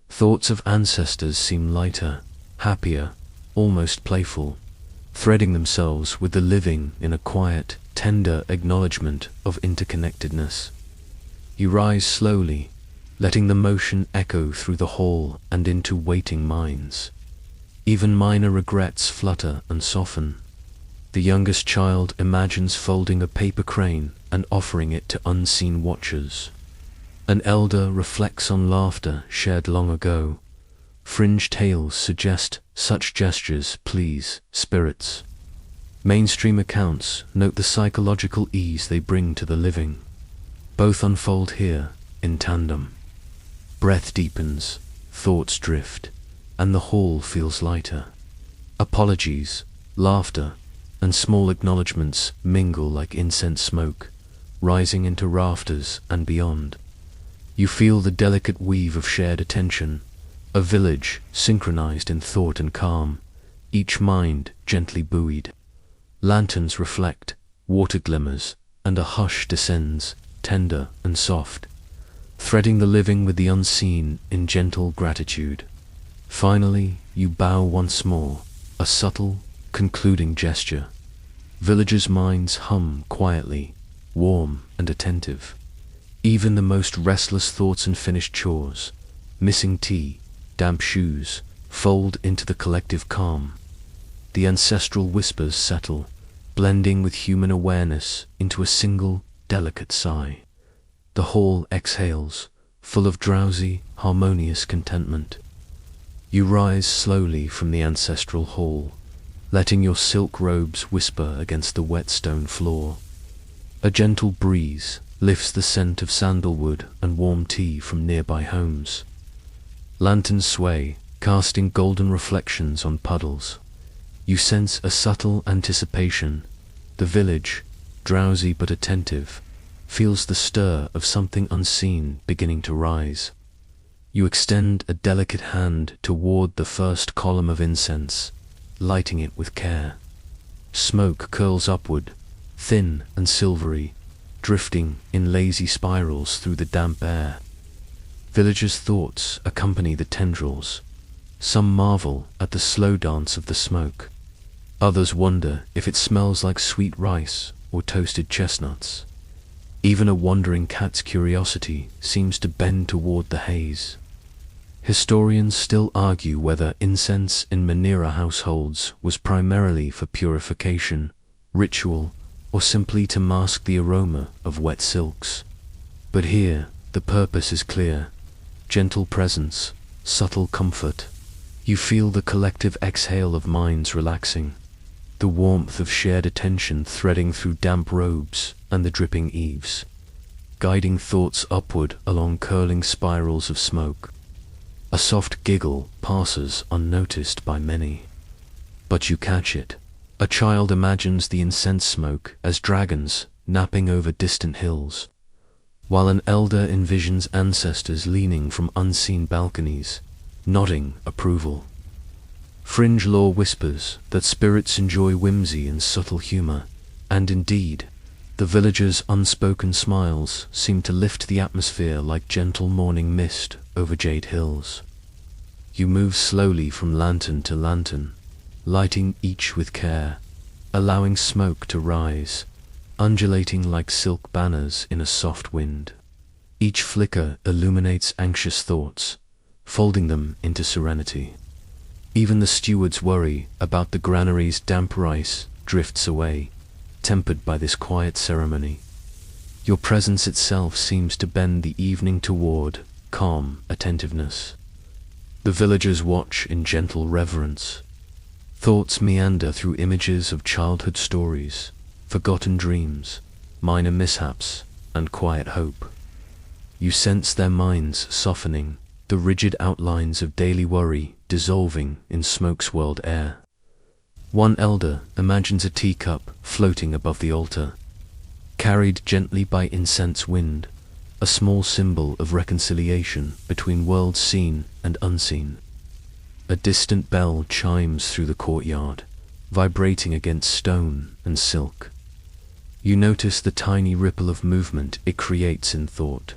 A: Thoughts of ancestors seem lighter, happier, almost playful, threading themselves with the living in a quiet, tender acknowledgement of interconnectedness. You rise slowly, letting the motion echo through the hall and into waiting minds. Even minor regrets flutter and soften. The youngest child imagines folding a paper crane and offering it to unseen watchers. An elder reflects on laughter shared long ago. Fringe tales suggest such gestures please spirits. Mainstream accounts note the psychological ease they bring to the living. Both unfold here in tandem. Breath deepens, thoughts drift, and the hall feels lighter. Apologies, laughter, and small acknowledgements mingle like incense smoke, rising into rafters and beyond. You feel the delicate weave of shared attention, a village synchronized in thought and calm, each mind gently buoyed. Lanterns reflect, water glimmers, and a hush descends, tender and soft, threading the living with the unseen in gentle gratitude. Finally, you bow once more, a subtle, concluding gesture. Villagers' minds hum quietly, warm and attentive. Even the most restless thoughts and finished chores, missing tea, damp shoes, fold into the collective calm. The ancestral whispers settle, blending with human awareness into a single, delicate sigh. The hall exhales, full of drowsy, harmonious contentment. You rise slowly from the ancestral hall, letting your silk robes whisper against the wet stone floor. A gentle breeze lifts the scent of sandalwood and warm tea from nearby homes. Lanterns sway, casting golden reflections on puddles. You sense a subtle anticipation. The village, drowsy but attentive, feels the stir of something unseen beginning to rise. You extend a delicate hand toward the first column of incense, lighting it with care. Smoke curls upward, thin and silvery, drifting in lazy spirals through the damp air. Villagers' thoughts accompany the tendrils. Some marvel at the slow dance of the smoke. Others wonder if it smells like sweet rice or toasted chestnuts. Even a wandering cat's curiosity seems to bend toward the haze. Historians still argue whether incense in Manera households was primarily for purification, ritual, or simply to mask the aroma of wet silks. But here, the purpose is clear. Gentle presence, subtle comfort. You feel the collective exhale of minds relaxing, the warmth of shared attention threading through damp robes and the dripping eaves, guiding thoughts upward along curling spirals of smoke. A soft giggle passes unnoticed by many. But you catch it. A child imagines the incense smoke as dragons napping over distant hills, while an elder envisions ancestors leaning from unseen balconies, nodding approval. Fringe lore whispers that spirits enjoy whimsy and subtle humor, and indeed, the villagers' unspoken smiles seem to lift the atmosphere like gentle morning mist over jade hills. You move slowly from lantern to lantern, lighting each with care, allowing smoke to rise, undulating like silk banners in a soft wind. Each flicker illuminates anxious thoughts, folding them into serenity. Even the steward's worry about the granary's damp rice drifts away, tempered by this quiet ceremony. Your presence itself seems to bend the evening toward calm attentiveness. The villagers watch in gentle reverence. Thoughts meander through images of childhood stories, forgotten dreams, minor mishaps, and quiet hope. You sense their minds softening, the rigid outlines of daily worry dissolving in smoke-swirled air. One elder imagines a teacup floating above the altar, carried gently by incense wind, a small symbol of reconciliation between worlds seen and unseen. A distant bell chimes through the courtyard, vibrating against stone and silk. You notice the tiny ripple of movement it creates in thought.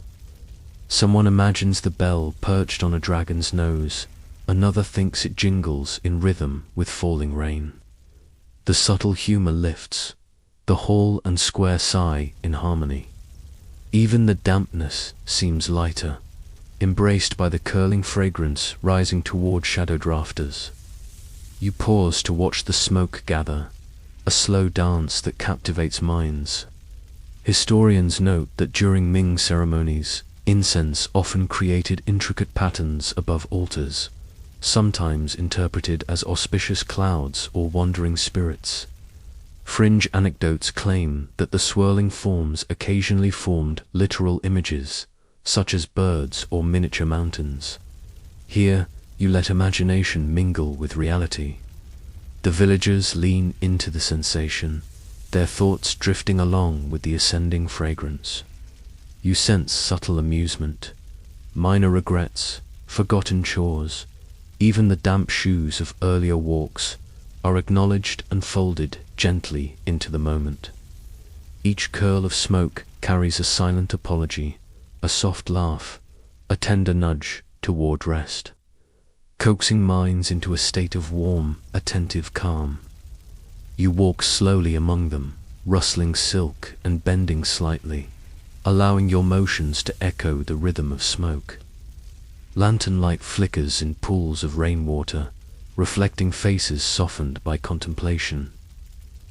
A: Someone imagines the bell perched on a dragon's nose, another thinks it jingles in rhythm with falling rain. The subtle humor lifts, the hall and square sigh in harmony. Even the dampness seems lighter, embraced by the curling fragrance rising toward shadowed rafters. You pause to watch the smoke gather, a slow dance that captivates minds. Historians note that during Ming ceremonies, Incense often created intricate patterns above altars, sometimes interpreted as auspicious clouds or wandering spirits. Fringe anecdotes claim that the swirling forms occasionally formed literal images, such as birds or miniature mountains. Here, you let imagination mingle with reality. The villagers lean into the sensation, their thoughts drifting along with the ascending fragrance. You sense subtle amusement, minor regrets, forgotten chores, even the damp shoes of earlier walks are acknowledged and folded gently into the moment. Each curl of smoke carries a silent apology, a soft laugh, a tender nudge toward rest, coaxing minds into a state of warm, attentive calm. You walk slowly among them, rustling silk and bending slightly, allowing your motions to echo the rhythm of smoke. Lantern light flickers in pools of rainwater, reflecting faces softened by contemplation.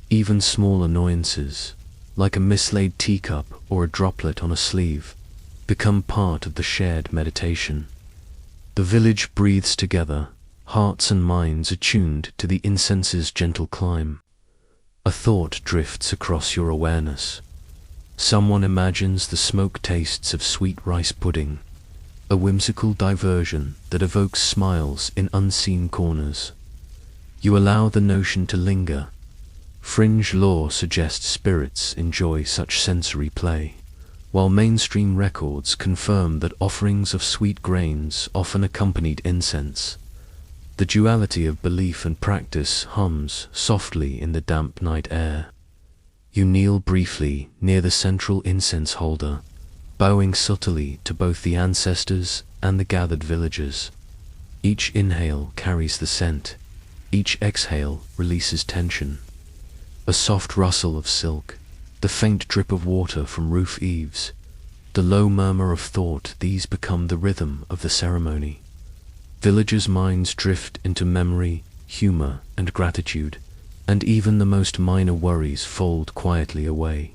A: Even small annoyances, like a mislaid teacup or a droplet on a sleeve, become part of the shared meditation. The village breathes together, hearts and minds attuned to the incense's gentle climb. A thought drifts across your awareness. Someone imagines the smoke tastes of sweet rice pudding, a whimsical diversion that evokes smiles in unseen corners. You allow the notion to linger. Fringe lore suggests spirits enjoy such sensory play, while mainstream records confirm that offerings of sweet grains often accompanied incense. The duality of belief and practice hums softly in the damp night air. You kneel briefly near the central incense holder, bowing subtly to both the ancestors and the gathered villagers. Each inhale carries the scent, each exhale releases tension. A soft rustle of silk, the faint drip of water from roof eaves, the low murmur of thought, these become the rhythm of the ceremony. Villagers' minds drift into memory, humor, and gratitude, and even the most minor worries fold quietly away.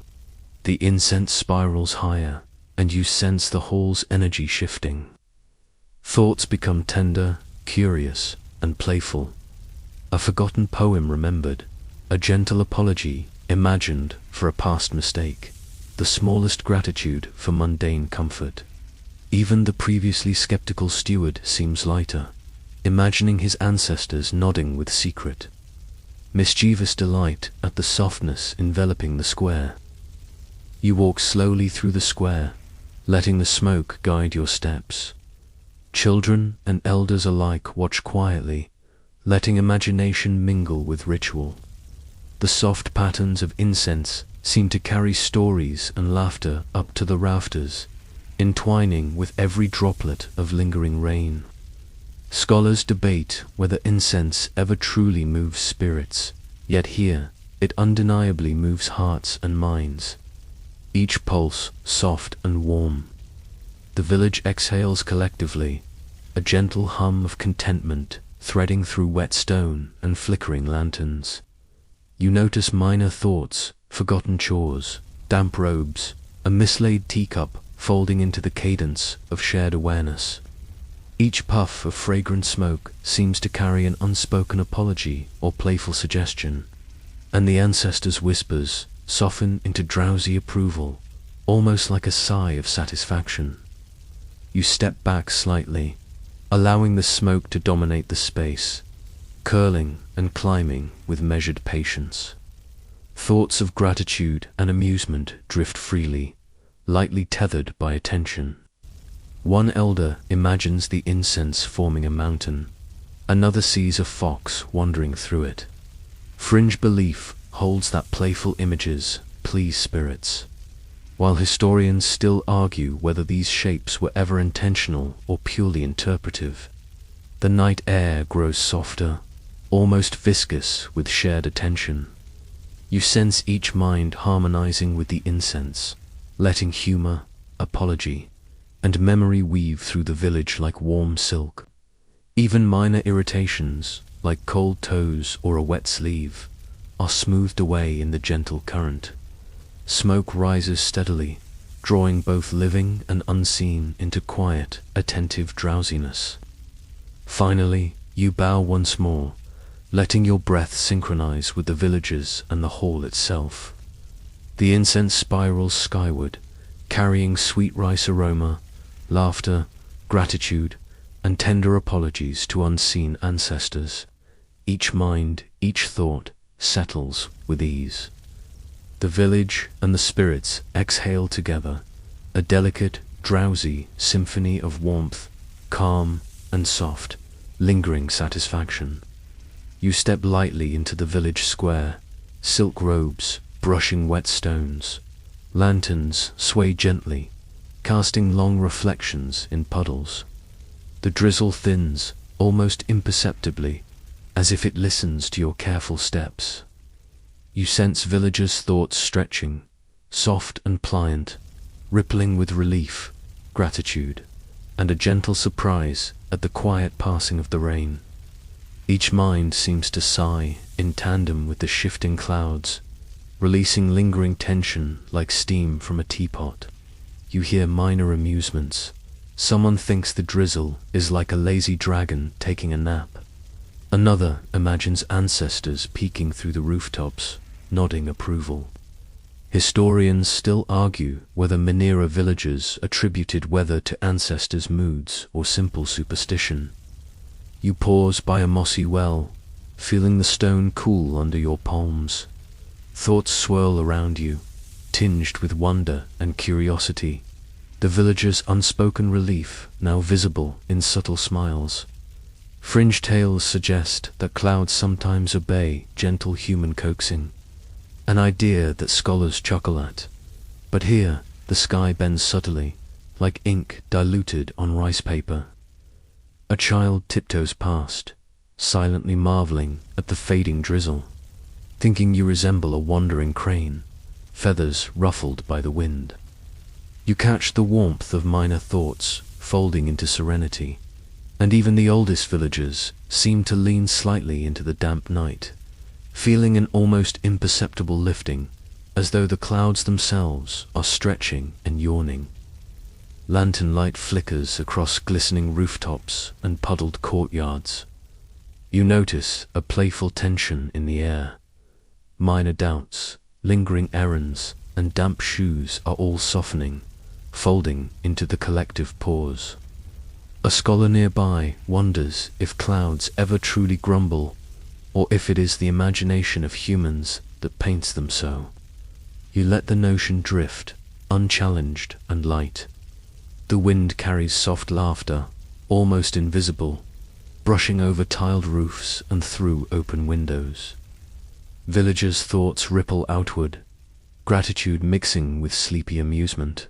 A: The incense spirals higher, and you sense the hall's energy shifting. Thoughts become tender, curious, and playful. A forgotten poem remembered, a gentle apology imagined for a past mistake, the smallest gratitude for mundane comfort. Even the previously skeptical steward seems lighter, imagining his ancestors nodding with secret, mischievous delight at the softness enveloping the square. You walk slowly through the square, letting the smoke guide your steps. Children and elders alike watch quietly, letting imagination mingle with ritual. The soft patterns of incense seem to carry stories and laughter up to the rafters, entwining with every droplet of lingering rain. Scholars debate whether incense ever truly moves spirits, yet here it undeniably moves hearts and minds. Each pulse soft and warm. The village exhales collectively, a gentle hum of contentment threading through wet stone and flickering lanterns. You notice minor thoughts, forgotten chores, damp robes, a mislaid teacup folding into the cadence of shared awareness. Each puff of fragrant smoke seems to carry an unspoken apology or playful suggestion, and the ancestors' whispers soften into drowsy approval, almost like a sigh of satisfaction. You step back slightly, allowing the smoke to dominate the space, curling and climbing with measured patience. Thoughts of gratitude and amusement drift freely, lightly tethered by attention. One elder imagines the incense forming a mountain, another sees a fox wandering through it. Fringe belief holds that playful images please spirits, while historians still argue whether these shapes were ever intentional or purely interpretive. The night air grows softer, almost viscous with shared attention. You sense each mind harmonizing with the incense, letting humor, apology, and memory weave through the village like warm silk. Even minor irritations, like cold toes or a wet sleeve, are smoothed away in the gentle current. Smoke rises steadily, drawing both living and unseen into quiet, attentive drowsiness. Finally, you bow once more, letting your breath synchronize with the villagers and the hall itself. The incense spirals skyward, carrying sweet rice aroma, laughter, gratitude, and tender apologies to unseen ancestors. Each mind, each thought, settles with ease. The village and the spirits exhale together, a delicate, drowsy symphony of warmth, calm and soft, lingering satisfaction. You step lightly into the village square, silk robes brushing wet stones. Lanterns sway gently, casting long reflections in puddles. The drizzle thins, almost imperceptibly, as if it listens to your careful steps. You sense villagers' thoughts stretching, soft and pliant, rippling with relief, gratitude, and a gentle surprise at the quiet passing of the rain. Each mind seems to sigh in tandem with the shifting clouds, releasing lingering tension like steam from a teapot. You hear minor amusements. Someone thinks the drizzle is like a lazy dragon taking a nap. Another imagines ancestors peeking through the rooftops, nodding approval. Historians still argue whether Minera villagers attributed weather to ancestors' moods or simple superstition. You pause by a mossy well, feeling the stone cool under your palms. Thoughts swirl around you, tinged with wonder and curiosity. The villagers' unspoken relief now visible in subtle smiles. Fringe tales suggest that clouds sometimes obey gentle human coaxing, an idea that scholars chuckle at. But here, the sky bends subtly, like ink diluted on rice paper. A child tiptoes past, silently marveling at the fading drizzle, thinking you resemble a wandering crane, feathers ruffled by the wind. You catch the warmth of minor thoughts folding into serenity, and even the oldest villagers seem to lean slightly into the damp night, feeling an almost imperceptible lifting, as though the clouds themselves are stretching and yawning. Lantern light flickers across glistening rooftops and puddled courtyards. You notice a playful tension in the air. Minor doubts, lingering errands, and damp shoes are all softening, folding into the collective pause. A scholar nearby wonders if clouds ever truly grumble, or if it is the imagination of humans that paints them so. You let the notion drift, unchallenged and light. The wind carries soft laughter, almost invisible, brushing over tiled roofs and through open windows. Villagers' thoughts ripple outward, gratitude mixing with sleepy amusement.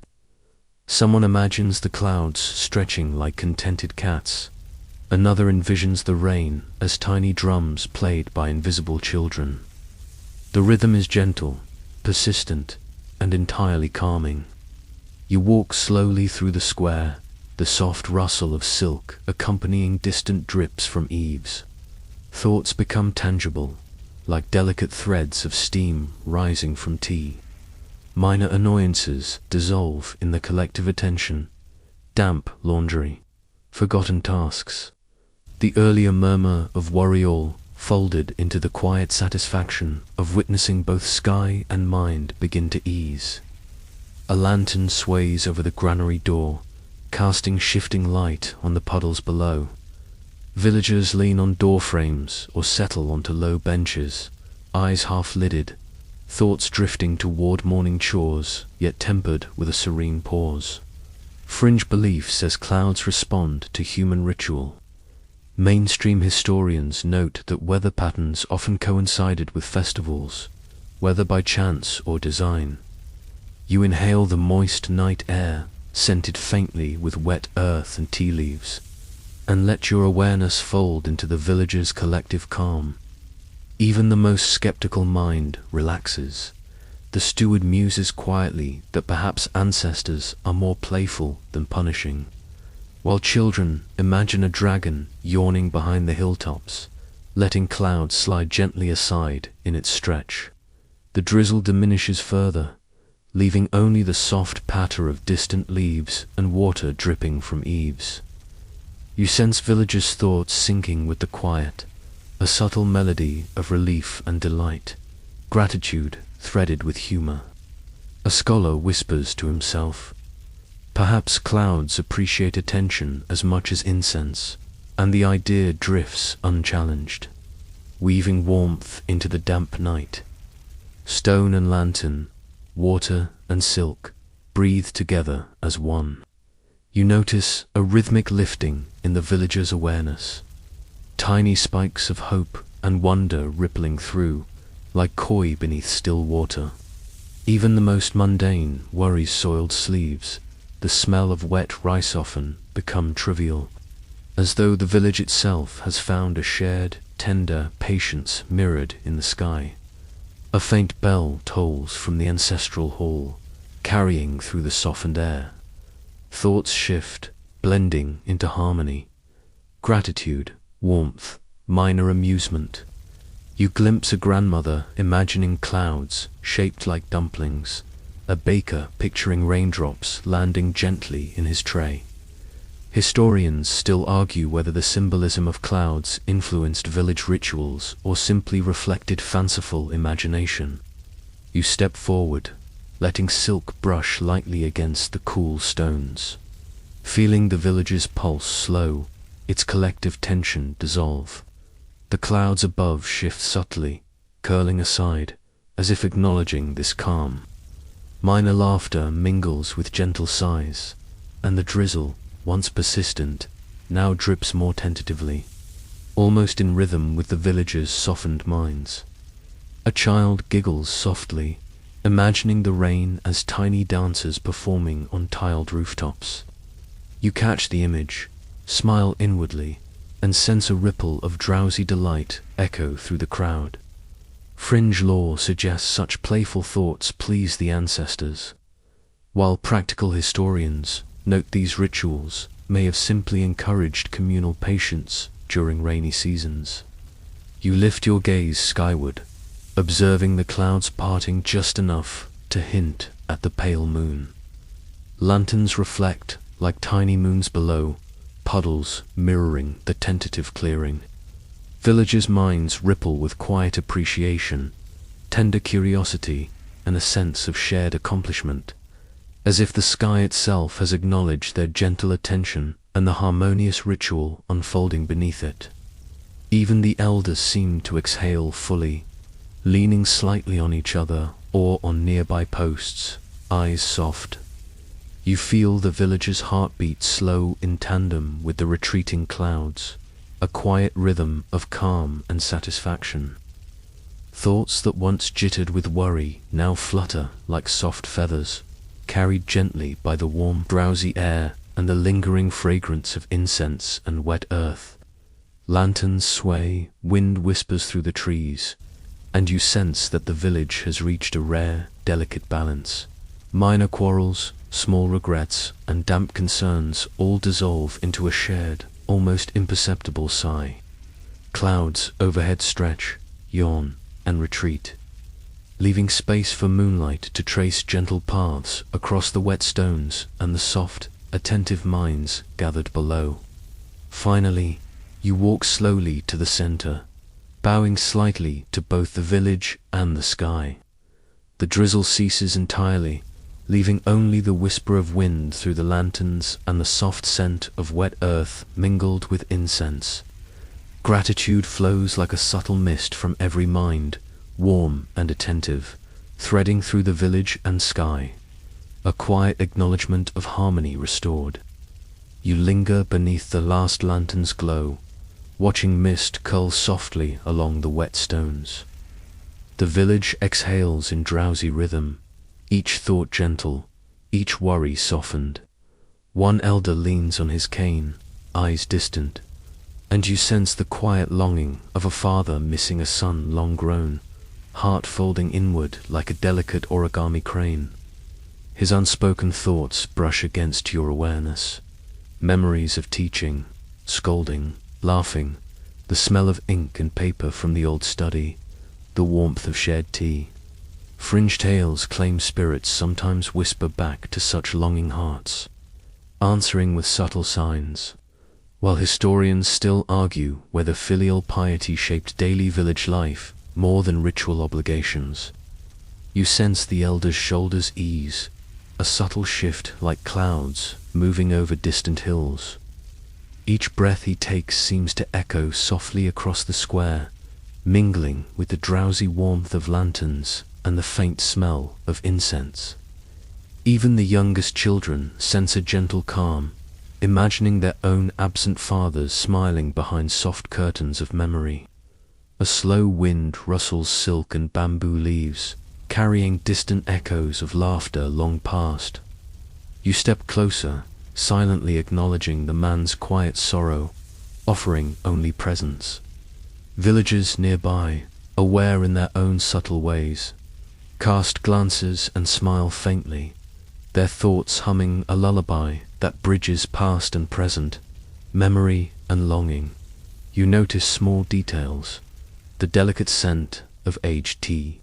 A: Someone imagines the clouds stretching like contented cats. Another envisions the rain as tiny drums played by invisible children. The rhythm is gentle, persistent, and entirely calming. You walk slowly through the square, the soft rustle of silk accompanying distant drips from eaves. Thoughts become tangible, like delicate threads of steam rising from tea. Minor annoyances dissolve in the collective attention. Damp laundry, forgotten tasks. The earlier murmur of worry all folded into the quiet satisfaction of witnessing both sky and mind begin to ease. A lantern sways over the granary door, casting shifting light on the puddles below. Villagers lean on door frames or settle onto low benches, eyes half-lidded, thoughts drifting toward morning chores, yet tempered with a serene pause. Fringe belief says clouds respond to human ritual. Mainstream historians note that weather patterns often coincided with festivals, whether by chance or design. You inhale the moist night air, scented faintly with wet earth and tea leaves, and let your awareness fold into the villagers' collective calm. Even the most skeptical mind relaxes. The steward muses quietly that perhaps ancestors are more playful than punishing, while children imagine a dragon yawning behind the hilltops, letting clouds slide gently aside in its stretch. The drizzle diminishes further, leaving only the soft patter of distant leaves and water dripping from eaves. You sense villagers' thoughts syncing with the quiet, a subtle melody of relief and delight, gratitude threaded with humor. A scholar whispers to himself, "Perhaps clouds appreciate attention as much as incense," and the idea drifts unchallenged, weaving warmth into the damp night. Stone and lantern, water and silk, breathe together as one. You notice a rhythmic lifting in the villager's awareness, tiny spikes of hope and wonder rippling through, like koi beneath still water. Even the most mundane worries soiled sleeves, the smell of wet rice often become trivial, as though the village itself has found a shared, tender patience mirrored in the sky. A faint bell tolls from the ancestral hall, carrying through the softened air. Thoughts shift, blending into harmony. Gratitude, warmth, minor amusement. You glimpse a grandmother imagining clouds shaped like dumplings, a baker picturing raindrops landing gently in his tray. Historians still argue whether the symbolism of clouds influenced village rituals or simply reflected fanciful imagination. You step forward, letting silk brush lightly against the cool stones. Feeling the village's pulse slow, its collective tension dissolve. The clouds above shift subtly, curling aside, as if acknowledging this calm. Minor laughter mingles with gentle sighs, and the drizzle, once persistent, now drips more tentatively, almost in rhythm with the villagers' softened minds. A child giggles softly, imagining the rain as tiny dancers performing on tiled rooftops. You catch the image, smile inwardly, and sense a ripple of drowsy delight echo through the crowd. Fringe lore suggests such playful thoughts please the ancestors, while practical historians note these rituals may have simply encouraged communal patience during rainy seasons. You lift your gaze skyward, observing the clouds parting just enough to hint at the pale moon. Lanterns reflect like tiny moons below, puddles mirroring the tentative clearing. Villagers' minds ripple with quiet appreciation, tender curiosity, and a sense of shared accomplishment, as if the sky itself has acknowledged their gentle attention and the harmonious ritual unfolding beneath it. Even the elders seem to exhale fully, leaning slightly on each other or on nearby posts, eyes soft. You feel the villagers' heartbeat slow in tandem with the retreating clouds, a quiet rhythm of calm and satisfaction. Thoughts that once jittered with worry now flutter like soft feathers, carried gently by the warm, drowsy air and the lingering fragrance of incense and wet earth. Lanterns sway, wind whispers through the trees, and you sense that the village has reached a rare, delicate balance. Minor quarrels, small regrets, and damp concerns all dissolve into a shared, almost imperceptible sigh. Clouds overhead stretch, yawn, and retreat, leaving space for moonlight to trace gentle paths across the wet stones and the soft, attentive minds gathered below. Finally, you walk slowly to the center, bowing slightly to both the village and the sky. The drizzle ceases entirely, leaving only the whisper of wind through the lanterns and the soft scent of wet earth mingled with incense. Gratitude flows like a subtle mist from every mind, warm and attentive, threading through the village and sky, a quiet acknowledgement of harmony restored. You linger beneath the last lantern's glow, watching mist curl softly along the wet stones. The village exhales in drowsy rhythm, each thought gentle, each worry softened. One elder leans on his cane, eyes distant, and you sense the quiet longing of a father missing a son long grown, heart folding inward like a delicate origami crane. His unspoken thoughts brush against your awareness. Memories of teaching, scolding, laughing, the smell of ink and paper from the old study, the warmth of shared tea. Fringe tales claim spirits sometimes whisper back to such longing hearts, answering with subtle signs, while historians still argue whether filial piety shaped daily village life more than ritual obligations. You sense the elder's shoulders ease, a subtle shift like clouds moving over distant hills. Each breath he takes seems to echo softly across the square, mingling with the drowsy warmth of lanterns and the faint smell of incense. Even the youngest children sense a gentle calm, imagining their own absent fathers smiling behind soft curtains of memory. A slow wind rustles silk and bamboo leaves, carrying distant echoes of laughter long past. You step closer, silently acknowledging the man's quiet sorrow, offering only presence. Villagers nearby, aware in their own subtle ways, cast glances and smile faintly, their thoughts humming a lullaby that bridges past and present, memory and longing. You notice small details, the delicate scent of aged tea,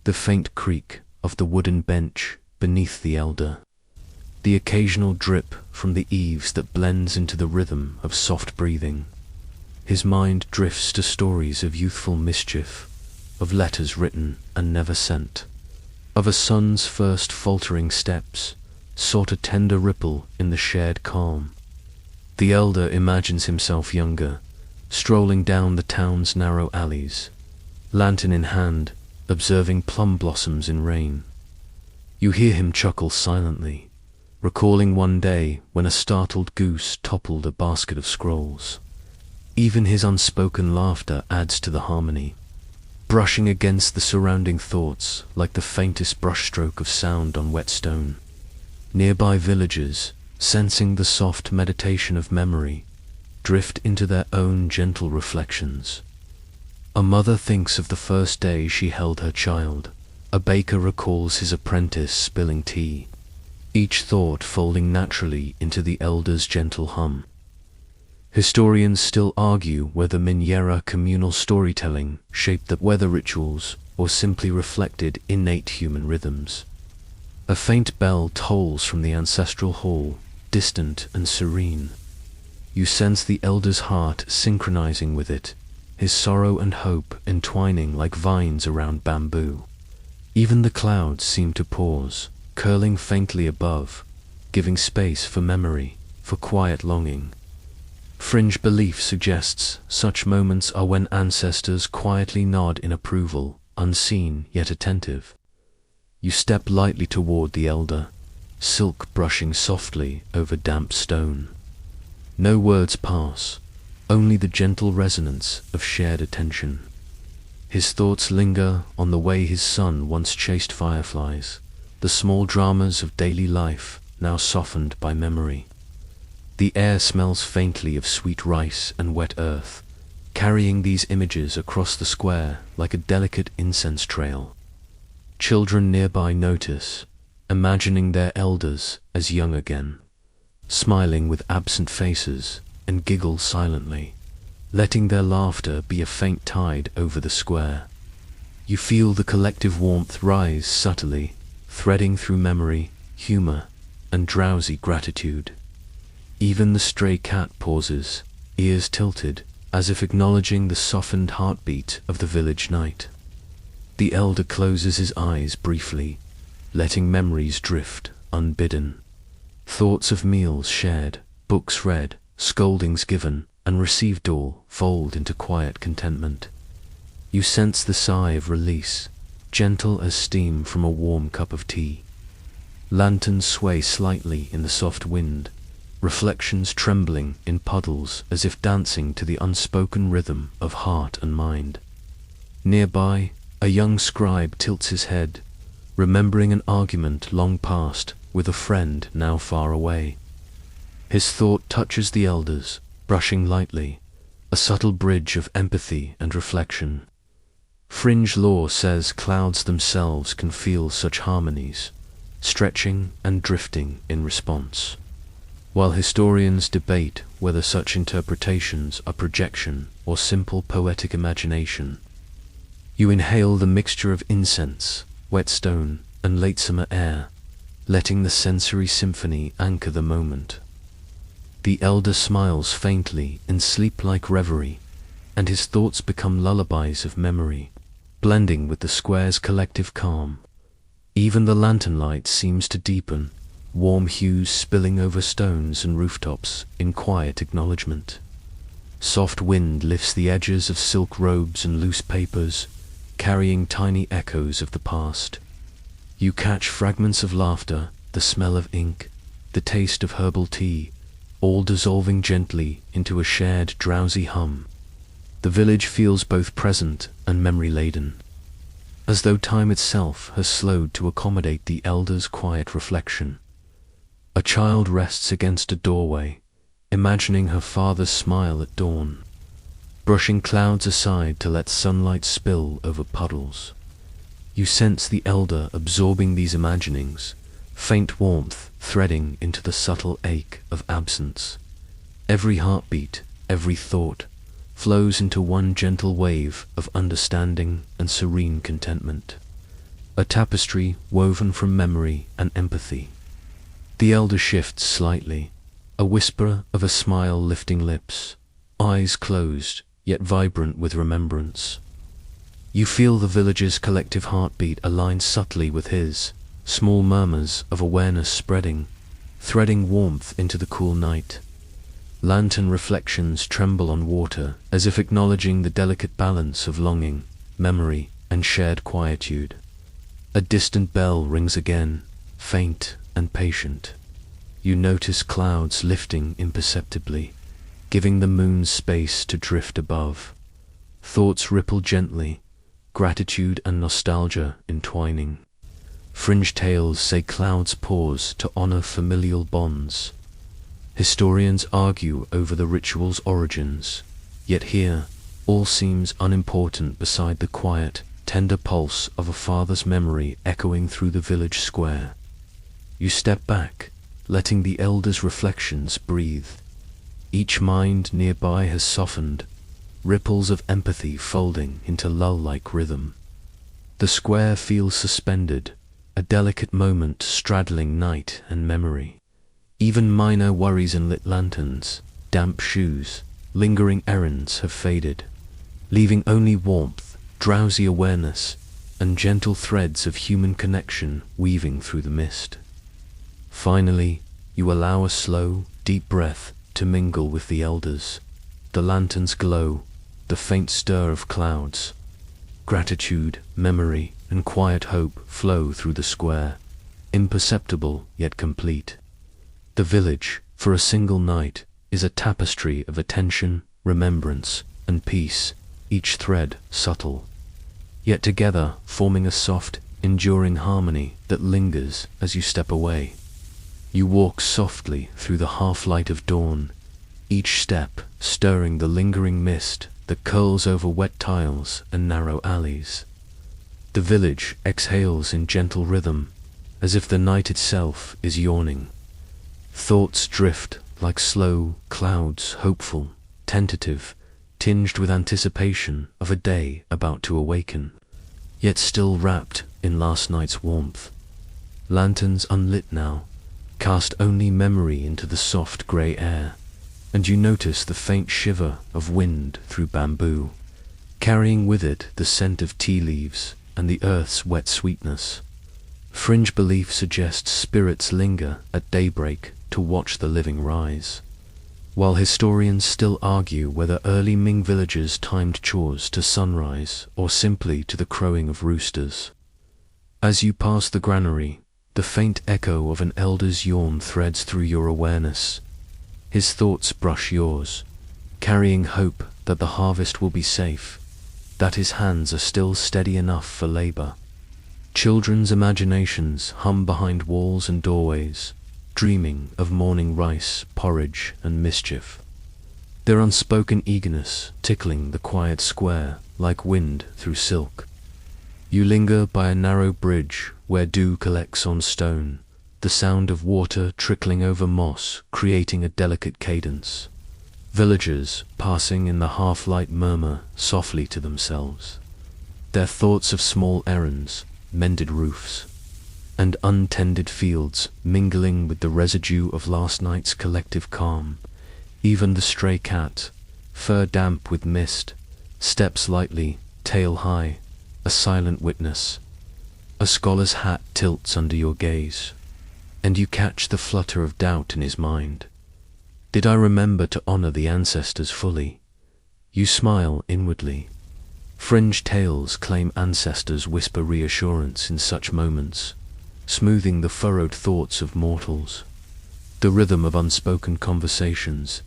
A: the faint creak of the wooden bench beneath the elder, the occasional drip from the eaves that blends into the rhythm of soft breathing. His mind drifts to stories of youthful mischief, of letters written and never sent, of a son's first faltering steps, sought a tender ripple in the shared calm. The elder imagines himself younger, strolling down the town's narrow alleys, lantern in hand, observing plum blossoms in rain. You hear him chuckle silently, recalling one day when a startled goose toppled a basket of scrolls. Even his unspoken laughter adds to the harmony, brushing against the surrounding thoughts like the faintest brushstroke of sound on wet stone. Nearby villagers, sensing the soft meditation of memory, drift into their own gentle reflections. A mother thinks of the first day she held her child. A baker recalls his apprentice spilling tea, each thought folding naturally into the elder's gentle hum. Historians still argue whether mythology communal storytelling shaped the weather rituals or simply reflected innate human rhythms. A faint bell tolls from the ancestral hall, distant and serene. You sense the elder's heart synchronizing with it, his sorrow and hope entwining like vines around bamboo. Even the clouds seem to pause, curling faintly above, giving space for memory, for quiet longing. Fringe belief suggests such moments are when ancestors quietly nod in approval, unseen yet attentive. You step lightly toward the elder, silk brushing softly over damp stone. No words pass, only the gentle resonance of shared attention. His thoughts linger on the way his son once chased fireflies, the small dramas of daily life now softened by memory. The air smells faintly of sweet rice and wet earth, carrying these images across the square like a delicate incense trail. Children nearby notice, imagining their elders as young again, smiling with absent faces and giggle silently, letting their laughter be a faint tide over the square. You feel the collective warmth rise subtly, threading through memory, humor, and drowsy gratitude. Even the stray cat pauses, ears tilted, as if acknowledging the softened heartbeat of the village night. The elder closes his eyes briefly, letting memories drift unbidden. Thoughts of meals shared, books read, scoldings given, and received all fold into quiet contentment. You sense the sigh of release, gentle as steam from a warm cup of tea. Lanterns sway slightly in the soft wind, reflections trembling in puddles as if dancing to the unspoken rhythm of heart and mind. Nearby, a young scribe tilts his head, remembering an argument long past with a friend now far away. His thought touches the elders, brushing lightly, a subtle bridge of empathy and reflection. Fringe lore says clouds themselves can feel such harmonies, stretching and drifting in response. While historians debate whether such interpretations are projection or simple poetic imagination, you inhale the mixture of incense, wet stone, and late summer air, letting the sensory symphony anchor the moment. The elder smiles faintly in sleep-like reverie, and his thoughts become lullabies of memory, blending with the square's collective calm. Even the lantern light seems to deepen, warm hues spilling over stones and rooftops in quiet acknowledgement. Soft wind lifts the edges of silk robes and loose papers, carrying tiny echoes of the past. You catch fragments of laughter, the smell of ink, the taste of herbal tea, all dissolving gently into a shared drowsy hum. The village feels both present and memory-laden, as though time itself has slowed to accommodate the elder's quiet reflection. A child rests against a doorway, imagining her father's smile at dawn, brushing clouds aside to let sunlight spill over puddles. You sense the elder absorbing these imaginings, faint warmth threading into the subtle ache of absence. Every heartbeat, every thought, flows into one gentle wave of understanding and serene contentment. A tapestry woven from memory and empathy. The elder shifts slightly, a whisper of a smile lifting lips, eyes closed, yet vibrant with remembrance. You feel the village's collective heartbeat align subtly with his, small murmurs of awareness spreading, threading warmth into the cool night. Lantern reflections tremble on water as if acknowledging the delicate balance of longing, memory, and shared quietude. A distant bell rings again, faint and patient. You notice clouds lifting imperceptibly, giving the moon space to drift above. Thoughts ripple gently, gratitude and nostalgia entwining. Fringe tales say clouds pause to honor familial bonds. Historians argue over the ritual's origins, yet here all seems unimportant beside the quiet, tender pulse of a father's memory echoing through the village square. You step back, letting the elder's reflections breathe. Each mind nearby has softened, ripples of empathy folding into lull-like rhythm. The square feels suspended, a delicate moment straddling night and memory. Even minor worries and lit lanterns, damp shoes, lingering errands have faded, leaving only warmth, drowsy awareness, and gentle threads of human connection weaving through the mist. Finally, you allow a slow, deep breath to mingle with the elders. The lanterns glow, the faint stir of clouds. Gratitude, memory, and quiet hope flow through the square, imperceptible yet complete. The village, for a single night, is a tapestry of attention, remembrance, and peace, each thread subtle, yet together forming a soft, enduring harmony that lingers as you step away. You walk softly through the half-light of dawn, each step stirring the lingering mist that curls over wet tiles and narrow alleys. The village exhales in gentle rhythm, as if the night itself is yawning. Thoughts drift like slow clouds, hopeful, tentative, tinged with anticipation of a day about to awaken, yet still wrapped in last night's warmth. Lanterns unlit now, cast only memory into the soft grey air, and you notice the faint shiver of wind through bamboo, carrying with it the scent of tea leaves and the earth's wet sweetness. Fringe belief suggests spirits linger at daybreak to watch the living rise, while historians still argue whether early Ming villagers timed chores to sunrise or simply to the crowing of roosters. As you pass the granary, the faint echo of an elder's yawn threads through your awareness. His thoughts brush yours, carrying hope that the harvest will be safe, that his hands are still steady enough for labor. Children's imaginations hum behind walls and doorways, dreaming of morning rice, porridge, and mischief. Their unspoken eagerness tickling the quiet square like wind through silk. You linger by a narrow bridge where dew collects on stone, the sound of water trickling over moss creating a delicate cadence. Villagers passing in the half-light murmur softly to themselves, their thoughts of small errands, mended roofs, and untended fields mingling with the residue of last night's collective calm. Even the stray cat, fur damp with mist, steps lightly, tail high, a silent witness. A scholar's hat tilts under your gaze, and you catch the flutter of doubt in his mind. Did I remember to honor the ancestors fully? You smile inwardly. Fringed tales claim ancestors whisper reassurance in such moments, smoothing the furrowed thoughts of mortals. The rhythm of unspoken conversations,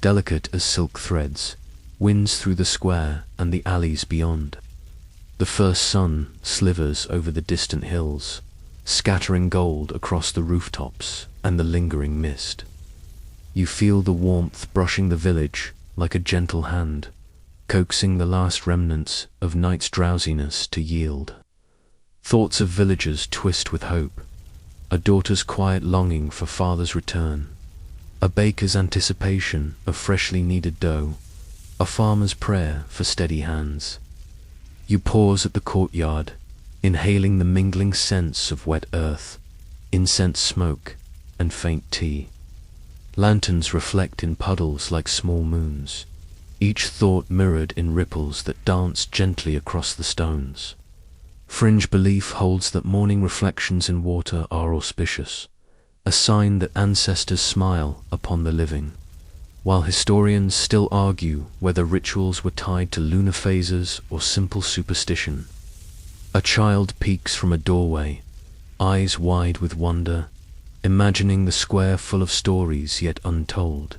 A: delicate as silk threads, winds through the square and the alleys beyond. The first sun slivers over the distant hills, scattering gold across the rooftops and the lingering mist. You feel the warmth brushing the village like a gentle hand, coaxing the last remnants of night's drowsiness to yield. Thoughts of villagers twist with hope, a daughter's quiet longing for father's return, a baker's anticipation of freshly kneaded dough, a farmer's prayer for steady hands. You pause at the courtyard, inhaling the mingling scents of wet earth, incense smoke, and faint tea. Lanterns reflect in puddles like small moons, each thought mirrored in ripples that dance gently across the stones. Fringe belief holds that morning reflections in water are auspicious, a sign that ancestors smile upon the living, while historians still argue whether rituals were tied to lunar phases or simple superstition. A child peeks from a doorway, eyes wide with wonder, imagining the square full of stories yet untold.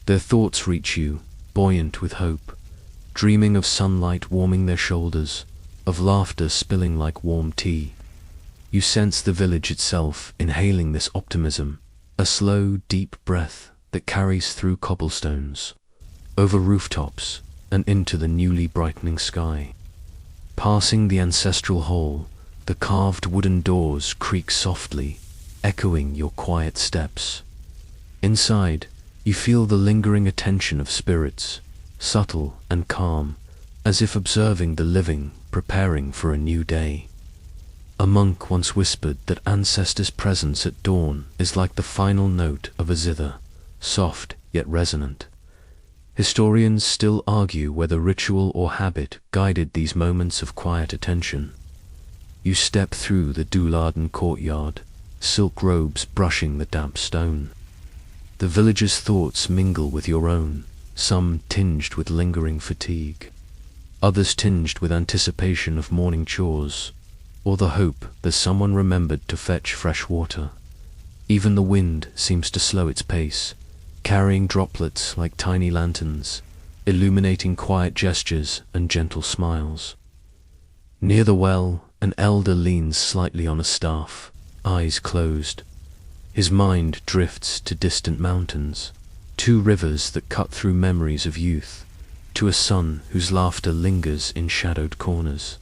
A: Their thoughts reach you, buoyant with hope, dreaming of sunlight warming their shoulders, of laughter spilling like warm tea. You sense the village itself inhaling this optimism, a slow, deep breath that carries through cobblestones, over rooftops, and into the newly brightening sky. Passing the ancestral hall, the carved wooden doors creak softly, echoing your quiet steps. Inside, you feel the lingering attention of spirits, subtle and calm, as if observing the living preparing for a new day. A monk once whispered that ancestors' presence at dawn is like the final note of a zither, soft yet resonant. Historians still argue whether ritual or habit guided these moments of quiet attention. You step through the dew-laden courtyard, silk robes brushing the damp stone. The villagers' thoughts mingle with your own, some tinged with lingering fatigue, others tinged with anticipation of morning chores, or the hope that someone remembered to fetch fresh water. Even the wind seems to slow its pace, carrying droplets like tiny lanterns, illuminating quiet gestures and gentle smiles. Near the well, an elder leans slightly on a staff, eyes closed. His mind drifts to distant mountains, two rivers that cut through memories of youth, to a sun whose laughter lingers in shadowed corners.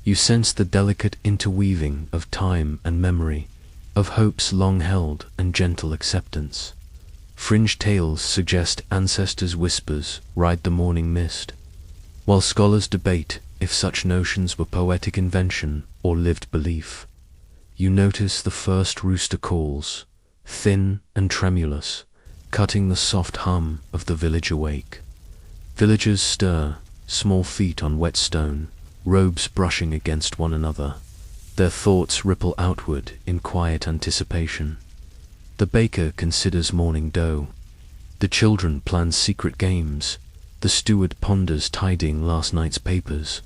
A: You sense the delicate interweaving of time and memory, of hopes long held and gentle acceptance. Fringe tales suggest ancestors' whispers ride the morning mist, while scholars debate if such notions were poetic invention or lived belief. You notice the first rooster calls, thin and tremulous, cutting the soft hum of the village awake. Villagers stir, small feet on wet stone, robes brushing against one another. Their thoughts ripple outward in quiet anticipation. The baker considers morning dough. The children plan secret games. The steward ponders tidying last night's papers.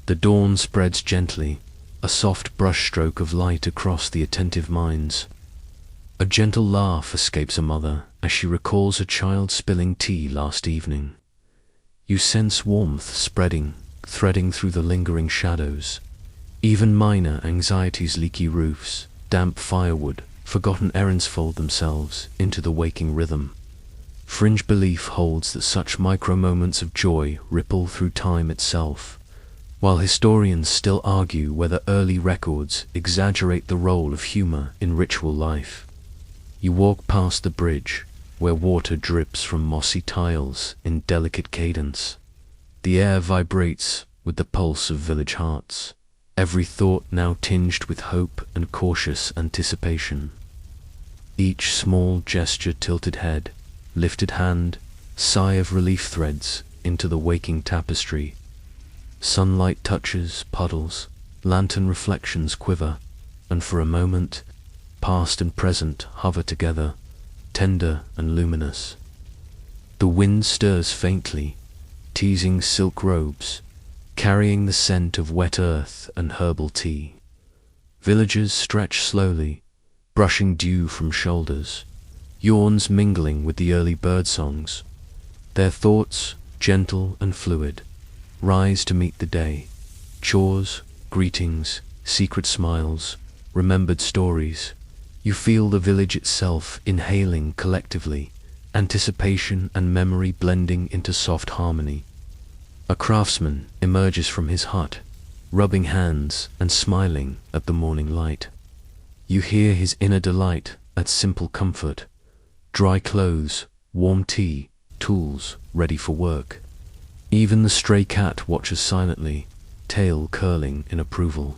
A: The dawn spreads gently, a soft brushstroke of light across the attentive minds. A gentle laugh escapes a mother as she recalls a child spilling tea last evening. You sense warmth spreading, threading through the lingering shadows. Even minor anxieties, leaky roofs, damp firewood, forgotten errands fold themselves into the waking rhythm. Fringe belief holds that such micro-moments of joy ripple through time itself, while historians still argue whether early records exaggerate the role of humor in ritual life. You walk past the bridge, where water drips from mossy tiles in delicate cadence. The air vibrates with the pulse of village hearts. every thought now tinged with hope and cautious anticipation. Each small gesture, tilted head, lifted hand, sigh of relief threads into the waking tapestry. Sunlight touches puddles, lantern reflections quiver, and for a moment, past and present hover together, tender and luminous. The wind stirs faintly, teasing silk robes, carrying the scent of wet earth and herbal tea. Villagers stretch slowly, brushing dew from shoulders, yawns mingling with the early birdsongs. Their thoughts, gentle and fluid, rise to meet the day. Chores, greetings, secret smiles, remembered stories. You feel the village itself inhaling collectively, anticipation and memory blending into soft harmony. A craftsman emerges from his hut, rubbing hands and smiling at the morning light. You hear his inner delight at simple comfort: dry clothes, warm tea, tools ready for work. Even the stray cat watches silently, tail curling in approval.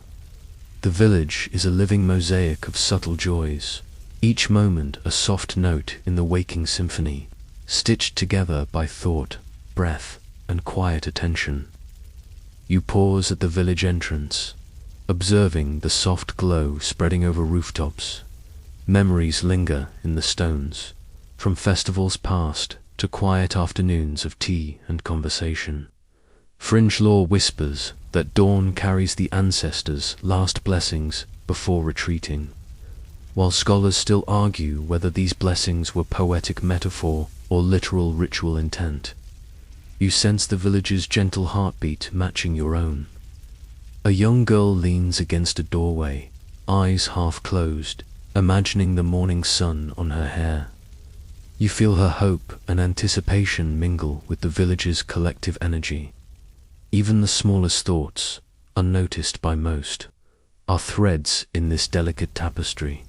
A: The village is a living mosaic of subtle joys, each moment a soft note in the waking symphony, stitched together by thought, breath, and quiet attention. You pause at the village entrance, observing the soft glow spreading over rooftops. Memories linger in the stones, from festivals past to quiet afternoons of tea and conversation. Fringe lore whispers that dawn carries the ancestors' last blessings before retreating, while scholars still argue whether these blessings were poetic metaphor or literal ritual intent. You sense the village's gentle heartbeat matching your own. A young girl leans against a doorway, eyes half closed, imagining the morning sun on her hair. You feel her hope and anticipation mingle with the village's collective energy. Even the smallest thoughts, unnoticed by most, are threads in this delicate tapestry.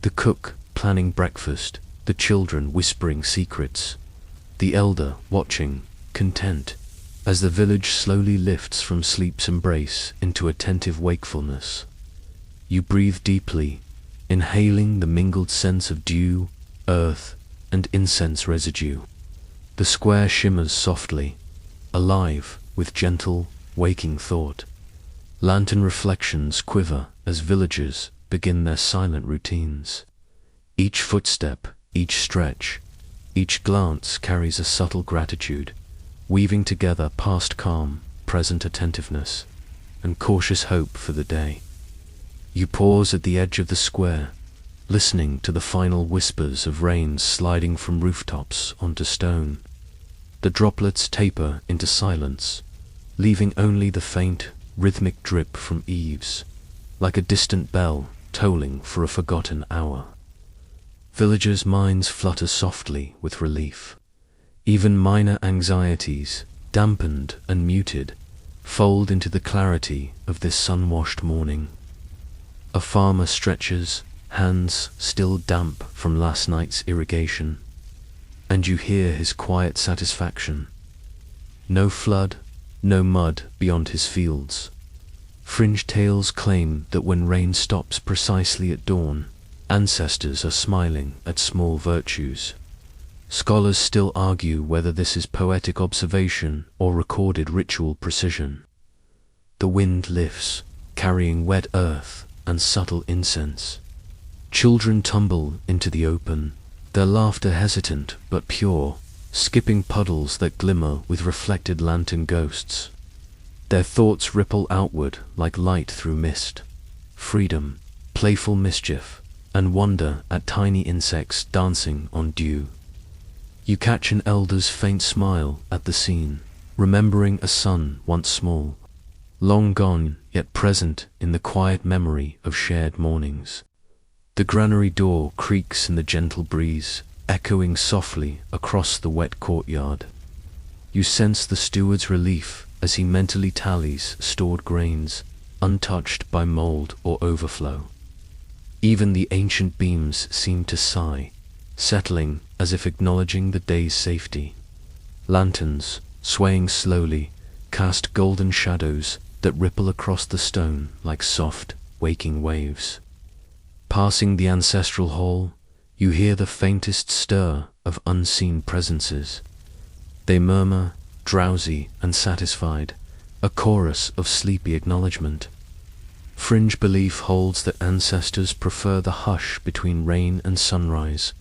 A: The cook planning breakfast, the children whispering secrets, the elder watching, content, as the village slowly lifts from sleep's embrace into attentive wakefulness. You breathe deeply, inhaling the mingled scents of dew, earth, and incense residue. The square shimmers softly, alive with gentle, waking thought. Lantern reflections quiver as villagers begin their silent routines. Each footstep, each stretch, each glance carries a subtle gratitude, weaving together past calm, present attentiveness, and cautious hope for the day. You pause at the edge of the square, listening to the final whispers of rain sliding from rooftops onto stone. The droplets taper into silence, leaving only the faint, rhythmic drip from eaves, like a distant bell tolling for a forgotten hour. Villagers' minds flutter softly with relief. Even minor anxieties, dampened and muted, fold into the clarity of this sun-washed morning. A farmer stretches, hands still damp from last night's irrigation, and you hear his quiet satisfaction. No flood, no mud beyond his fields. Fringe tales claim that when rain stops precisely at dawn, ancestors are smiling at small virtues. Scholars still argue whether this is poetic observation or recorded ritual precision. The wind lifts, carrying wet earth and subtle incense. Children tumble into the open, their laughter hesitant but pure, skipping puddles that glimmer with reflected lantern ghosts. Their thoughts ripple outward like light through mist. Freedom, playful mischief, and wonder at tiny insects dancing on dew. You catch an elder's faint smile at the scene, remembering a son once small, long gone yet present in the quiet memory of shared mornings. The granary door creaks in the gentle breeze, echoing softly across the wet courtyard. You sense the steward's relief as he mentally tallies stored grains, untouched by mold or overflow. Even the ancient beams seem to sigh, settling as if acknowledging the day's safety. Lanterns, swaying slowly, cast golden shadows that ripple across the stone like soft, waking waves. Passing the ancestral hall, you hear the faintest stir of unseen presences. They murmur, drowsy and satisfied, a chorus of sleepy acknowledgement. Fringe belief holds that ancestors prefer the hush between rain and sunrise,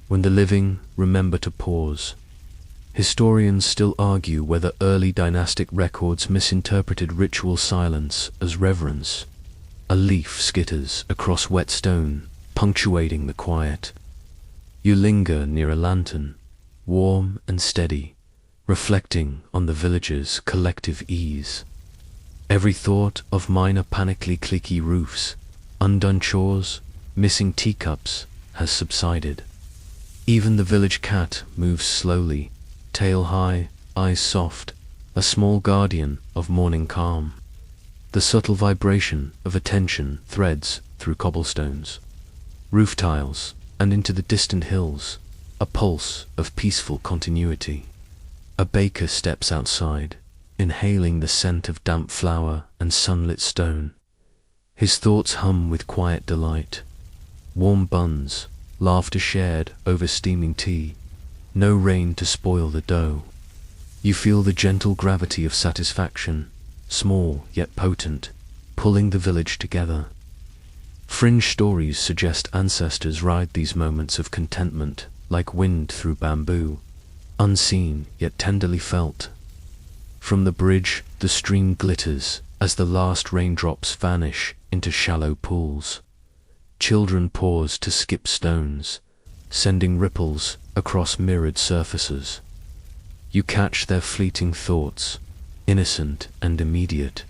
A: when the living remember to pause. Historians still argue whether early dynastic records misinterpreted ritual silence as reverence. A leaf skitters across wet stone, punctuating the quiet. You linger near a lantern, warm and steady, reflecting on the village's collective ease. Every thought of minor panically clicky roofs, undone chores, missing teacups has subsided. Even the village cat moves slowly, tail high, eyes soft, a small guardian of morning calm. The subtle vibration of attention threads through cobblestones, roof tiles, and into the distant hills, a pulse of peaceful continuity. A baker steps outside, inhaling the scent of damp flour and sunlit stone. His thoughts hum with quiet delight. Warm buns, laughter shared over steaming tea, no rain to spoil the dough. You feel the gentle gravity of satisfaction, small yet potent, pulling the village together. Fringe stories suggest ancestors ride these moments of contentment like wind through bamboo, unseen yet tenderly felt. From the bridge, the stream glitters as the last raindrops vanish into shallow pools. Children pause to skip stones, sending ripples across mirrored surfaces. You catch their fleeting thoughts, innocent and immediate.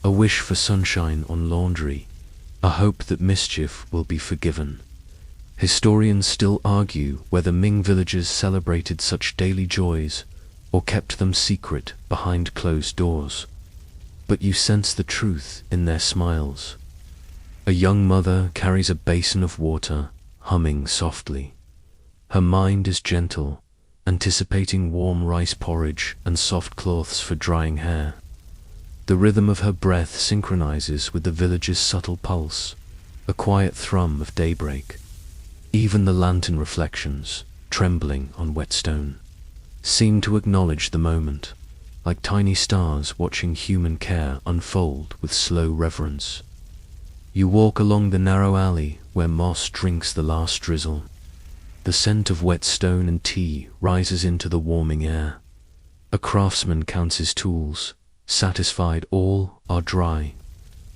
A: A wish for sunshine on laundry, a hope that mischief will be forgiven. Historians still argue whether Ming villagers celebrated such daily joys or kept them secret behind closed doors. But you sense the truth in their smiles. A young mother carries a basin of water, humming softly. Her mind is gentle, anticipating warm rice porridge and soft cloths for drying hair. The rhythm of her breath synchronizes with the village's subtle pulse, a quiet thrum of daybreak. Even the lantern reflections, trembling on wet stone, seem to acknowledge the moment, like tiny stars watching human care unfold with slow reverence. You walk along the narrow alley where moss drinks the last drizzle. The scent of wet stone and tea rises into the warming air. A craftsman counts his tools, satisfied all are dry.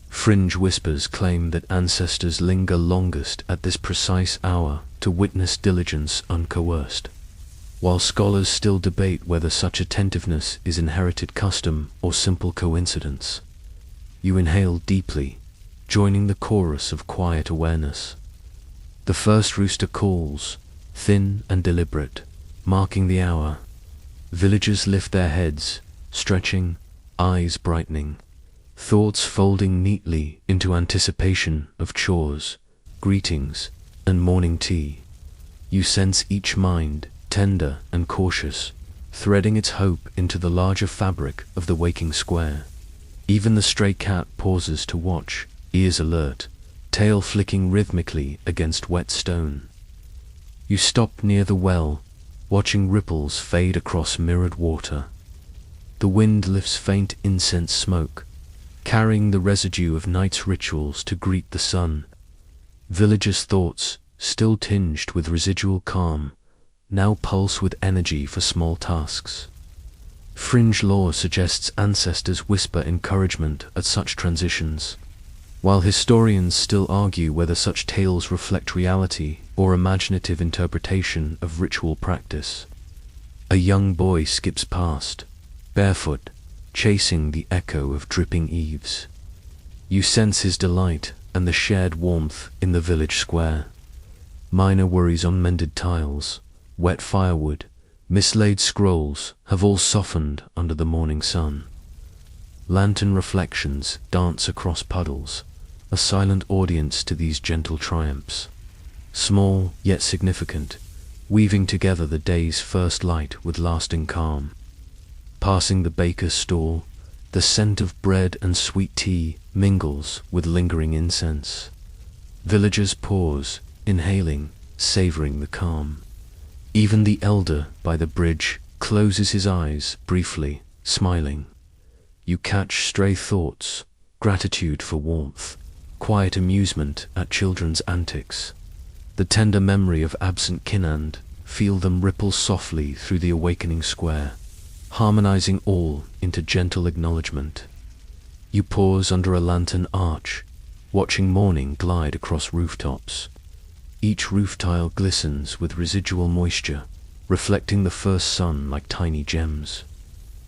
A: Fringe whispers claim that ancestors linger longest at this precise hour to witness diligence uncoerced. While scholars still debate whether such attentiveness is inherited custom or simple coincidence. You inhale deeply, joining the chorus of quiet awareness. The first rooster calls, thin and deliberate, marking the hour. Villagers lift their heads, stretching, eyes brightening, thoughts folding neatly into anticipation of chores, greetings, and morning tea. You sense each mind, tender and cautious, threading its hope into the larger fabric of the waking square. Even the stray cat pauses to watch, ears alert, tail flicking rhythmically against wet stone. You stop near the well, watching ripples fade across mirrored water. The wind lifts faint incense smoke, carrying the residue of night's rituals to greet the sun. Villagers' thoughts, still tinged with residual calm, now pulse with energy for small tasks. Fringe lore suggests ancestors whisper encouragement at such transitions, while historians still argue whether such tales reflect reality or imaginative interpretation of ritual practice. A young boy skips past, barefoot, chasing the echo of dripping eaves. You sense his delight and the shared warmth in the village square. Minor worries on mended tiles, wet firewood, mislaid scrolls have all softened under the morning sun. Lantern reflections dance across puddles, a silent audience to these gentle triumphs. Small yet significant, weaving together the day's first light with lasting calm. Passing the baker's stall, The scent of bread and sweet tea mingles with lingering incense. Villagers pause, inhaling, savoring the calm. Even the elder by the bridge closes his eyes briefly, smiling. You catch stray thoughts, gratitude for warmth, quiet amusement at children's antics. The tender memory of absent kinand, feel them ripple softly through the awakening square, harmonizing all into gentle acknowledgement. You pause under a lantern arch, watching morning glide across rooftops. Each roof tile glistens with residual moisture, reflecting the first sun like tiny gems.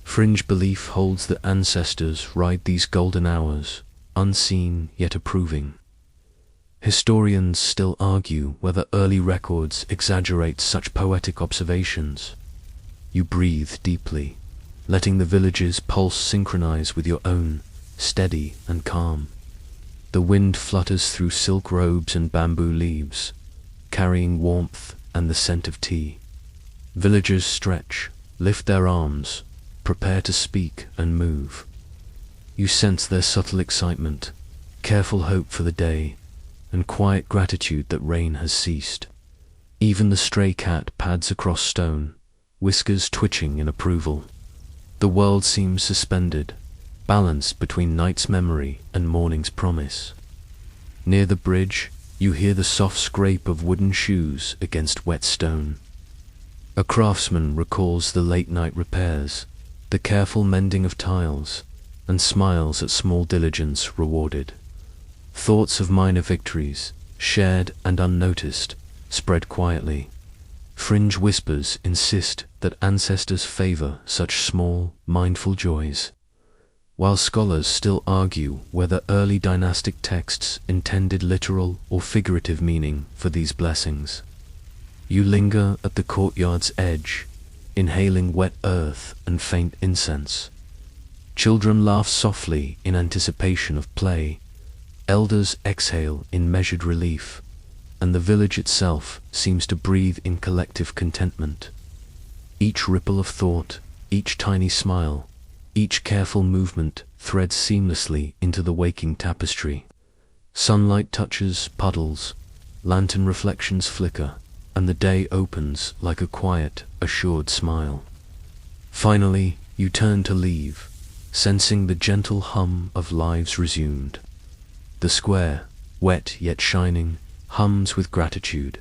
A: Fringe belief holds that ancestors ride these golden hours, unseen yet approving. Historians still argue whether early records exaggerate such poetic observations. You breathe deeply, letting the village's pulse synchronize with your own, steady and calm. The wind flutters through silk robes and bamboo leaves, carrying warmth and the scent of tea. Villagers stretch, lift their arms, prepare to speak and move. You sense their subtle excitement, careful hope for the day, and quiet gratitude that rain has ceased. Even the stray cat pads across stone, whiskers twitching in approval. The world seems suspended, balanced between night's memory and morning's promise. Near the bridge, you hear the soft scrape of wooden shoes against wet stone. A craftsman recalls the late-night repairs, the careful mending of tiles, and smiles at small diligence rewarded. Thoughts of minor victories, shared and unnoticed, spread quietly. Fringe whispers insist that ancestors favor such small, mindful joys, while scholars still argue whether early dynastic texts intended literal or figurative meaning for these blessings. You linger at the courtyard's edge, inhaling wet earth and faint incense. Children laugh softly in anticipation of play, elders exhale in measured relief, and the village itself seems to breathe in collective contentment. Each ripple of thought, each tiny smile, each careful movement threads seamlessly into the waking tapestry. Sunlight touches puddles, lantern reflections flicker, and the day opens like a quiet, assured smile. Finally, you turn to leave, sensing the gentle hum of lives resumed. The square, wet yet shining, hums with gratitude.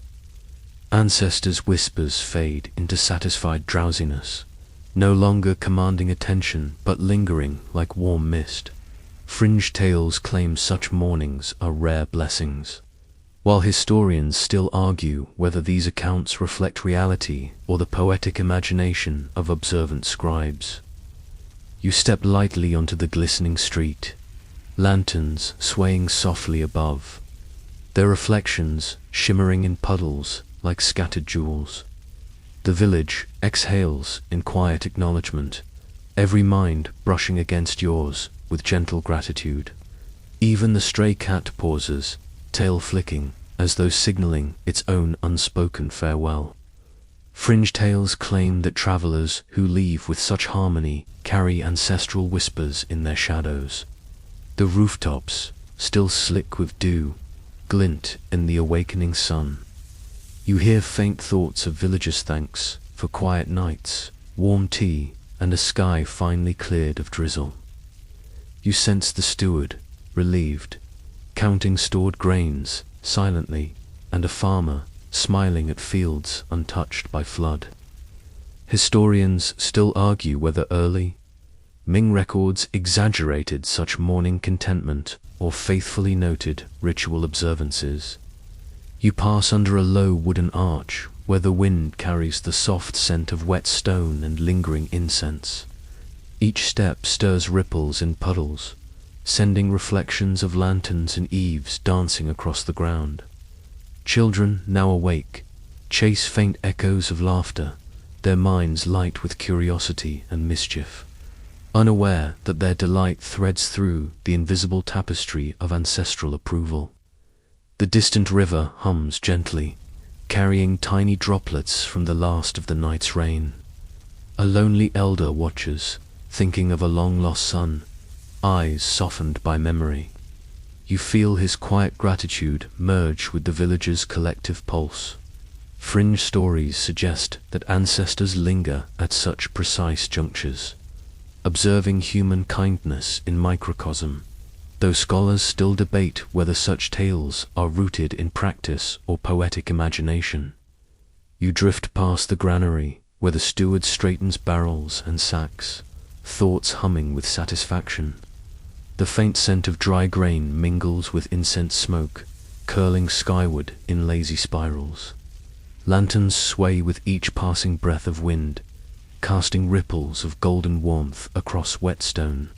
A: Ancestors' whispers fade into satisfied drowsiness, no longer commanding attention but lingering like warm mist. Fringe tales claim such mornings are rare blessings, while historians still argue whether these accounts reflect reality or the poetic imagination of observant scribes. You step lightly onto the glistening street, lanterns swaying softly above, their reflections shimmering in puddles like scattered jewels. The village exhales in quiet acknowledgement, every mind brushing against yours with gentle gratitude. Even the stray cat pauses, tail flicking, as though signaling its own unspoken farewell. Fringe tales claim that travelers who leave with such harmony carry ancestral whispers in their shadows. The rooftops, still slick with dew, glint in the awakening sun. You hear faint thoughts of villagers' thanks for quiet nights, warm tea, and a sky finely cleared of drizzle. You sense the steward, relieved, counting stored grains silently, and a farmer smiling at fields untouched by flood. Historians still argue whether early Ming records exaggerated such morning contentment or faithfully noted ritual observances. You pass under a low wooden arch where the wind carries the soft scent of wet stone and lingering incense. Each step stirs ripples in puddles, sending reflections of lanterns and eaves dancing across the ground. Children, now awake, chase faint echoes of laughter, their minds light with curiosity and mischief, unaware that their delight threads through the invisible tapestry of ancestral approval. The distant river hums gently, carrying tiny droplets from the last of the night's rain. A lonely elder watches, thinking of a long-lost son, eyes softened by memory. You feel his quiet gratitude merge with the village's collective pulse. Fringe stories suggest that ancestors linger at such precise junctures, observing human kindness in microcosm, though scholars still debate whether such tales are rooted in practice or poetic imagination. You drift past the granary, where the steward straightens barrels and sacks, thoughts humming with satisfaction. The faint scent of dry grain mingles with incense smoke, curling skyward in lazy spirals. Lanterns sway with each passing breath of wind, casting ripples of golden warmth across wet stone.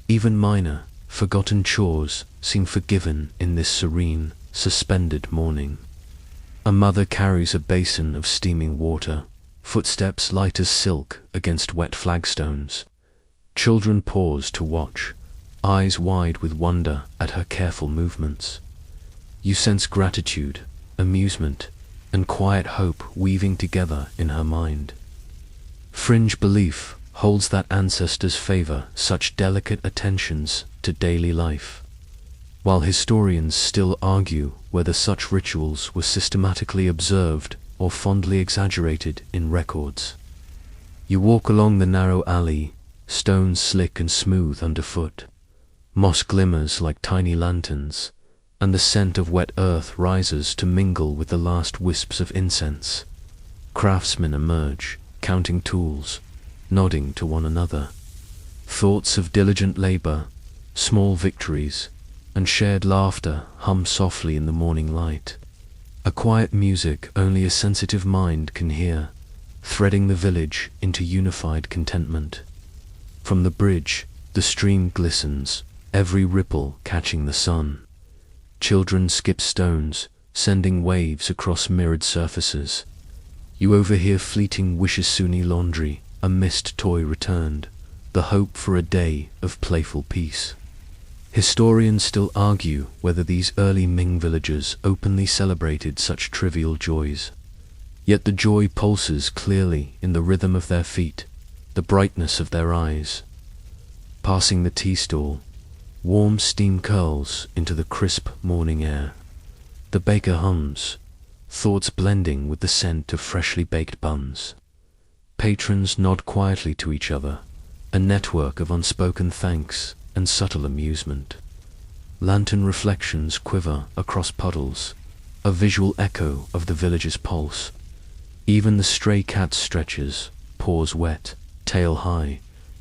A: Even minor, forgotten chores seem forgiven in this serene, suspended morning. A mother carries a basin of steaming water, footsteps light as silk against wet flagstones. Children pause to watch, eyes wide with wonder at her careful movements. You sense gratitude, amusement, and quiet hope weaving together in her mind. Fringe belief holds that ancestors favor such delicate attentions to daily life, while historians still argue whether such rituals were systematically observed or fondly exaggerated in records. You walk along the narrow alley, stones slick and smooth underfoot. Moss glimmers like tiny lanterns, and the scent of wet earth rises to mingle with the last wisps of incense. Craftsmen emerge, counting tools, nodding to one another. Thoughts of diligent labor, small victories, and shared laughter hum softly in the morning light. A quiet music only a sensitive mind can hear, threading the village into unified contentment. From the bridge, the stream glistens, every ripple catching the sun. Children skip stones, sending waves across mirrored surfaces. You overhear fleeting Wishesuni laundry, a missed toy returned, the hope for a day of playful peace. Historians still argue whether these early Ming villagers openly celebrated such trivial joys. Yet the joy pulses clearly in the rhythm of their feet, the brightness of their eyes. Passing the tea stall, warm steam curls into the crisp morning air. The baker hums, thoughts blending with the scent of freshly baked buns. Patrons nod quietly to each other, a network of unspoken thanks and subtle amusement. Lantern reflections quiver across puddles, a visual echo of the village's pulse. Even the stray cat stretches, paws wet, tail high,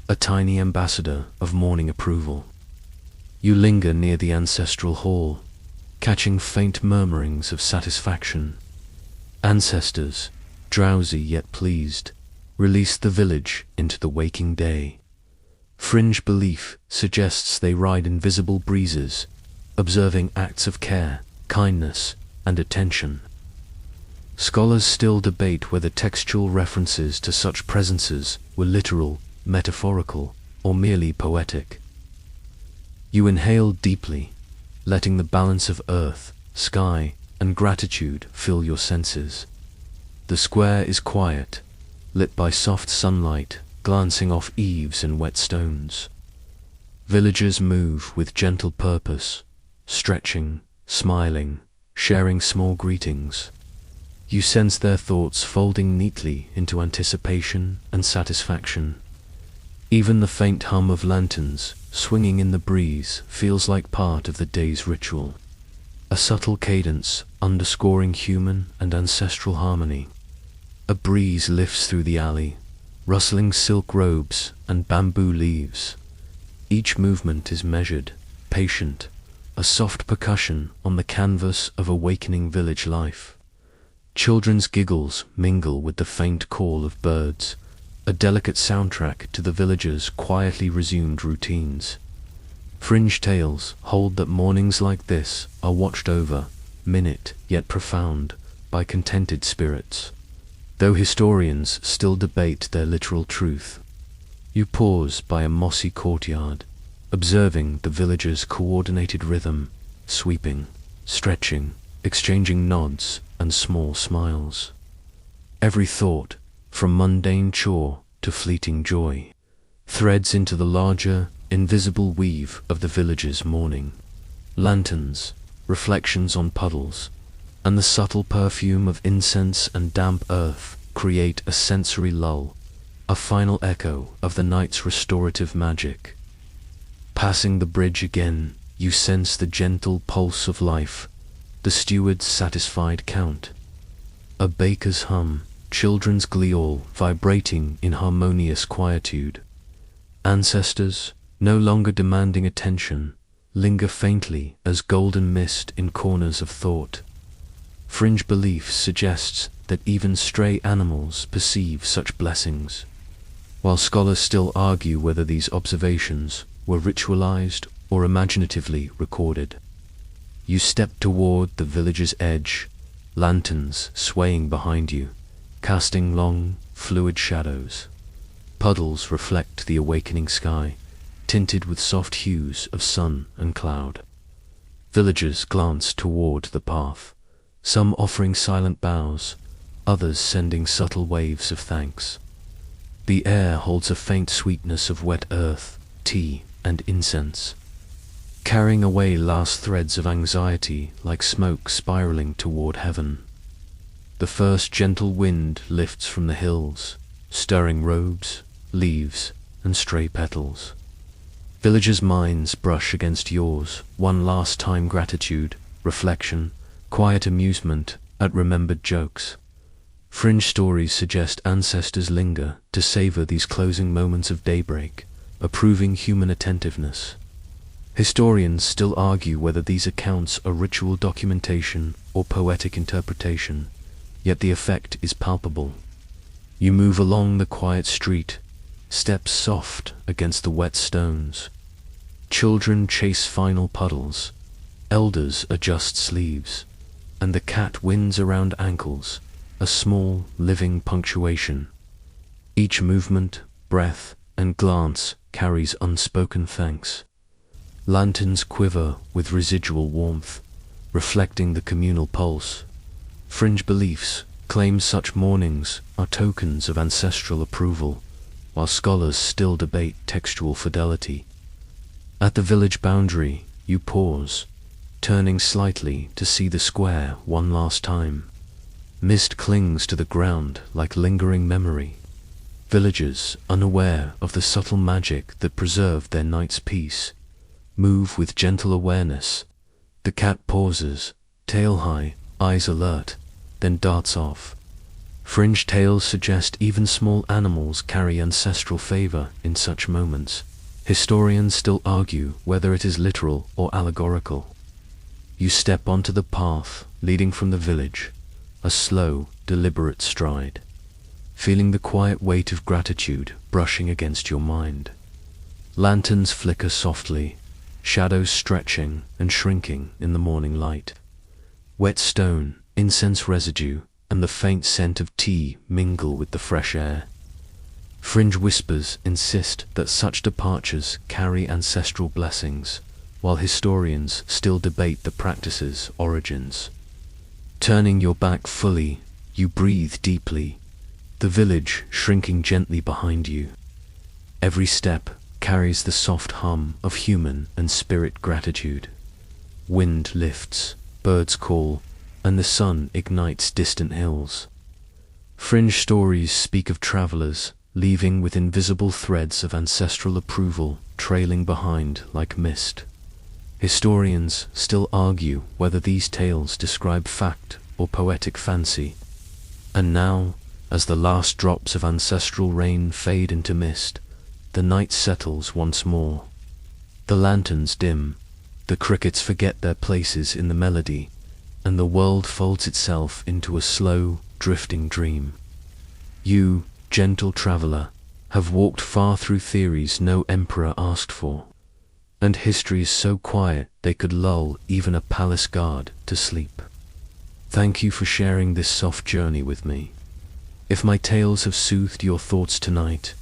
A: a tiny ambassador of morning approval. You linger near the ancestral hall, catching faint murmurings of satisfaction. Ancestors, drowsy yet pleased, release the village into the waking day. Fringe belief suggests they ride invisible breezes, observing acts of care, kindness, and attention. Scholars still debate whether textual references to such presences were literal, metaphorical, or merely poetic. You inhale deeply, letting the balance of earth, sky, and gratitude fill your senses. The square is quiet, lit by soft sunlight glancing off eaves and wet stones. Villagers move with gentle purpose, stretching, smiling, sharing small greetings. You sense their thoughts folding neatly into anticipation and satisfaction. Even the faint hum of lanterns swinging in the breeze feels like part of the day's ritual, a subtle cadence underscoring human and ancestral harmony. A breeze lifts through the alley, rustling silk robes and bamboo leaves. Each movement is measured, patient, a soft percussion on the canvas of awakening village life. Children's giggles mingle with the faint call of birds, a delicate soundtrack to the villagers' quietly resumed routines. Fringe tales hold that mornings like this are watched over, minute yet profound, by contented spirits, though historians still debate their literal truth. You pause by a mossy courtyard, observing the villagers' coordinated rhythm, sweeping, stretching, exchanging nods and small smiles. Every thought, from mundane chore to fleeting joy, threads into the larger, invisible weave of the village's morning. Lanterns, reflections on puddles, and the subtle perfume of incense and damp earth create a sensory lull, a final echo of the night's restorative magic. Passing the bridge again, you sense the gentle pulse of life, the steward's satisfied count, a baker's hum, children's glee, all vibrating in harmonious quietude. Ancestors, no longer demanding attention, linger faintly as golden mist in corners of thought. Fringe belief suggests that even stray animals perceive such blessings, while scholars still argue whether these observations were ritualized or imaginatively recorded. You step toward the village's edge, lanterns swaying behind you, casting long, fluid shadows. Puddles reflect the awakening sky, tinted with soft hues of sun and cloud. Villagers glance toward the path, some offering silent bows, others sending subtle waves of thanks. The air holds a faint sweetness of wet earth, tea, and incense, carrying away last threads of anxiety like smoke spiraling toward heaven. The first gentle wind lifts from the hills, stirring robes, leaves, and stray petals. Villagers' minds brush against yours, one last time gratitude, reflection, quiet amusement at remembered jokes. Fringe stories suggest ancestors linger to savor these closing moments of daybreak, approving human attentiveness. Historians still argue whether these accounts are ritual documentation or poetic interpretation, yet the effect is palpable. You move along the quiet street, steps soft against the wet stones. Children chase final puddles, elders adjust sleeves, and the cat winds around ankles, a small, living punctuation. Each movement, breath, and glance carries unspoken thanks. Lanterns quiver with residual warmth, reflecting the communal pulse. Fringe beliefs claim such mornings are tokens of ancestral approval, while scholars still debate textual fidelity. At the village boundary, you pause, turning slightly to see the square one last time. Mist clings to the ground like lingering memory. Villagers, unaware of the subtle magic that preserved their night's peace, move with gentle awareness. The cat pauses, tail high, eyes alert, then darts off. Fringe tales suggest even small animals carry ancestral favor in such moments. Historians still argue whether it is literal or allegorical. You step onto the path leading from the village, a slow, deliberate stride, feeling the quiet weight of gratitude brushing against your mind. Lanterns flicker softly, shadows stretching and shrinking in the morning light. Wet stone, incense residue, and the faint scent of tea mingle with the fresh air. Fringe whispers insist that such departures carry ancestral blessings, while historians still debate the practice's origins. Turning your back fully, you breathe deeply, the village shrinking gently behind you. Every step carries the soft hum of human and spirit gratitude. Wind lifts, birds call, and the sun ignites distant hills. Fringe stories speak of travelers leaving with invisible threads of ancestral approval trailing behind like mist. Historians still argue whether these tales describe fact or poetic fancy. And now, as the last drops of ancestral rain fade into mist, the night settles once more. The lanterns dim, the crickets forget their places in the melody, and the world folds itself into a slow, drifting dream. You, gentle traveler, have walked far through theories no emperor asked for, and histories so quiet they could lull even a palace guard to sleep. Thank you for sharing this soft journey with me. If my tales have soothed your thoughts tonight,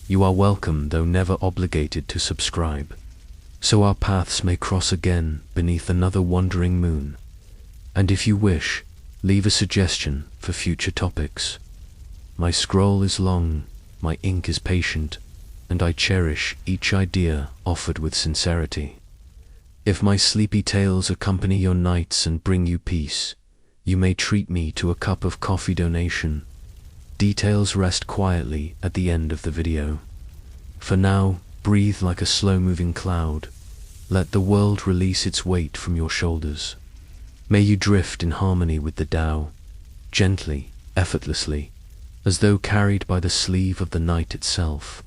A: you are welcome though never obligated to subscribe, so our paths may cross again beneath another wandering moon. And if you wish, leave a suggestion for future topics. My scroll is long, my ink is patient, and I cherish each idea offered with sincerity. If my sleepy tales accompany your nights and bring you peace, you may treat me to a cup of coffee donation. Details rest quietly at the end of the video. For now, breathe like a slow-moving cloud. Let the world release its weight from your shoulders. May you drift in harmony with the Dao, gently, effortlessly, as though carried by the sleeve of the night itself.